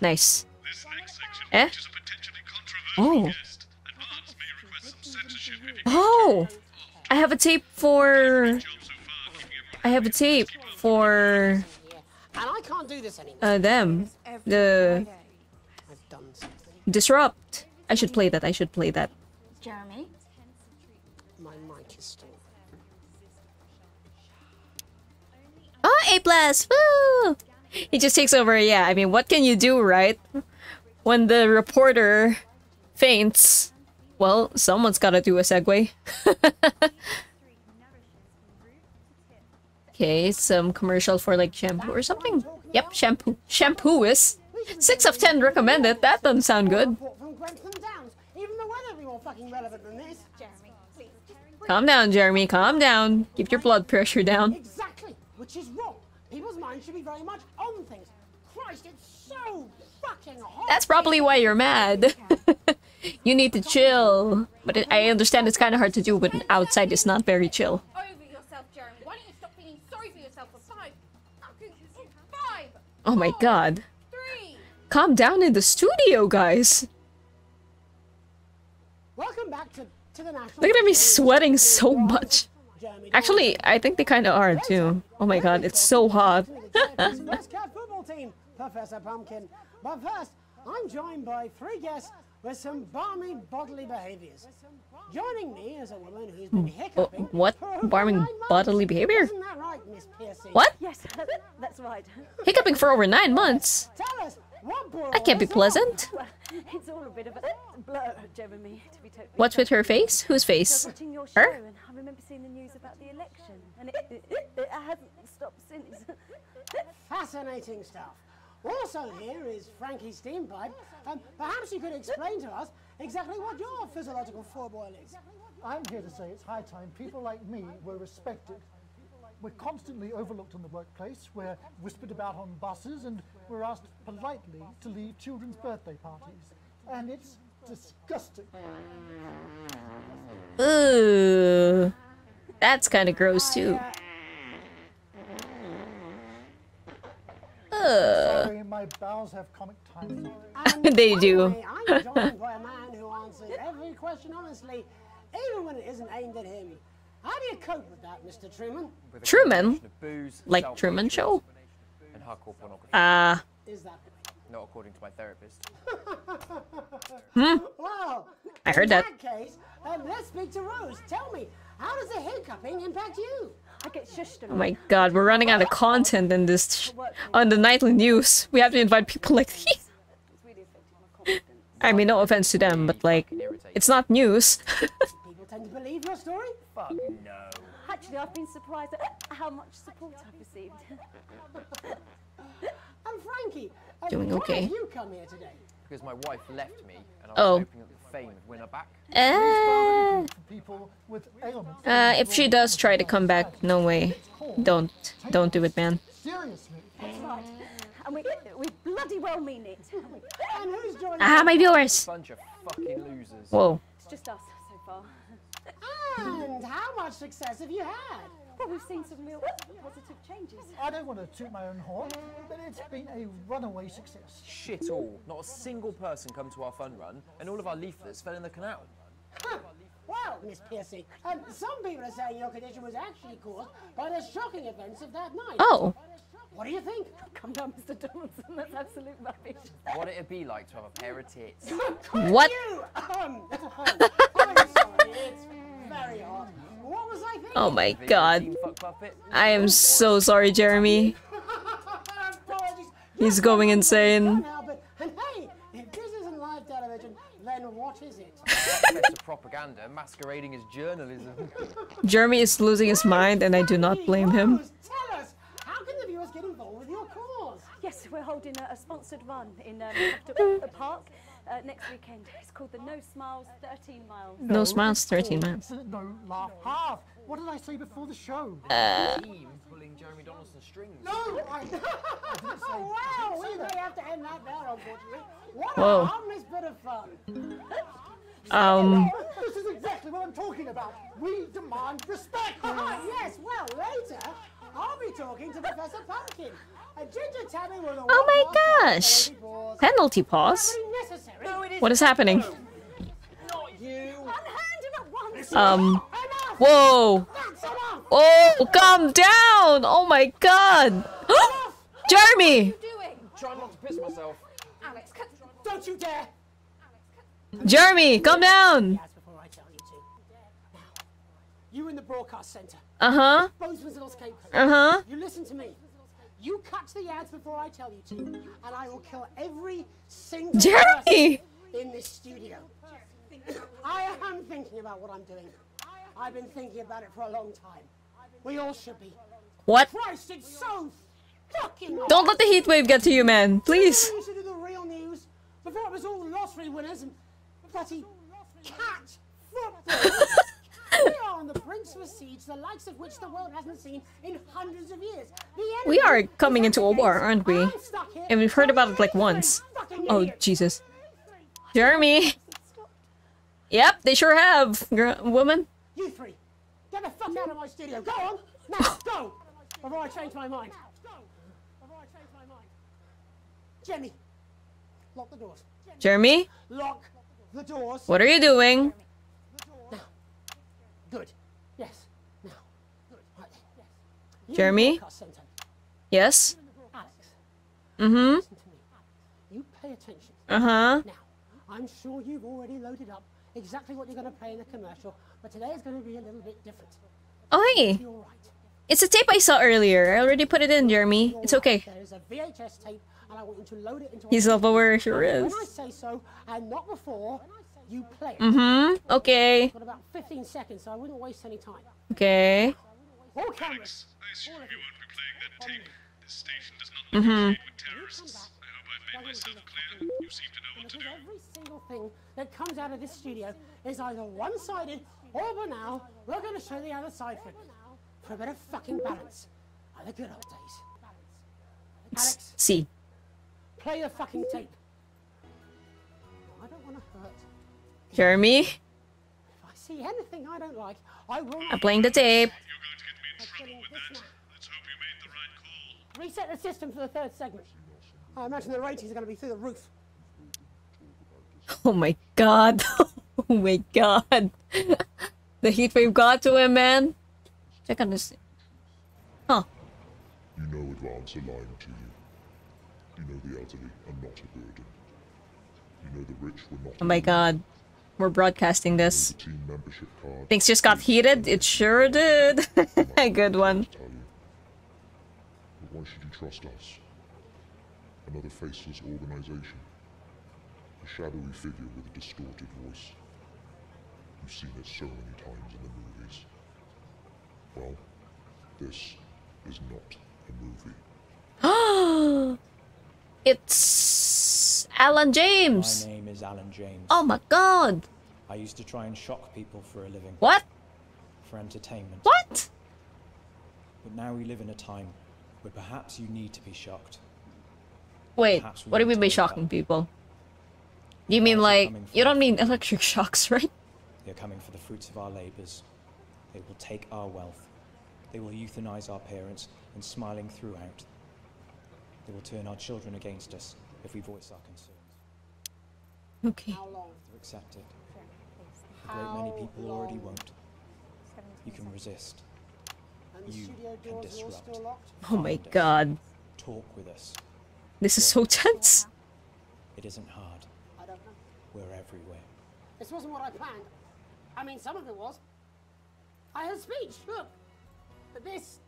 Nice. Eh? Oh. Oh! I have a tape for... I have a tape for... And I can't do this anymore. them. The... Disrupt. I should play that, I should play that. Jeremy? My mic is still... Oh, A+! Woo! He just takes over, yeah. I mean, what can you do, right? When the reporter faints. Well, someone's gotta do a segue. Okay, some commercial for like shampoo or something. Yep, shampoo. Shampoo is 6 of 10 recommended. That doesn't sound good. Even the weather will be more fucking relevant than this. Jeremy, please. Calm down, Jeremy. Calm down. Keep your blood pressure down. Exactly, which is wrong. People's minds should be very much on things. Christ, it's so fucking hot. That's probably why you're mad. You need to chill. But I understand it's kind of hard to do when outside is not very chill. Over yourself, Jeremy. Why don't you stop feeling sorry for yourself for 5? Oh my god. Calm down in the studio, guys. Welcome back to the national. Look at me sweating so much. Actually, I think they kind of are too. Oh my god, it's so hot. Best cat football team, Professor Pumpkin. But first, I'm joined by 3 guests with some balmy bodily behaviors. Joining me is a woman who's been hiccuping. What? Barming bodily behavior? Isn't that right, Miss Piercy? What? Yes, that's right. Hiccuping for over 9 months. Tell us, what That can't be pleasant. Well, it's all a bit of a blur, Jeremy, to be totally What's with her face? Whose face? watching your show, Her? and I remember seeing the news about the election, and it hasn't stopped since. Fascinating stuff. Also here is Frankie Steampipe. Perhaps you could explain to us exactly what your physiological foreboil is. I'm here to say it's high time people like me were respected. We're constantly overlooked in the workplace, we're whispered about on buses, and we're asked politely to leave children's birthday parties. And it's disgusting. Ooh. That's kind of gross too. Sorry, my bowels have comic timing. They do. I'm joined by a man who answers every question honestly, even when it isn't aimed at him. How do you cope with that, Mr. Truman? Truman? Like Truman Show? And hardcore pornography. Is that Not according to my therapist. Well, I heard that. In that case, let's speak to Rose. Tell me, how does the hiccuping impact you? I get shushed. Oh my god, we're running out of content in this on the nightly news. We have to invite people like these. I mean, no offense to them, but like, it's not news. People tend to believe your story? Fuck no. Actually, I've been surprised at how much support I've received. And Frankie, Doing why okay. have you come here today? Because my wife left me, and I was Oh. hoping that the fame would win her back. If she does try to come back, no way. Don't do it, man. Seriously. That's right. And we bloody well mean it. And who's joining Ah, my viewers. Bunch of fucking losers. Whoa. It's just us so far. And how much success have you had? Well, we've seen some real positive changes. I don't want to toot my own horn, but it's been a runaway success. Shit all. Not a single person come to our fun run, and all of our leaflets fell in the canal. Huh. Well, Miss Piercy, some people are saying your condition was actually caused by the shocking events of that night. Oh. What do you think? Come down, Mr. Donaldson. That's absolute rubbish. What it'd be like to have a pair of tits. What? I'm sorry, it's very hot. What was I thinking? Oh my god. I am so sorry, Jeremy. He's going insane. And hey, if this isn't live television, then what is it? Professor propaganda masquerading as journalism. Jeremy is losing his mind, and I do not blame him. Tell us, how can the viewers get involved with your cause? Yes, we're holding a sponsored run in Capital Park next weekend. It's called the No Smiles 13 Miles. No Smiles 13 miles. No laugh half. What did I say before the show? Team pulling Jeremy Donaldson's strings. No, I didn't say. Wow, we may have to end that there, unfortunately. What Whoa. a harmless bit of fun. This is exactly what I'm talking about. We demand respect. Yes, well, later, I'll be talking to Professor Pumpkin. Ginger Tabby will the Oh my gosh! Penalty pause? What is happening? Not you. Whoa! Oh, calm down! Oh my god! Jeremy! Trying not to piss myself. Alex, don't you dare! Jeremy, calm down! You in the broadcast center. Uh-huh. Bozeman's little scapegoat. Uh-huh. You listen to me. You cut the ads before I tell you to, and I will kill every single Jeremy! person in this studio. I am thinking about what I'm doing. I've been thinking about it for a long time. We all should be. What? Christ, it's so fucking hot. Don't let the heat wave get to you, man. Please. We used to do the real news before it was all lottery winners and bloody cat football. We are on the brink of a siege, the likes of which the world hasn't seen in hundreds of years. We are coming into a war, aren't we? And we've heard about it like once. Oh, Jesus. Jeremy! Yep, they sure have, woman. You three, get the fuck out of my studio. Go on, now, go! Before I change my mind. Jenny, lock the doors. Jeremy? Lock the doors. What are you doing? Now. Good. Yes. Now. Good. Right. Yes. Jeremy? Yes? Alex. Mm-hmm. Listen to me. You pay attention. Uh-huh. Now, I'm sure you've already loaded up exactly what you're going to play in the commercial, but today is going to be a little bit different. Oh, hey. It's a tape I saw earlier. I already put it in, Jeremy. It's okay. There is a VHS tape, and I want you to load it into. He's self-aware, sure is. When I say so, and not before, you play it. Mm-hmm. Okay. Got about 15 seconds, so I wouldn't waste any time. Okay. All cameras. I assume you won't be playing that tape. This station does not negotiate with terrorists. I hope I've made myself clear. You seem to know what to do. Every single thing that comes out of this studio is either one-sided or, for now, we're going to show the other side for a bit of fucking balance. Like the good old days. Alex, See. play the fucking tape. I don't want to hurt. Jeremy? If I see anything I don't like, I will. I'm playing the tape. Reset the system for the third segment. I imagine the ratings are going to be through the roof. Oh my god. Oh my god. The heat wave got to him, man. Check on this. Huh. You know advance are lying to you. You know the elderly are not a burden. You know the rich were not. Oh my god. We're broadcasting this. The team membership card. Things just got heated. It sure did. Good one. But why should you trust us? Another faceless organization. A shadowy figure with a distorted voice. You've seen it so many times in the movies. Well, this is not a movie. It's Alan James. My name is Alan James. Oh my god. I used to try and shock people for a living. What? For entertainment. What? But now we live in a time where perhaps you need to be shocked. Wait, what do you mean by shocking people? Do you mean like, you don't mean electric shocks, right? They're coming for the fruits of our labors. They will take our wealth. They will euthanize our parents and smiling throughout. They will turn our children against us if we voice our concerns. Okay. To accept it. A great many people already won't. You can resist. You can disrupt. Oh my god. Talk with us. This is so tense. It isn't hard. I don't know. We're everywhere. This wasn't what I planned. I mean, some of it was. I had a speech, look. But this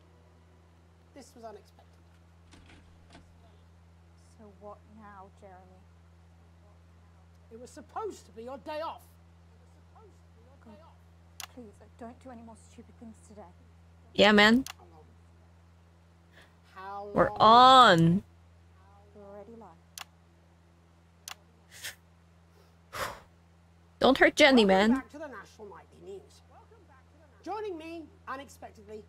was unexpected. What now, Jeremy? It was supposed to be your day off. God, please, don't do any more stupid things today. Yeah, man. How We're long? on. We're already live. Don't hurt Jenny, man. Back to the National Nightly News. Joining me unexpectedly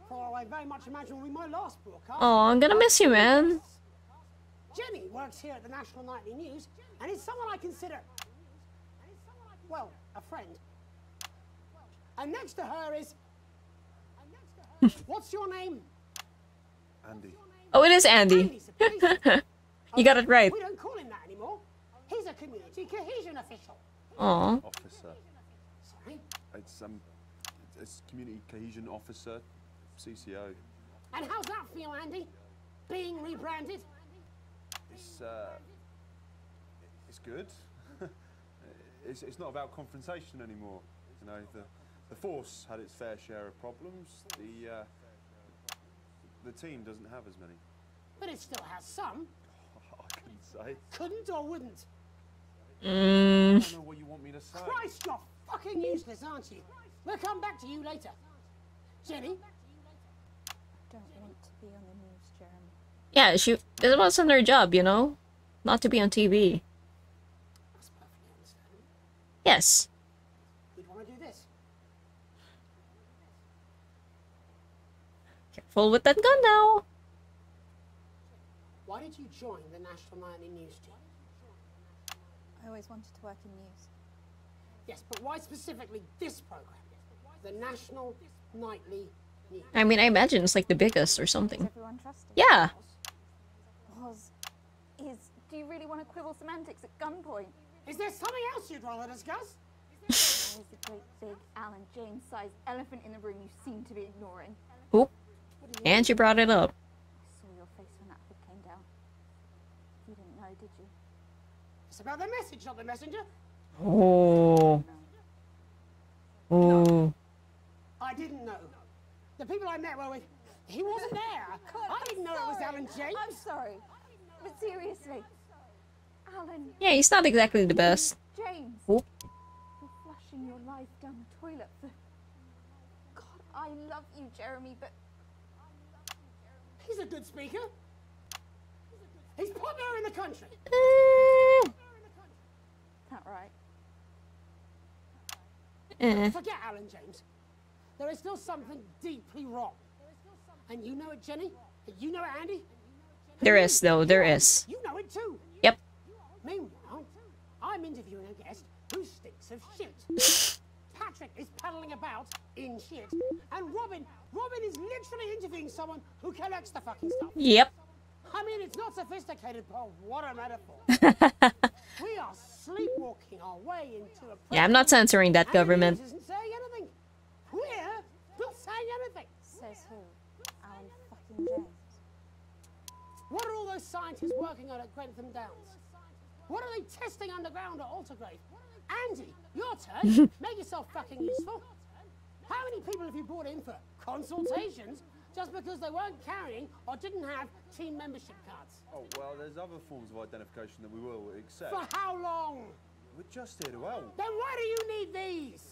for I very much imagine will be my last broadcast. Oh, I'm gonna miss you, man. Jenny works here at the National Nightly News and is someone I consider, well, a friend. And next to her is, what's your name? Andy. Oh, it is Andy. You got it right. We don't call him that anymore. He's a community cohesion official. Aw. Officer. Sorry? It's community cohesion officer, CCO. And how's that feel, Andy? Being rebranded? It's good. it's not about confrontation anymore. You know, the force had its fair share of problems. The team doesn't have as many. But it still has some. I couldn't say. Couldn't or wouldn't? I don't know what you want me to say. Christ, you're fucking useless, aren't you? We'll come back to you later. Jenny? I don't want to be on the news, Jeremy. Yeah, it wasn't her job, you know? Not to be on TV. That's perfectly understandable. Yes. We'd want to do this. Careful with that gun now. Why did you join the National Nightly News team? I always wanted to work in news. Yes, but why specifically this program? The National Nightly News. I mean, I imagine it's like the biggest or something. Is everyone trusting? Yeah. Do you really want to quibble semantics at gunpoint? Is there something else you'd rather discuss? There's a great big Alan James-sized elephant in the room you seem to be ignoring. Oop. And she brought it up. I saw your face when that thing came down. You didn't know, did you? It's about the message, not the messenger. Oh. Oh. I didn't know. The people I met were with... He wasn't there. I didn't know it was Alan James. I'm sorry. But seriously, Alan... Yeah, he's not exactly the best. James. Oop. You're flushing your life down the toilet for... God, I love you, Jeremy, but... He's a good speaker. He's popular in the country. That right? Forget Alan James. There is still something deeply wrong. And you know it, Jenny? And you know it, Andy? There is, though. There is. You know it too. Yep. Meanwhile, I'm interviewing a guest who stinks of shit. Patrick is paddling about in shit. And Robin is literally interviewing someone who collects the fucking stuff. Yep. I mean, it's not sophisticated, but what a metaphor. We are sleepwalking our way into a... Yeah, I'm not censoring that government. Isn't saying anything. We're not saying anything. Says who? Alan fucking James. What are all those scientists working on at Grantham Downs? What are they testing underground at Altergrave? Andy, your turn. Make yourself fucking useful. How many people have you brought in for consultations just because they weren't carrying or didn't have team membership cards? Oh, well, there's other forms of identification that we will accept. For how long? We're just here to help. Then why do you need these?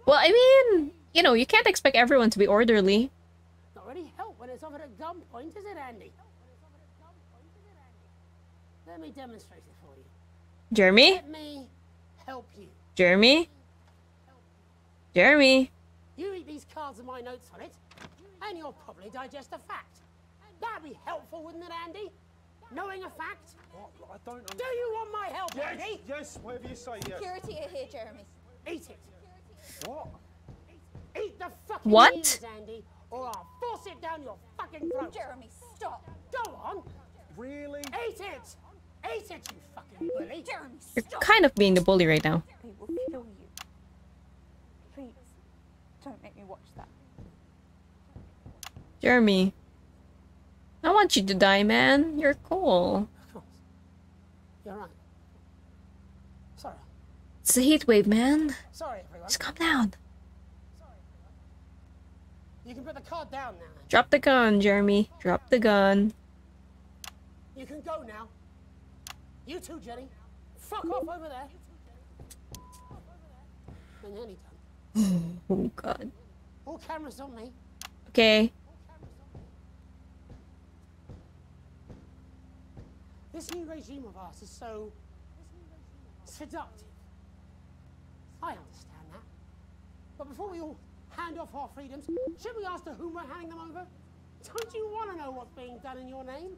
Well, I mean, you know, you can't expect everyone to be orderly. Not really help when it's offered at gunpoint, is it, Andy? Let me demonstrate it for you. Jeremy? Let me help you. Jeremy? Jeremy? You read these cards with my notes on it, and you'll probably digest a fact. That'd be helpful, wouldn't it, Andy? Knowing a fact? What? I don't... Do you want my help, Yes, Andy? yes, whatever you say, yes. Security are here, Jeremy. Eat it. What? Eat the fucking What? beans, Andy, or I'll force it down your fucking throat. Jeremy, stop. Go on. Really? Eat it. Eat it, you fucking bully. Jeremy, You're stop. kind of being the bully right now. They will kill you. Please, don't make me watch that. Jeremy. I want you to die, man. You're cool. Of course. You're right. Sorry. It's a heat wave, man. Sorry, everyone. Just calm down. You can put the card down now. Drop the gun, Jeremy. Drop the gun. You can go now. You too, Jenny. Fuck off over there. We're nearly done. Oh god. All cameras on me. Okay. This new regime of ours is so seductive. I understand that. But before we all hand off our freedoms, should we ask to whom we're handing them over? Don't you want to know what's being done in your name?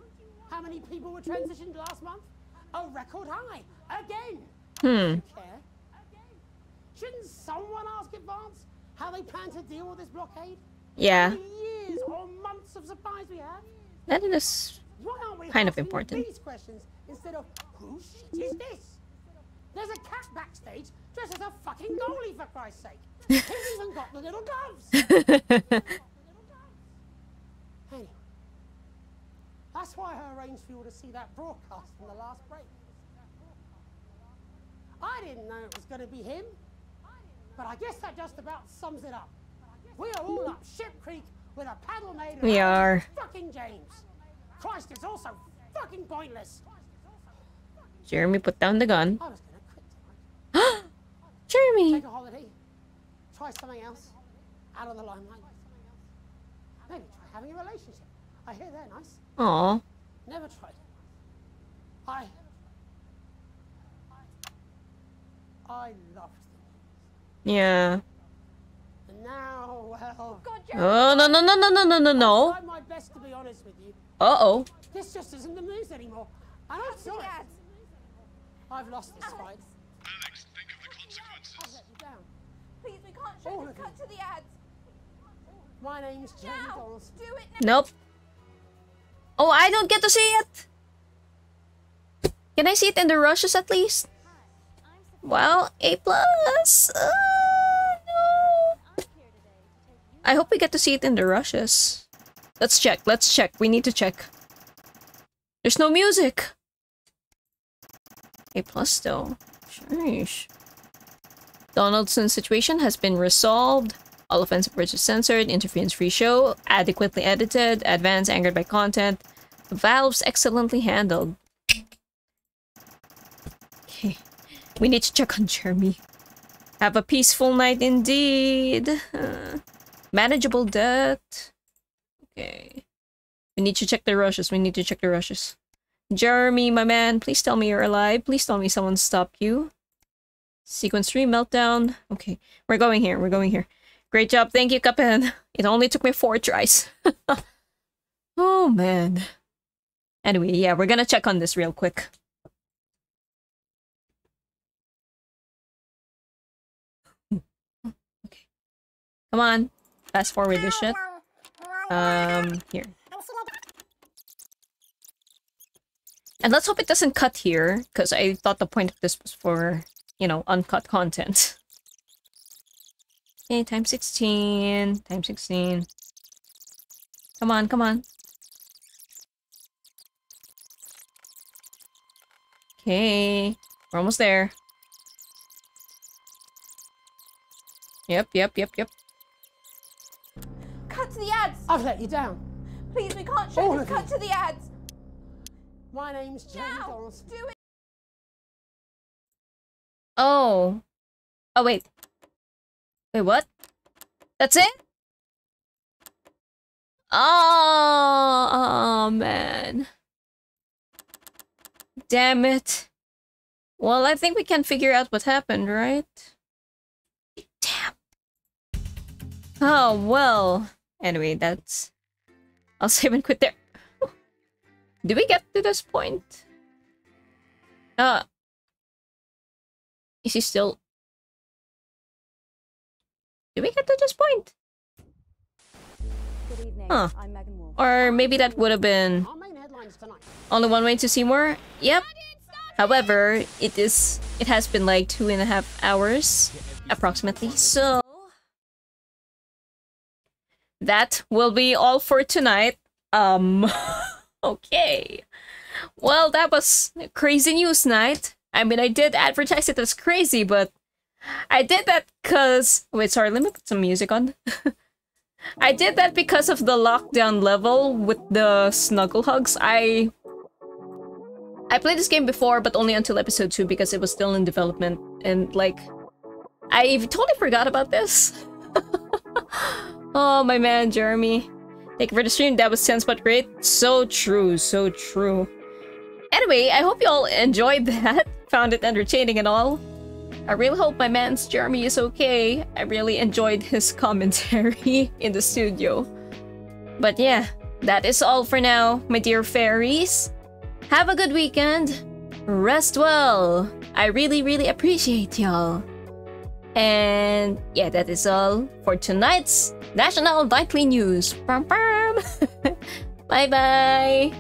How many people were transitioned last month? A record high. Again. You care? Shouldn't someone ask Advance how they plan to deal with this blockade? Yeah. How many years or months of supplies we have? That is kind of important. These questions instead of whose shit is this? There's a cat backstage dressed as a fucking goalie, for Christ's sake. He's even got the little gloves. Anyway, that's why I arranged for you to see that broadcast from the last break. I didn't know it was going to be him, but I guess that just about sums it up. We are all up Ship Creek with a paddle made of fucking James. Christ, it's also fucking pointless. Jeremy put down the gun. I was gonna quit tonight. Jeremy! Take a holiday. Try something else. Out of the limelight. Maybe try having a relationship. I hear they're nice. Aww. Never tried. I loved them. Yeah. And now, well... Oh, no. I tried my best to be honest with you. Uh-oh. This just isn't the news anymore. And I'm sorry. I've lost this fight. Alex, think of the consequences. I'll let you down. Please, we can't show this. Cut to the ads. My name's Jenny Donaldson. Do it now. Nope. Oh, I don't get to see it. Can I see it in the rushes at least? Well, A+. No. I hope we get to see it in the rushes. Let's check. We need to check. There's no music. A+ though. Sheesh. Donaldson's situation has been resolved. All offensive words are censored. Interference-free show. Adequately edited. Advanced angered by content. Valves excellently handled. Okay. We need to check on Jeremy. Have a peaceful night indeed. Manageable debt. Okay. We need to check the rushes. Jeremy, my man, please tell me you're alive. Please tell me someone stopped you. Sequence 3, meltdown. Okay. We're going here. Great job. Thank you, Captain. It only took me 4 tries. Oh, man. Anyway, yeah, we're gonna check on this real quick. Okay. Come on. Fast forward this shit. Here. And let's hope it doesn't cut here, because I thought the point of this was for, you know, uncut content. Okay, times 16. Come on. Okay, we're almost there. Yep. Cut to the ads. I've let you down. Please, we can't show this. Cut to the ads. My name's Jenny Donaldson. Do it. Oh, wait. Wait, what? That's it? Oh, man. Damn it. Well, I think we can figure out what happened, right? Damn. Oh, well. Anyway, that's... I'll save and quit there. Did we get to this point? Is he still... Did we get to this point? Good evening. Huh. I'm Megan Wolf. Or maybe that would have been... only one way to see more? Yep. However, it has been like 2.5 hours, approximately, so... that will be all for tonight. Okay. Well, that was a crazy news night. I mean, I did advertise it as crazy, but I did that because... Wait, sorry, let me put some music on. I did that because of the lockdown level with the snuggle hugs. I played this game before, but only until episode 2 because it was still in development. And like, I totally forgot about this. Oh, my man, Jeremy. Thank you for the stream. That was tense but great. So true, so true. Anyway, I hope you all enjoyed that. Found it entertaining and all. I really hope my man's Jeremy is okay. I really enjoyed his commentary in the studio. But yeah, that is all for now, my dear fairies. Have a good weekend. Rest well. I really, really appreciate y'all. And yeah, that is all for tonight's National Nightly News. Bye-bye.